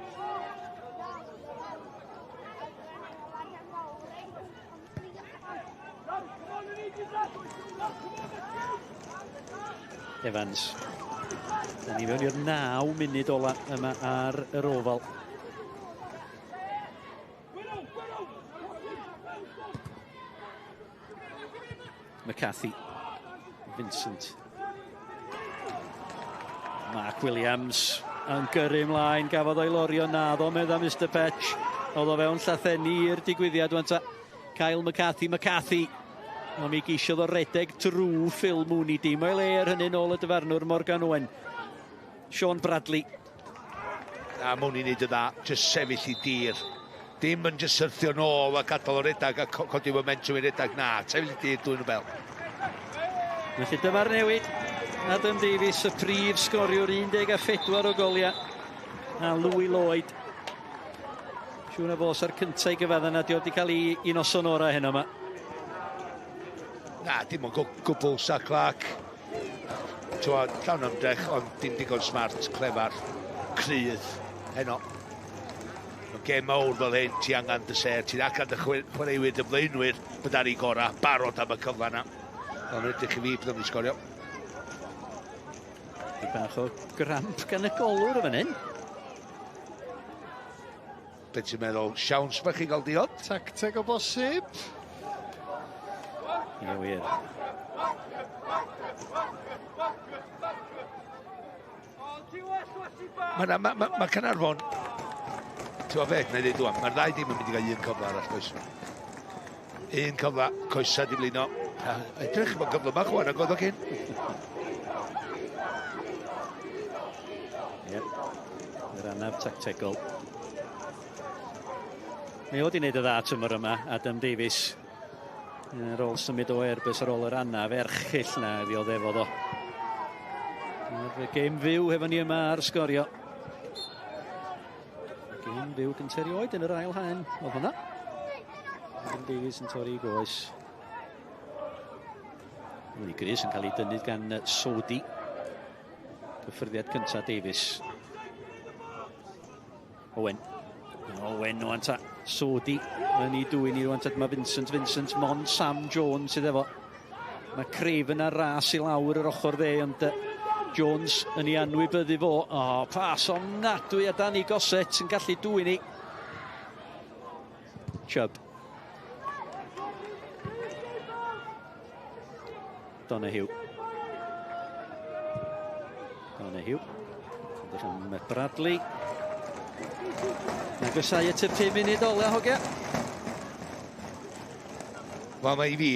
Evans. Da ni fewn i'r 9 munud ola yma ar yr ofal. McCarthy. Vincent. Mark Williams yn gyrru mlaen. Gafodd o'i lorio naddo medda Mr Petch. Oedd o fewn llathenni i'r digwyddiad. Wanta Kyle McCarthy. Ond mi geisiodd o redeg drwy Phil Mooney. Dim o'i le ar hynny nôl y dyfarnwr Morgan Owen. Sean Bradley.
A Mooney wneud y dda, just sefyll i dir. Dim yn just syrthio nôl a gadael o redag a codi momentum i redag. Na, sefyll i dir dwi'n y bel.
Felly dyma'r newid. Adam Davies, y prif sgoriwr 14 o goliau. A Louis Lloyd. Siŵr o fos ar cyntaf i gyfadda na di wedi cael ei noson ora heno yma.
Na, dim ond gwbl Zach Clark. Llawn ymdrech, ond dim digon smart, clefar, crydd, heno. Mae'n gêm mawr fel hyn, ti angen dy ser, ti'n acan dy chwaraewyr, dy blaenwyr, byddai'r ei gora, barod am y cyfle yna. Ond ydych chi fi, byddwn ni'n sgorio.
Bach o gramp gan y golwr y fan hyn.
Be ti'n meddwl, siawns bach i gael diod?
Tacteg o bosib.
Ie, wir.
Mae Caernarfon, ti'n fe, na i ddweud dwi'n, mae'r ddau dim yn mynd i gael un cyfle arall, boes. Un cyfle, coesa di blino. Edrych mae'n gyfle bach o'n agodd o cyn.
Ie, yr anaf tactegol. Mi oedd i wneud y dda tymor yma, Adam Davies. Ar ôl symud o erbys ar ôl yr anaf erchill na ddioddefodd o. Yr gêm fyw hefo ni yma ar sgorio. Gêm fyw gyntaf erioed yn yr ail haen. Oedd hwnna. Adam Davies yn torri i goes. Wni Gris yn cael ei dynnu gan Sodi. Cyffyrddiad cyntaf Davies. Owen o'n ta. Sodi yn ei dwy'n i rwan. Mae Vincent Mon, Sam Jones sydd efo. Mae Craven ar ras i lawr yr ochr dde, ond Jones yn ei anwybyddu fo. Pas ofnadwy a Danny Gossett sy'n gallu dwy'n i. Chubb. Donahue. Edrych am Bradley. Agosau at y 5 munud ola, hogia.
Wel, mae I fi.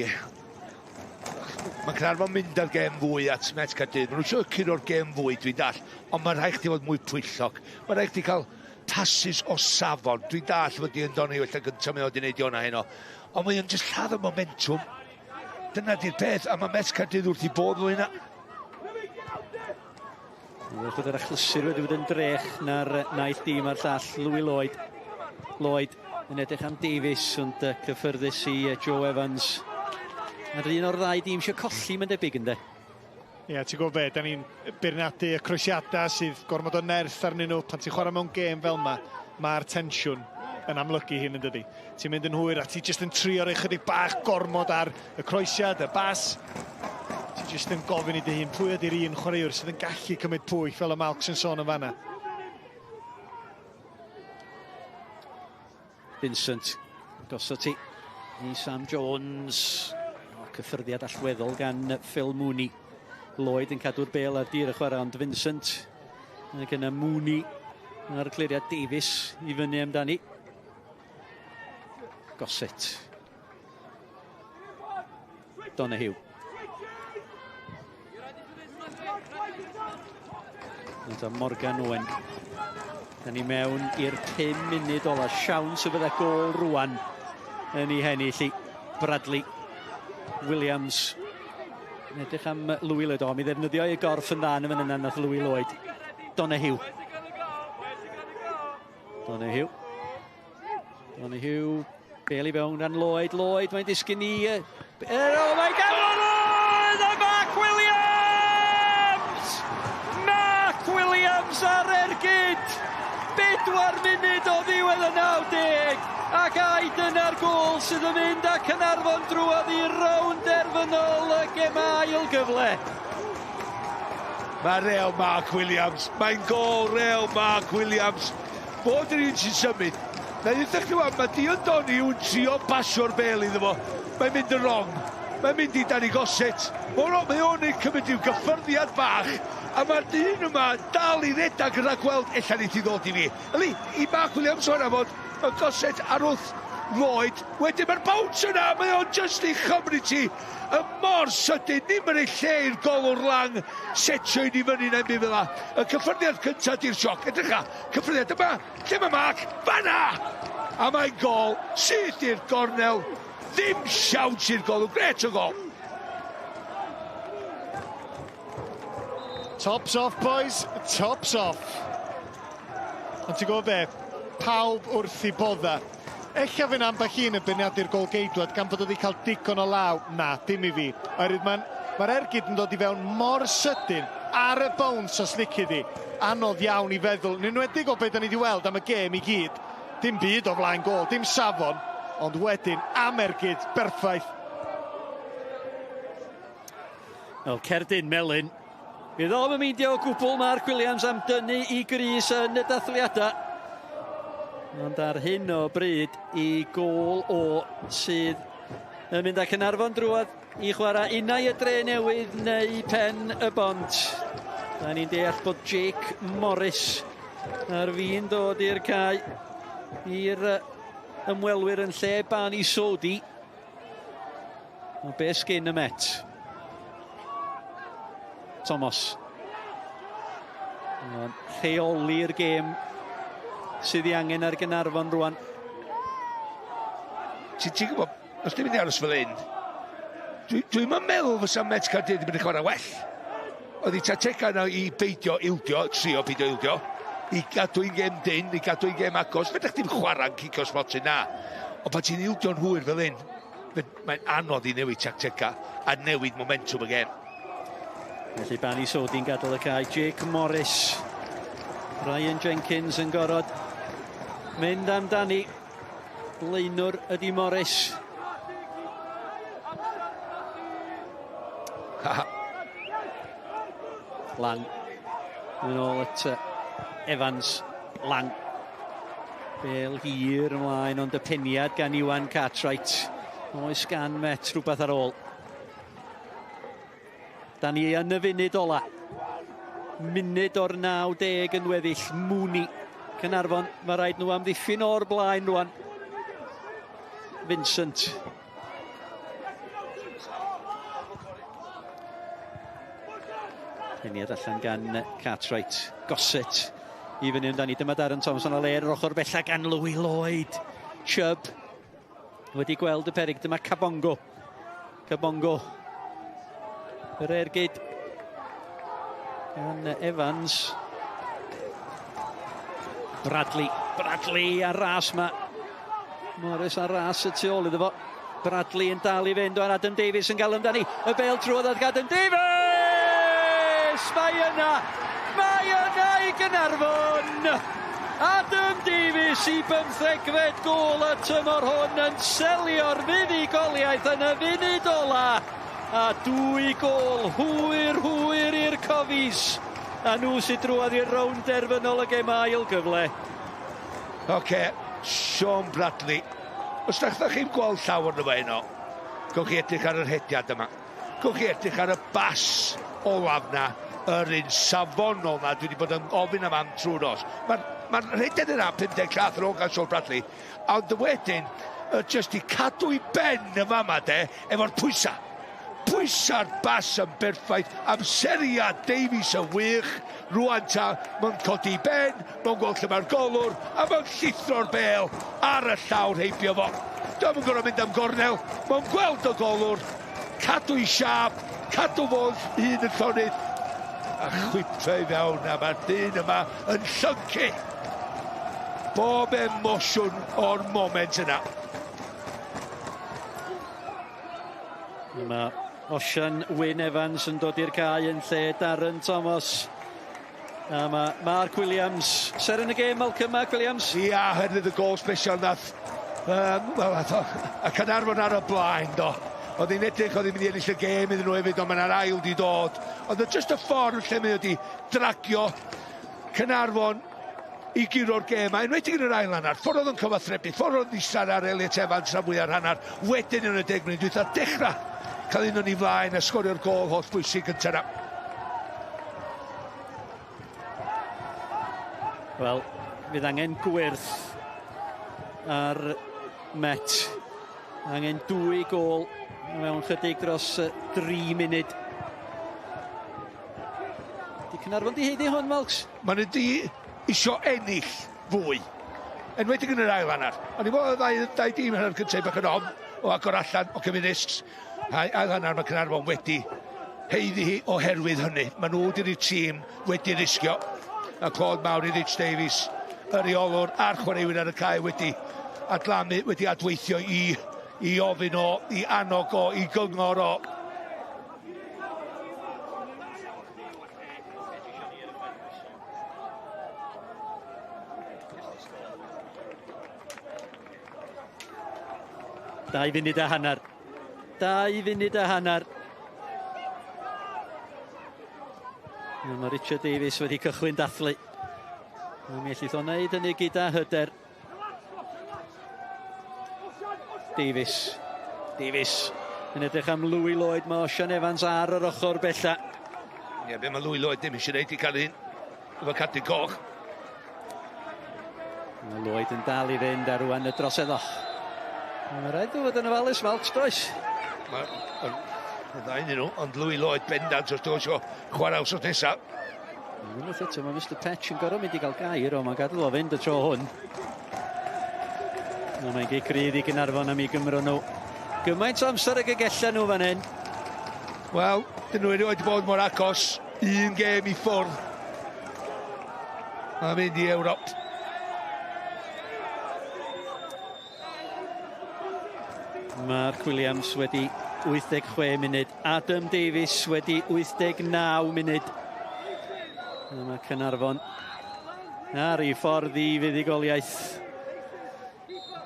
Mae Caernarfon mynd ar gem fwy at Met Caerdydd. Mae nhw'n siŵr cyro'r gem fwy, dwi'n dall. Ond mae'n rhaid chdi fod mwy pwyllog. Mae'n rhaid chdi cael tasus o safon. Dwi'n dall fod i'n doni wella gyntaf mae wedi wneud i hwnna heno. Ond mae'n jyst lladd y momentum. Dyna di'r peth, a mae Met Caerdydd wrth I bodd o hynna.
Bydd yr achlysur wedi bod yn drech na'r naeth dîm a'r llall, Louis Lloyd. Lloyd yn edrych am Davies, ond cyffyrddus I Joe Evans. A'r un o'r ddau dîm eisiau colli, mae'n debyg ynddo.
Ie, ti'n gwybod be, da ni'n beirniadu y croesiadau sydd gormod o nerth arnyn nhw. Pan ti'n chwarae mewn gêm fel yma, mae'r tensiwn yn amlygu hyn yn dydi. Ti'n mynd yn hwyr a ti jyst yn trio rhoi chydig bach gormod ar y croesiad, y bas. Ti jyst yn gofyn I dy hun pwy ydy'r un chwaraewr sydd yn gallu cymryd pwyll fel y Malcs yn sôn yn fanna.
Vincent, gosod ti I Sam Jones. Cyffyrddiad allweddol gan Phil Mooney. Lloyd yn cadw'r bêl ar dir y chwarae, ond Vincent. Ac yna Mooney ar cliriad Davies I fyny amdani. Gossett. Donahue. Yna Morgan Owen. Da ni mewn i'r 5 munud ola. Siawn sy'n fydda gol rwan yn ei hennill I. Bradley. Williams. Edrych am Louis Lloyd. Mi ddefnyddio I gorff yn dda yn fan yna nath Louis Lloyd. Donahue. Bêl I fewn ran Lloyd. Mae'n disgyn I... Mae'n gafon Lloyd! A Mark Williams! Mark Williams ar ergyd! 4 munud o ddiwedd y 90. Ac dyna'r gol sydd yn mynd â Caernarfon drwodd I Rownd Gynderfynol Gemau Ail Gyfle.
Mae real Mark Williams. Mae'n gol real Mark Williams. Bod yr un sy'n symud. Na ddechrau chi wan, mae Dion Doni yw'n trio pasio'r bêl iddo fo. Mae'n mynd yn wrong. Mae'n mynd I Danny Gossett. Mae o'n ei cymryd i'w gyffyrddiad bach. A mae'r dyn yma dal I redag yn rhagweld allan I ti ddod I fi. Yli, I Mark Williams o'n amod. Mae Gossett ar wrth Lloyd. Wedyn mae'r bounce yna. Mae o'n just I chymryd ti. Y mor sydyn. Dim yn ei lle i'r golwr lang. Setio I ni fyny na'n byd fel la. Y cyffyrddiad cyntaf di'r sioc. Edrycha. Cyffyrddiad yma. Lle mae Mark? Fanna! A mae'n gol. Syth i'r gornel. Ddim siawt i'r golwr. Gret o gol.
Tops off, boys. Tops off. Ond ti'n gwybod be? Pawb wrth I bodda. Ella fy'n ambell un yn beirniadu'r gol geidwad gan bod wedi cael digon o law. Na, dim I fi. Oherwydd mae'r ergyd yn dod I fewn mor sydyn ar y bounce os licid I. Anodd iawn I feddwl. Yn enwedig o beth da ni wedi weld am y gêm I gyd. Dim byd o flaen gol, dim safon. Ond wedyn am ergyd berffaith.
Wel, Cerdyn Melyn. Bydd o'n meindio o gwbl Mark Williams am dynnu I grys yn y dathliadau. Ond ar hyn o bryd I gol o sydd yn mynd â Caernarfon drwodd I chwarae unai y Dre Newydd neu pen y bont. Da ni'n deall bod Jake Morris ar fi'n dod i'r cae i'r ymwelwyr yn lle Bani Sodi. O be sgyn y Met? Thomas. Rheoli'r gêm sydd I angen ar Caernarfon rwan.
Ti'n gwybod, os ti'n mynd I aros fel un, dwi'n meddwl fysa Met Caerdydd yn mynd I chwarae well. Oedd I tatega yna I beidio ildio, trio beidio ildio, I gadw i'n gêm dyn, I gadw i'n gêm agos. Fedrach chdi'n chwarae'n cico smotin na. Ond pan ti'n ildio'n hwyr fel un, mae'n anodd I newid tactega a newid momentum y gêm.
Felly Bani Sodi'n gadael y cae. Jake Morris. Ryan Jenkins yn gorod mynd amdani. Blaenwr ydi Morris. Lang. Yn ôl at Evans. Lang. Bêl hir ymlaen, ond y peniad gan Iwan Cartwright. Oes gan Met rhywbeth ar ôl. Da ni yn y funud ola. Munud o'r 90 yn weddill. Mwni. Caernarfon, mae rhaid nhw amddiffyn o'r blaen rwan. Vincent. Peniad allan gan Cartwright. Gossett. I fyny amdani. Dyma Darren Thompson o le yr ochr bella gan Louis Lloyd. Chubb. Wedi gweld y peryg. Dyma Cabongo. Cabongo. Yr ergyd. Gan Evans. Bradley. Bradley ar ras ma. Morris ar ras y tu ôl iddo fo. Bradley yn dal i fynd o'n Adam Davies yn gael amdani. Y bêl-droed at Adam Davies! Mae yna! Mae yna i Caernarfon! Adam Davies i 15fed gôl y tymor hwn yn selio'r fuddugoliaeth yn y funud ola. A 2 gôl hwyr i'r Cofis. A nhw sy'n drwodd i'r Rownd Gynderfynol Gemau Ail Gyfle.
Sean Bradley. Os ddechrau chi'n gweld llawer nhw yno, gowch chi edrych ar yr hediad yma. Gowch chi edrych ar y bas olaf na, yr un safonol na, dwi wedi bod yn ofyn am trwy'r nos. Mae'r hediad yna 54 ar ôl gan Sean Bradley, ond wedyn, jyst i cadw i ben y fama efo'r pwysa. Pwysa'r bas yn berffaith, amseriad Davies yn wych, rwan ta, mae'n codi ben, mae'n gweld lle mae'r golwr, a mae'n llithro'r bêl ar y llawr heibio fo. Dwi'n yn gorau mynd am gornel, mae'n gweld y golwr, cadw i siap, cadw fo'n un yn llonydd, a chwipio i fewn, a mae'r dyn yma yn llyncu. Bob emosiwn o'r moment yna.
Yma Osian Wyn Evans yn dod i'r cae yn lle Darren Thomas. A mae Mark Williams. Ser yn y gêm, Malcolm Mark Williams?
Ia, hynny'n y gol special nath. A Caernarfon ar y blaen, do. Oedd hi'n edrych, oedd hi'n mynd i ennill y gêm iddyn nhw hefyd, ond mae'r ail di dod. Oedd just y ffordd lle mae wedi dragio Caernarfon i giro'r gêm. A enwedig yn yr ail hanner, ffordd oedd yn cyfathrebu, ffordd oedd nisar ar Elliot Evans rhan fwy ar hanner. Wedyn yn y 10 munud, dwi'n dechrau cael un o'n i flaen a sgorio'r gol holl bwysig yn tyna.
Wel, fydd angen gwyrth ar Met. Angen 2 gol mewn chydig dros 3 munud. Di Caernarfon di heiddi hwn, Malcs?
Maen nhw di isio ennill fwy. Enwedig yn yr ail hanner. Ond i fod y ddau dîm hanner cyntaf bach yn ofn o agor allan o cymunisgs. Ail hanner mae Caernarfon wedi heiddi hi oherwydd hynny. Maen nhw wedi'r tîm wedi risgio. A clod mawr i Rich Davies, y reolwr a'r chwaraewyr ar y cae wedi adlamu, wedi adweithio i ofyn o, i annog o, i gyngor o.
Dau funud a hanner. 2 funud a hanner. Mae Richard Davies wedi cychwyn dathlu. Mi allith o wneud hynny gyda hyder. Davies yn edrych am Louis Lloyd. Mae Osian Evans ar yr ochr bella.
Ie, be mae Louis Lloyd ddim eisiau gwneud i cael un. Efo cadw coch.
Mae Lloyd yn dal i fynd ar rwan y droseddo. Mae rhaid o fod yn ofalus Malcs, does?
Y ddau nhw, ond Louis Lloyd bendant os dwi'n chwarae wsos nesaf.
Unwaith eto, mae Mr Petch yn gorau mynd i gael gair, ond mae'n gadael o fynd y tro hwn. Mae'n gei crydd i Caernarfon am i Gymru nhw. Gymaint o amser y gygella nhw fan hyn.
Wel, dyn nhw wedi bod mor agos. 1 gêm i ffwrdd. A mynd i Ewrop.
Mark Williams wedi 86 munud. Adam Davies wedi 89 munud. Mae Caernarfon ar ei ffordd i fuddugoliaeth.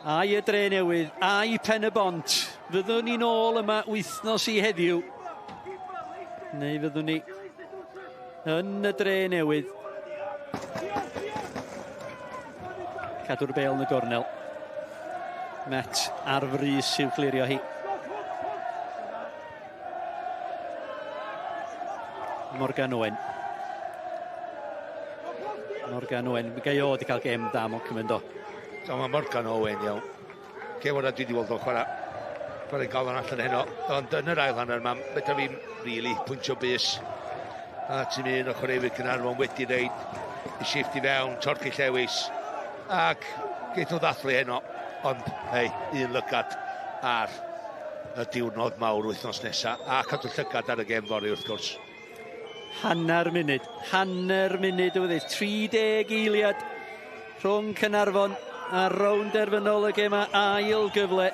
Ai y Dre Newydd, ai Pen y Bont. Fyddwn ni'n ôl yma wythnos i heddiw. Neu fyddwn ni yn y Dre Newydd. Cadw'r bêl yn y gornel. Met ar frys i'w clirio hi. Morgan Owen. Morgan Owen. Gai o di cael gêm da mo'n cymryd o.
Mae Morgan Owen, iawn. Cewr a dwi wedi weld o chwarae. Chwarae galon allan heno. Ond yn yr ail hanner yma, beth fi'n really pwyntio bus. A ti'n mynd o chwaraewyr Caernarfon wedi reid i shift i fewn, torci llewis. Ac geith nhw ddathlu heno. Ond, hei, un lygad ar y diwrnod mawr wythnos nesaf. A cadw llygad ar y gêm fori wrth gwrs.
Hanner munud o ddeud. 30 eiliad rhwng Caernarfon a Rownd Gynderfynol Gemau Ail Gyfle.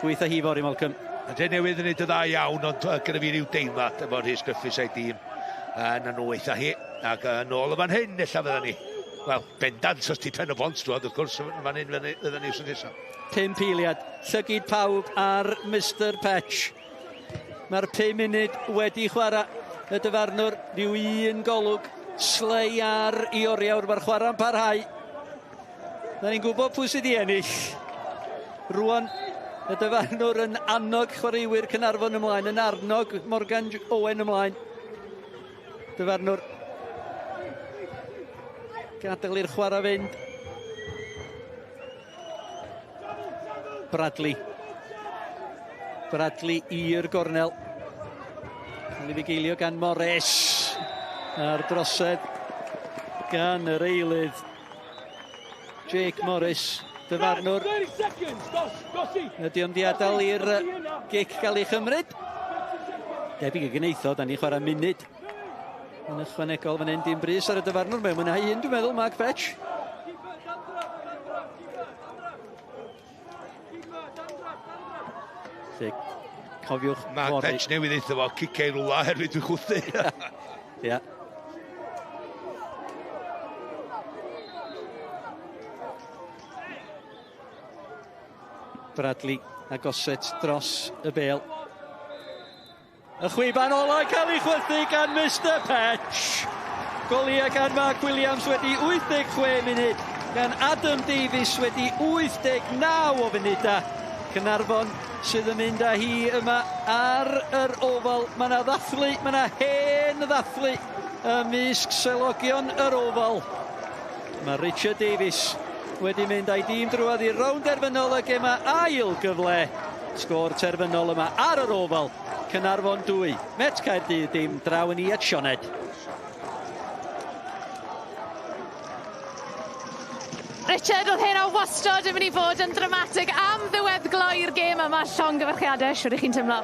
Gweitha hi fori, Malcolm.
A Dre Newydd yn neud y dda iawn, ond gyda fi ryw deimlad efo'r Rhys Griffiths a'i dîm. Na nhw weitha hi. Ac nôl y fan hyn, illa fydda ni. Wel, bendant os ti Pen y Bont, wrth gwrs, fan hyn fydda ni wrth nesaf.
5 eiliad. Llygyd pawb ar Mr Patch. Mae'r 5 munud wedi chwarae. Y dyfarnwr, rhyw un golwg. Slei ar i oriawr, mae'r chwarae'n parhau. Da ni'n gwybod pwy sydd i ennill. Rwan, y dyfarnwr yn annog chwaraewyr Caernarfon ymlaen, yn arnog Morgan Owen ymlaen. Dyfarnwr. Gadael i'r chwarae fynd. Bradley. Bradley i'r gornel. Cael ei fugeilio gan Morris. A'r drosedd gan yr eilydd. Jake Morris. Dyfarnwr. Ydy o'n di adael i'r gic gael ei chymryd. Debyg y gneitho, da ni chwarae munud. Yn ychwanegol fan hyn, dim brys ar y dyfarnwr. Mae'n mwynhau un, dwi'n meddwl, Mark Fetch. Cofiwch
Mark Fetch newydd eitha fo, cicau rwla herwydd dwi'n chwthu.
Ia. Bradley a goset dros y bêl. Y chwiban ola cael ei chwythu gan Mr Patch. Golli gan Mark Williams wedi 86 munud. Gan Adam Davies wedi 89 o funudau. Caernarfon sydd yn mynd â hi yma ar yr ofal. Mae yna ddathlu, mae yna hen ddathlu ymysg selogion yr ofal. Mae Richard Davies wedi mynd â'i dîm drwodd i Rownd Gynderfynol Gemau Ail Gyfle. Sgôr terfynol yma ar yr ofal. Caernarfon 2, Met Caerdydd dim draw yn i at Sioned.
Richard, oedd hyn o wastod yn mynd i fod yn dramatig am ddiweddgloi'r gêm yma. Llongyfarchiadau, siwr i chi'n teimlo?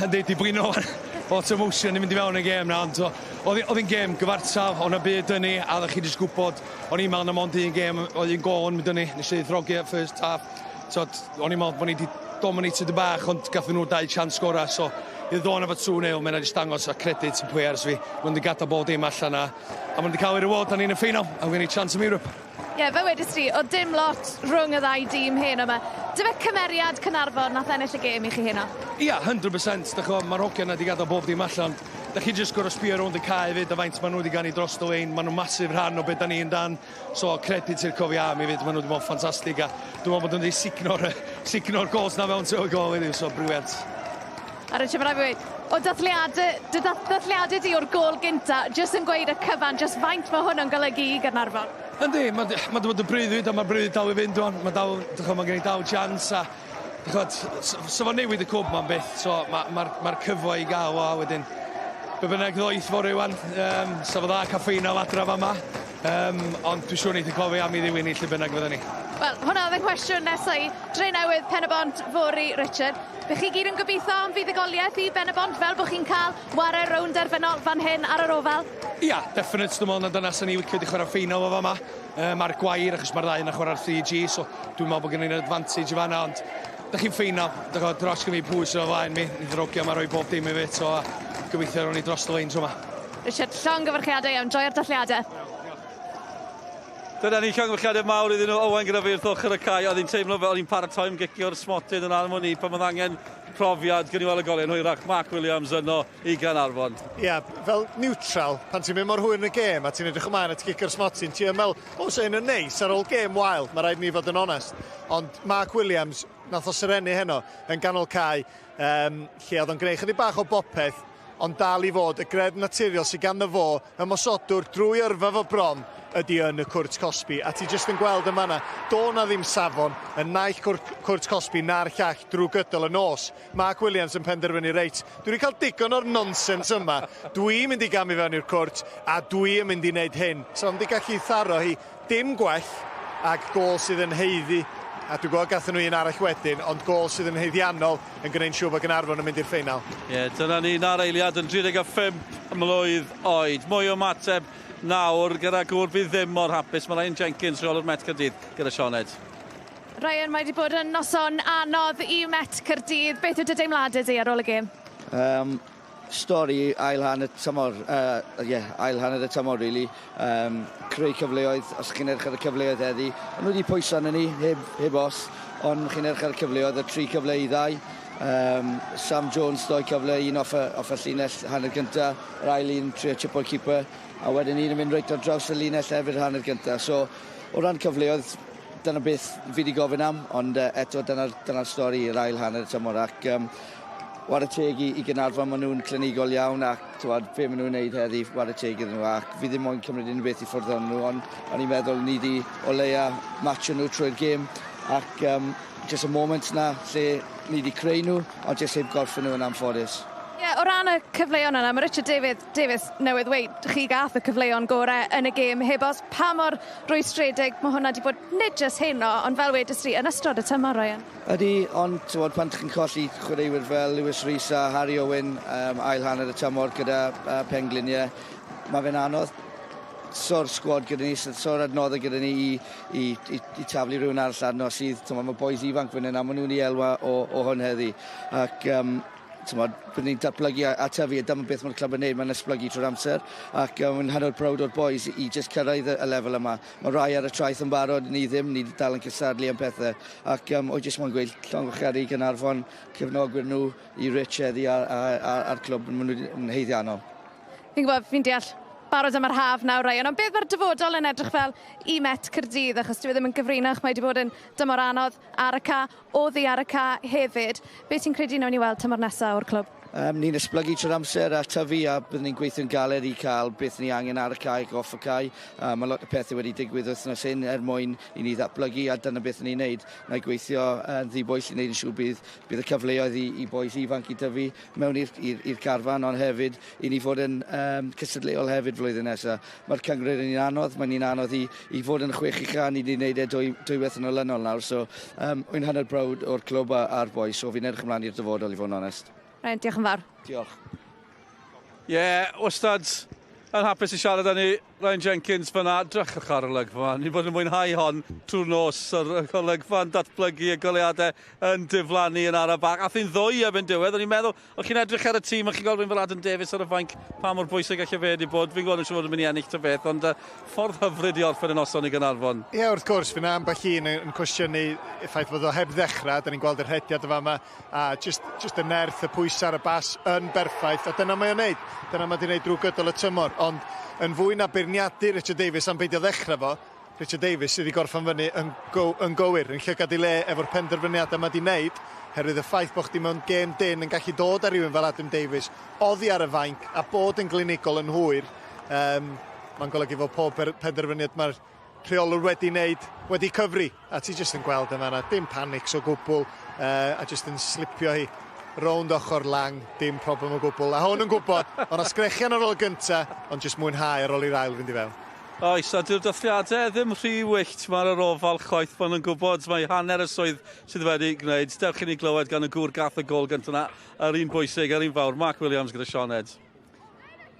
Yndi, di blino lot o emotion i mynd i fewn y gêm na, ond oedd hi'n gêm gyfartal, o'n y byd yn ni, a ddech chi jyst gwybod, o'n i'n meddwl na mond un gêm, oedd hi'n gôn mynd yn ni, nes i ddrogi at first half, o'n i'n meddwl bod ni wedi dominated y bach, ond gathen nhw 2 chance sgora, so i ddod efo 2-0, mae'n jyst dangos a credit yn players fi, mae'n wedi gadael bob dim allan a mae'n wedi cael ei reward a ni'n y ffinal, a mae'n ei chance am Ewrop.
Ie, fe wedys ti, o dim lot rhwng y 2 dîm hyn yma. Dy fe cymeriad Caernarfon nath ennill y gêm i chi heno?
Ia, 100%. Mae'r hogiau wedi gadael bob dim allan. Da chi jyst gorau sbio rownd y cae fyd a faint maen nhw wedi gani dros y lein. Maen nhw'n masif rhan o beth da ni'n dan. So, credit i'r cofiam i fyd. Maen nhw wedi bod ffantastig a dwi'n meddwl bod nhw wedi sicno'r gols na fewn sy'n gol iddi. So, briliant.
A Richard, mae'n rhaid o dathliadau di o'r gol gynta, jyst yn gweud y cyfan, jyst faint mae hwn yn golygu i Caernarfon?
Yndi, mae wedi bod yn breuddwyd a mae'r breuddwyd dal i fynd o'n. Mae gen i dal chance a so fo'n newid y cwb ma'n beth, so mae'r cyfle i gael o a wedyn be bynnag ddoeth fo rwan, so fo dda caffeinal adra fa ma, ond dwi'n siŵr neith i cofio am i ddiwyn i lle bynnag fydda ni.
Wel, hwnna oedd y cwestiwn nesau. Dre Newydd, Pen y Bont, fori, Richard. Bych chi gyd yn gobeithio am fuddugoliaeth i Ben y Bont fel bod chi'n cael ware Rownd Gynderfynol fan hyn ar yr ofal?
Ia, definite, dwi'n meddwl na dyna sy'n ni wedi cyd i chwarae ffeinal o fa ma. Mae'r gwair, achos mae'r ddau yn chwarae'r 3G, so dwi'n meddwl bod gen i'n advantage i fanna, ond da chi'n ffeinal, dros gyda fi pwys o flaen mi, i ddrogio yma roi bob dim i fit, so gobeithio rown ni dros y lein tro yma.
Richard, llong gyfarchiadau iawn, joio'r dathliadau.
Dyna ni llongyfarchiadau mawr iddyn nhw. Owen gyda fi wrth ochr y cae. Oedd hi'n teimlo fel oedd hi'n paratoi am gicio'r smotydd yn armon ni pan oedd angen profiad gen i weld y golau yn hwyrach. Mark Williams yno i Caernarfon.
Ia, fel neutral, pan ti'n mynd mor hwyr yn y gêm a ti'n edrych ymlaen at gicio'r smotydd, ti'n meddwl, os ein yn neis ar ôl gêm wael, mae rhaid ni fod yn onest. Ond Mark Williams, nath o syrenu heno yn ganol cae, lle oedd o'n gwneud chydig bach o bopeth, ond dal i fod y gred naturiol sydd ganddo fo ymosodwr drwy yrfa fo bron ydy yn y cwrt Cosby. A ti jyst yn gweld yma na, do na ddim safon yn naill cwrt Cosby na'r llall drwy gydol y nos. Mark Williams yn penderfynu reit. Dwi wedi cael digon o'r nonsens yma. Dwi'n mynd i gamu fewn i'r cwrt a dwi'n mynd i wneud hyn. So yn di gallu tharo hi dim gwell ag gol sydd yn heiddi. A dwi'n gweld gathen nhw un arall wedyn, ond gol sydd yn heiddiannol yn gwneud siŵr bod Caernarfon yn mynd i'r ffeinal. Ie, dyna ni na'r eiliad yn 35 mlwydd oed. Mwy o mateb nawr gyda gŵr bydd ddim mor hapus. Mae Ryan Jenkins, rheolwr Met Caerdydd, gyda Sioned.
Ryan, mae wedi bod yn noson anodd i Met Caerdydd. Beth yw dy deimladau di ar ôl y gêm?
Stori ail hanner tymor, ail hanner y tymor, really. Creu cyfleoedd, os chi'n edrych ar y cyfleoedd heddi. Ond wedi pwyso arno ni, heb os, ond chi'n edrych ar y cyfleoedd, y 3 cyfle i 2. Sam Jones, 2 cyfle, un off y llinell hanner gyntaf, yr ail un trio chipo'r keeper, a wedyn un yn mynd reit ar draws y linell hefyd hanner gyntaf. So, o ran cyfleoedd, dyna beth fi wedi gofyn am, ond eto dyna'r stori i'r ail hanner y tymor, ac war y teg i Caernarfon, maen nhw'n clinigol iawn ac be maen nhw'n neud heddi, war y teg iddyn nhw, ac fi ddim ond cymryd unrhyw beth i ffwrdd o'n nhw, ond o'n i'n meddwl ni wedi o leia matcho nhw trwy'r gêm, ac just y moment na lle ni wedi creu nhw, ond just heb gorffen nhw yn anffodus.
Ie, o ran y cyfleon yna, mae Richard Davies newydd weid, chi gath y cyfleon gorau yn y gêm, heb os pa mor rwystredig mae hwnna wedi bod nid jyst heno, ond fel wedys ti, yn ystod y tymor, Ryan.
Ydy, ond pan chi'n colli chwaraewyr fel Lewis Rees a Harry Owen, ail hanner y tymor gyda pengliniau, mae fe'n anodd. So'r sgwad gyda ni, so'r adnoddau gyda ni i taflu rhywun arall arno sydd, mae boes ifanc fan yna, maen nhw'n i elwa o hwn heddi. Ac byddwn ni'n datblygu a tyfu, a dyma beth mae'r clwb yn neud, mae'n esblygu trwy'r amser, ac mae'n hanner prawd o'r boys i just cyrraedd y lefel yma. Mae rai ar y traeth yn barod, ni ddim, ni dal yn cysadlu am pethau, ac o jyst mae'n gweud llongyfarchiadau i Caernarfon, cefnogwyr nhw i Rich heddi a'r clwb, maen nhw'n heiddiannol.
Fi'n gwybod, fi'n deall barod am yr haf nawr, Ryan, ond beth mae'r dyfodol yn edrych fel i Met Caerdydd, achos dwi ddim yn gyfrinach, mae wedi bod yn dymor anodd ar y ca, oddi ar y ca hefyd. Beth ti'n credu nawn ni weld tymor nesaf o'r clwb?
Ni'n esblygu trwy'r amser a tyfu, a byddwn ni'n gweithio'n galed i cael beth ni angen ar y cae ac off y cae. Mae lot o pethau wedi digwydd wythnos hyn mwyn i ni ddatblygu, a dyna beth ni'n neud. Na i gweithio ddibois i wneud yn siŵr bydd y cyfleoedd i boes ifanc i dyfu mewn i'r carfan, ond hefyd i ni fod yn cystadleuol hefyd flwyddyn nesaf. Mae'r cyngred yn un anodd, mae'n un anodd i fod yn 6 ucha, ni wedi gwneud dwywaith yn olynol nawr, so wy'n hanner brawd o'r clwb a'r boes, so fi'n edrych ymlaen i'r dyfodol i fod yn onest.
Ryan, diolch yn fawr.
Diolch.
Ie, wastad yn hapus i siarad â ni, Ryan Jenkins fyna, drychwch ar y olygfa. Ni bod yn mwynhau hon trwy'r nos, yr olygfa'n datblygu y goleadau yn diflannu yn ar y bac. Ath hi'n ddwy erbyn diwedd, o'n i'n meddwl, o'ch chi'n edrych ar y tîm, o'ch chi'n gweld rhywun fel Adam Davies ar y fainc, pa mor bwysig allai fe wedi bod. Fi'n gweld yn siŵr yn mynd i ennill ta beth, ond ffordd hyfryd i orffen y noson i Caernarfon. Ie,
wrth gwrs, fyna ambell un yn cwestiynu y ffaith bod o heb ddechrau, da ni'n gweld yr hediad o fama, a just y nerth, y pwysau ar y bas yn berffaith, a dyna mae o'n neud. Dyna mae o'n neud drwy gydol y tymor, ond yn fwy na beirniadu Richard Davies am beidio ddechrau fo, Richard Davies sydd wedi gorffan fyny yn gywir, yn llygad i le efo'r penderfyniadau mae wedi wneud, herwydd y ffaith bod chdi mewn gêm dyn yn gallu dod ar rywun fel Adam Davies, oddi ar y fainc a bod yn glinigol yn hwyr. Mae'n golygu fod pob penderfyniad mae'r rheolwr wedi wneud, wedi cyfri, a ti jyst yn gweld yma, dim panics o gwbl, a jyst yn slipio hi rownd ochr lang, dim problem o gwbl. A hwn yn gwybod, ond asgrechian ar ôl gynta, ond jyst mwynhau ar ôl i'r ail fynd i fewn.
Oes, a dyw'r dathliadau ddim rhy wyllt. Mae'r ofal chwaith fan yn gwybod, mae hanner y swydd sydd wedi gwneud. Dewch i ni glywed gan y gŵr gath y gol gyntaf yna, yr un bwysig, yr un fawr, Mark Williams gyda Sioned.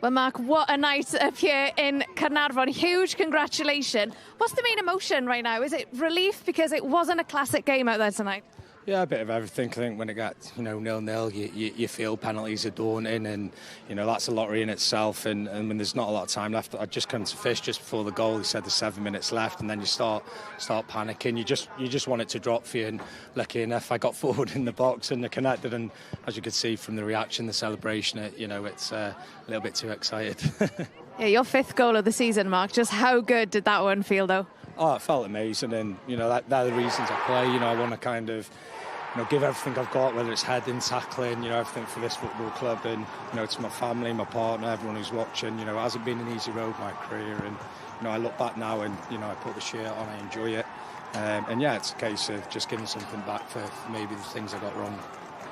Well, Mark, what a night up here in Caernarfon. Huge congratulations. What's the main emotion right now? Is it relief because it wasn't a classic game out there tonight?
Yeah, a bit of everything. I think when it got 0-0, you feel penalties are daunting, and that's a lottery in itself. And when there's not a lot of time left, I just come to fish just before the goal. He said there's 7 minutes left, and then you start panicking. You just want it to drop for you. And lucky enough, I got forward in the box and they connected. And as you could see from the reaction, the celebration, it's a little bit too excited.
Yeah, your 5th goal of the season, Mark. Just how good did that one feel, though?
Oh, it felt amazing, and they're the reasons I play. I want to kind of give everything I've got, whether it's heading, tackling, everything for this football club, and to my family, my partner, everyone who's watching. It hasn't been an easy road, my career, and I look back now and I put the shirt on, I enjoy it, and yeah, it's a case of just giving something back for maybe the things I got wrong.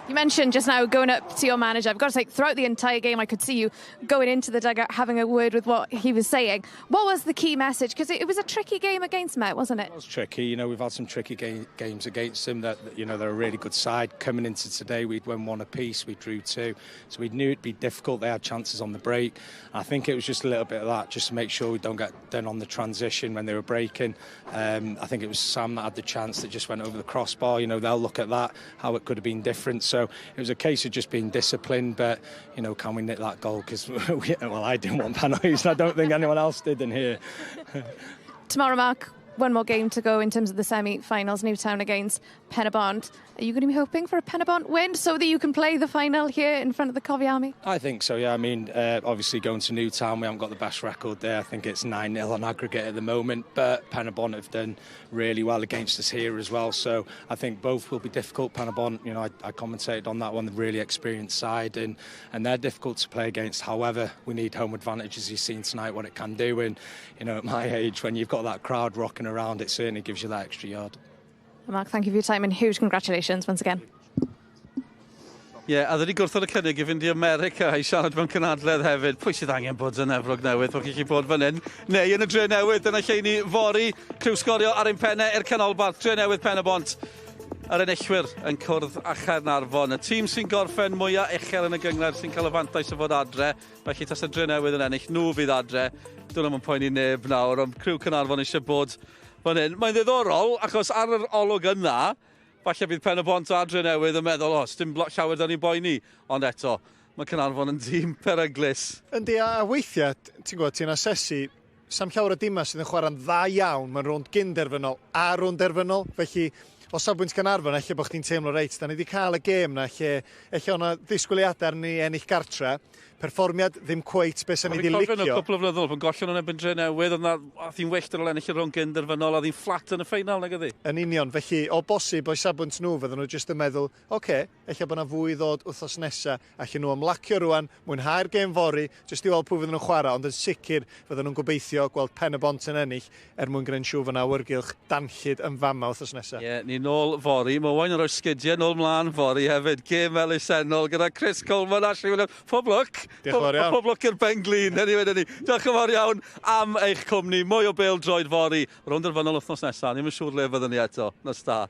You mentioned just now going up to your manager. I've got to say, throughout the entire game, I could see you going into the dugout, having a word with what he was saying. What was the key message? Because it was a tricky game against Met, wasn't it?
It was tricky. We've had some tricky games against them. That they're a really good side. Coming into today, we'd won 1 apiece. We drew 2, so we knew it'd be difficult. They had chances on the break. I think it was just a little bit of that, just to make sure we don't get done on the transition when they were breaking. I think it was Sam that had the chance that just went over the crossbar. They'll look at that, how it could have been different. So it was a case of just being disciplined, but can we nick that goal? Because I didn't want penalties, and I don't think anyone else did in here.
Tomorrow, Mark, one more game to go in terms of the semi-finals, Newtown against Penabont. Are you going to be hoping for a Penabont win so that you can play the final here in front of the Covey Army?
I think so, yeah. I mean, obviously going to Newtown, we haven't got the best record there. I think it's 9-0 on aggregate at the moment, but Penabont have done really well against us here as well. So I think both will be difficult. Penabont, I commentated on that one, the really experienced side, and they're difficult to play against. However, we need home advantage, as you've seen tonight, what it can do. And, at my age, when you've got that crowd rocking around, it certainly gives you that extra yard.
Mark, thank you for your time and huge congratulations once again.
Ie, a ddyn ni gwrthod y cynnig i fynd i America i siarad mewn cynadledd hefyd. Pwy sydd angen bod yn Efrog Newydd, fod chi bod fan hyn, neu yn y Dre Newydd, dyna lle ni fori, criw sgorio ar ein pennau i'r canolbarth, Dre Newydd Penabont. Yr enillwyr yn cwrdd â Caernarfon. Y tîm sy'n gorffen mwyaf uchel yn y gyngor sy'n cael y fantais o fod adre. Felly tas y Dre Newydd yn ennill, nhw fydd adre. Dwi'n am poeni neb nawr, ond criw Caernarfon eisiau bod fan hyn. Mae'n ddiddorol, achos ar yr olwg yna, falle bydd Penabont a Dre Newydd yn meddwl, dim llawer da ni'n boeni. Ond eto, mae Caernarfon yn tîm peryglus.
Yndi, a weithiau, ti'n gwybod, ti'n asesu, sam llawer o dima sydd yn chwarae'n dda iawn, mae'n Rownd Gynderfynol a Rownd Derfynol, felly o safbwynt Caernarfon, eich bod chdi'n teimlo reit, da ni wedi cael y gêm na, eich o'na ddisgwyliadau ar ni ennill gartre, perfformiad ddim cweit beth sy'n ni wedi licio.
Fi'n cofio nhw cwpl o flynyddoedd, pan gollon nhw'n ebyn Dre Newydd, oedd hi'n wyllt ar ôl ennill y Rownd Gynderfynol, oedd hi'n fflat yn y ffeinal, nag ydi?
Yn union, felly o bosib o'i safbwynt nhw, fydden nhw jyst yn meddwl, eich bod yna fwy ddod wrthos nesaf, allan nhw ymlacio rwan, mwynhau'r gêm fori, jyst i weld pwy fydden nhw'n chwarae, ond yn sicr fydden nhw'n gobeithio gweld Penabont yn ennill, mwyn gryn siw fyna awyrgylch danllyd yn fama wrthos nesaf.
Ie, ni nôl fori, mae wain yn rhoi sgidiau nôl mlaen fori hefyd, gêm elusennol gyda Chris Coleman, Ashley Williams, pob lwc!
Diolch yn fawr iawn.
Pob lwc i'r Ben Glin, diolch yn fawr iawn am eich cwmni, mwy o bêl-droed fori, Rownd Gynderfynol wythnos nesaf, ni'n siŵr le fyddwn ni eto, nos da.